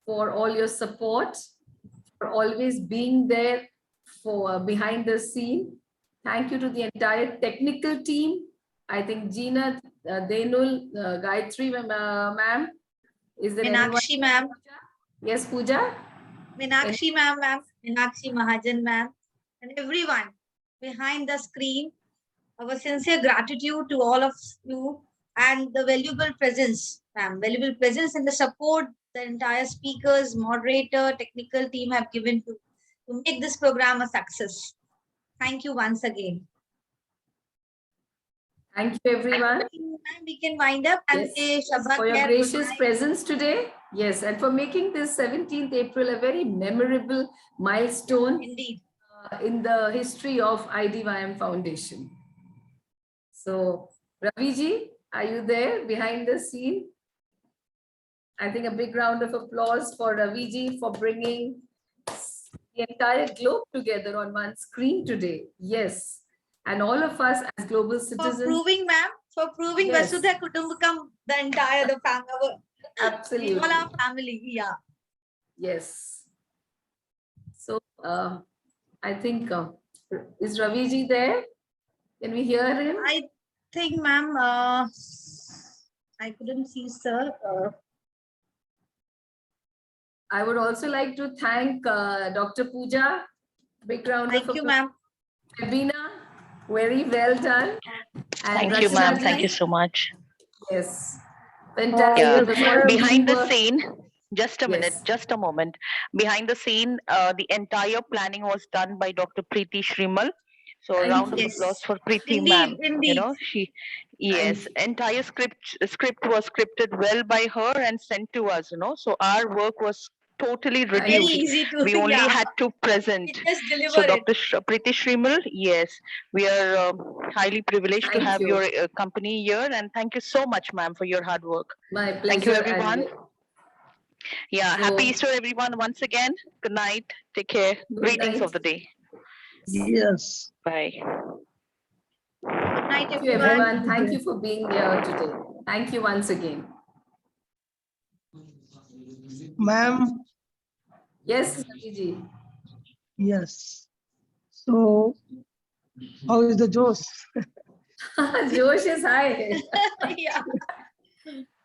for all your support, for always being there for behind the scene. Thank you to the entire technical team. I think Gina, Denul, Gayatri, ma'am. Is there Meenakshi ma'am. Yes, Pooja. Meenakshi ma'am, Meenakshi Mahajan ma'am, and everyone behind the screen. Our sincere gratitude to all of you and the valuable presence, ma'am, valuable presence and the support the entire speakers, moderator, technical team have given to make this program a success. Thank you once again. Thank you, everyone. We can wind up and say Shabbat for your khair, gracious goodbye. presence today. Yes, and for making this 17th April a very memorable milestone indeed in the history of IDYM Foundation. So, Raviji, are you there behind the scene? I think a big round of applause for Raviji for bringing the entire globe together on one screen today. Yes. And all of us as global citizens. For proving, ma'am, for proving Yes. Vasudha Kutumbakam, the entire, the family, Absolutely. all our family, yeah. Yes. So I think, is Raviji there? Can we hear him? I think, ma'am, I couldn't see, sir. I would also like to thank Dr. Pooja. Big round Thank of you, applause. ma'am. Ravina, very well done. And Thank you, ma'am. Rachna Thank ji, you so much. Yes. Fantastic. Yeah. It was all Behind the teamwork. scene, just a minute, Yes. just a moment. Behind the scene, the entire planning was done by Dr. Preeti Shrimal. So a round of applause for Preeti ma'am. Indeed. You know, yes, entire script was scripted well by her and sent to us, you know. So our work was totally Very reduced. easy to, We only yeah. had to present. Just deliver So it. Dr. Preeti Shrimal, yes, we are highly privileged to Thank have you. your company here, and thank you so much, ma'am, for your hard work. My pleasure. Thank you, everyone. And Yeah, So- happy Easter, everyone, once again. Good night. Take care. Greetings night. of the day. Yes. Bye. Good night, Thank you, everyone. Thank you for being here today. Thank you once again. Ma'am, Yes, Raviji. yes. So, how is the Josh? Josh is high. Yeah.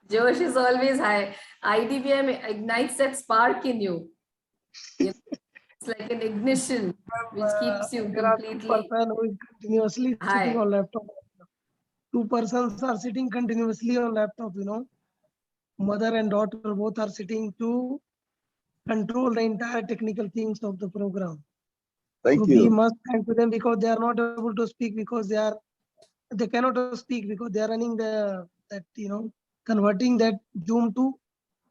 Josh is always high. IDBM ignites that spark in you. It's like an ignition which keeps you There are two completely persons who is continuously high. sitting on laptop. Two persons are sitting continuously on laptop, you know. Mother and daughter both are sitting to control the entire technical things of the program. Thank So you. we must thank to them because they are not able to speak because they cannot speak because they are running converting that Zoom to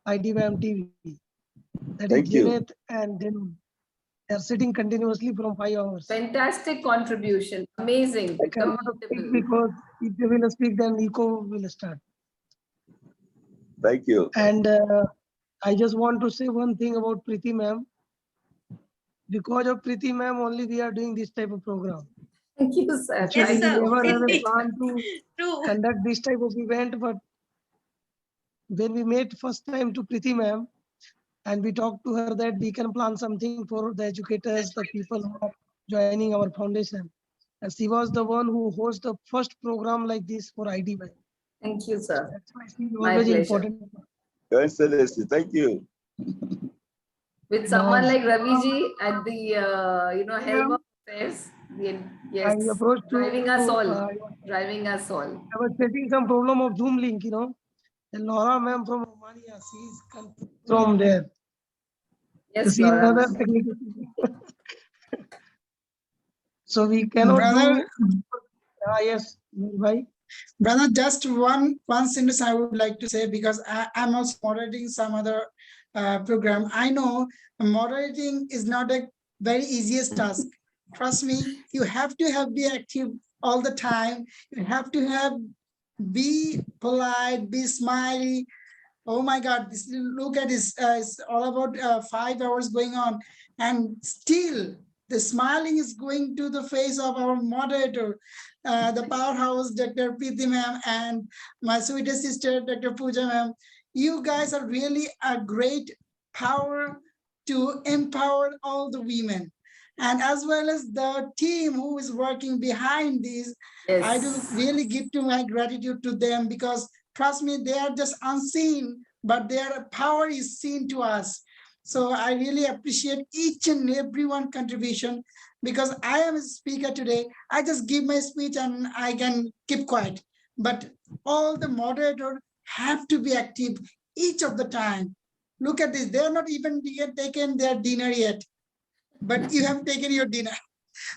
IDBM TV. That is Thank you. Janet and then they are sitting continuously from 5 hours. Fantastic contribution. Amazing. I cannot speak Commendable. because if they will speak, then echo will start. Thank you. And I just want to say one thing about Preeti ma'am. Because of Preeti ma'am, only we are doing this type of program. Thank you, sir. Actually, Thank we you. never ever Indeed. planned to True. conduct this type of event, but when we met first time to Preeti ma'am, and we talked to her that we can plan something for the educators, the people who are joining our foundation. And she was the one who hosts the first program like this for IDBM. Thank you, sir. That's why she is My always pleasure. important. Your Excellency, thank you. With someone like Raviji at the helm of affairs, yes, I approached to, driving us all, I driving us all. was facing some problem of Zoom link, you know. And Laura ma'am from Romania, she's from there. Yes, She Laura. another technical. So we cannot Brother, do. Yes, bye. Brother, just one sentence I would like to say because I'm also moderating some other program. I know moderating is not a very easiest task. Trust me, you have to be active all the time. You have to be polite, be smiley. Oh my God, look at this. It's all about 5 hours going on. And still, the smiling is going to the face of our moderator, the powerhouse, Dr. Preeti ma'am, and my sweetest sister, Dr. Pooja ma'am. You guys are really a great power to empower all the women. And as well as the team who is working behind this, Yes. I do really give to my gratitude to them because trust me, they are just unseen, but their power is seen to us. So I really appreciate each and every one contribution because I am a speaker today. I just give my speech and I can keep quiet. But all the moderators have to be active each of the time. Look at this. They're not even yet taken their dinner yet, but you have taken your dinner.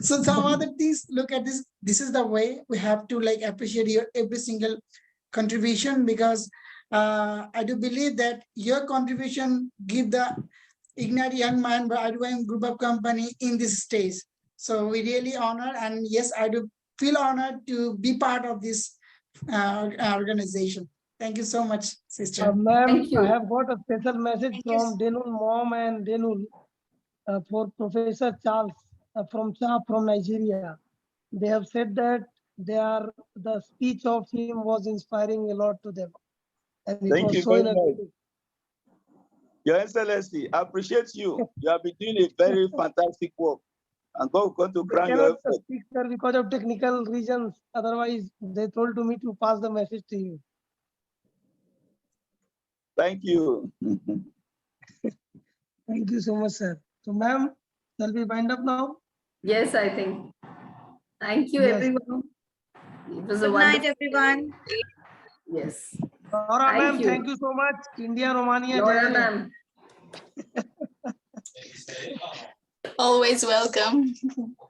So some other things, look at this. This is the way we have to appreciate your every single contribution because I do believe that your contribution give the Ignite Young Mind by IDBM Group of Company in this stage. So we really honor, and yes, I do feel honored to be part of this organization. Thank you so much, sister. Ma'am, I have got a special message from Denul mom and Denul. for Professor Charles from Nigeria. They have said that the speech of him was inspiring a lot to them. And it Thank was you so very energetic. much. Your Excellency, I appreciate you. You have been doing a very fantastic work. And God is going to I grant your cannot effort. speak, sir, because of technical reasons. Otherwise, they told to me to pass the message to you. Thank you. Thank you so much, sir. So, ma'am, shall we wind up now? Yes, I think. Thank you, Yes. everyone. It was a Good night, wonderful. everyone. Yes. Laura, Thank ma'am, you. thank you so much. India, Romania, Laura, Jai Hind. ma'am. Always welcome.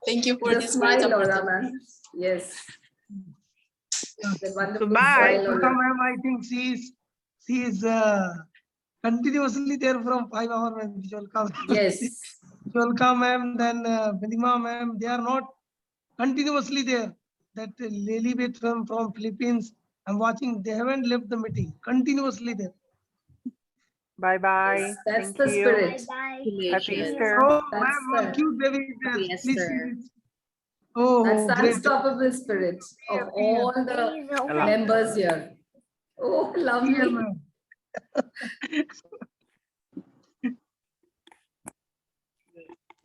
Thank you for Just this great smile, Laura, opportunity. ma'am. Yes. The wonderful Goodbye. smile on Laura, her. ma'am, I think she is continuously there from 5 hours. Ma'am. Jolka, Yes. Jolka, ma'am, then Benima, ma'am, they are not continuously there. That Lily Beth from Philippines, I'm watching, they haven't left the meeting, continuously there. Bye-bye. Yes, that's Thank the you. spirit. Happy Easter. Oh, That's ma'am, one the, cute baby is there. Yes, Please, sir. please. Oh, that's the great. unstoppable spirit of all the Hello. members here. Oh, Here, lovely. ma'am.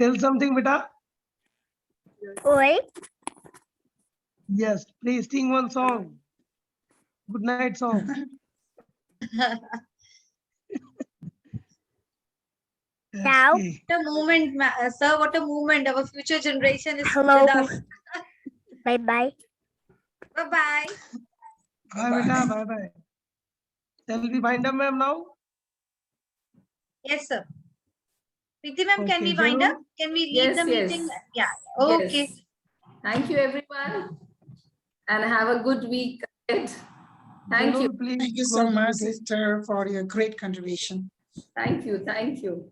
Tell something, beta. Oi. Yes, please sing one song. Good night song. Now. Okay. What a moment, sir. What a moment. Our future generation is Hello. with us. Bye-bye. Bye-bye. Bye, beta. Bye-bye. Shall we wind up, ma'am, now? Yes, sir. Preeti ma'am, can we Okay, wind Janu? up? Can we leave Yes, the yes. meeting? Yeah. Okay. Yes. Thank you, everyone. And have a good week ahead. Thank you. Janu, please Thank you so close the much, meeting. sister, for your great contribution. Thank you. Thank you.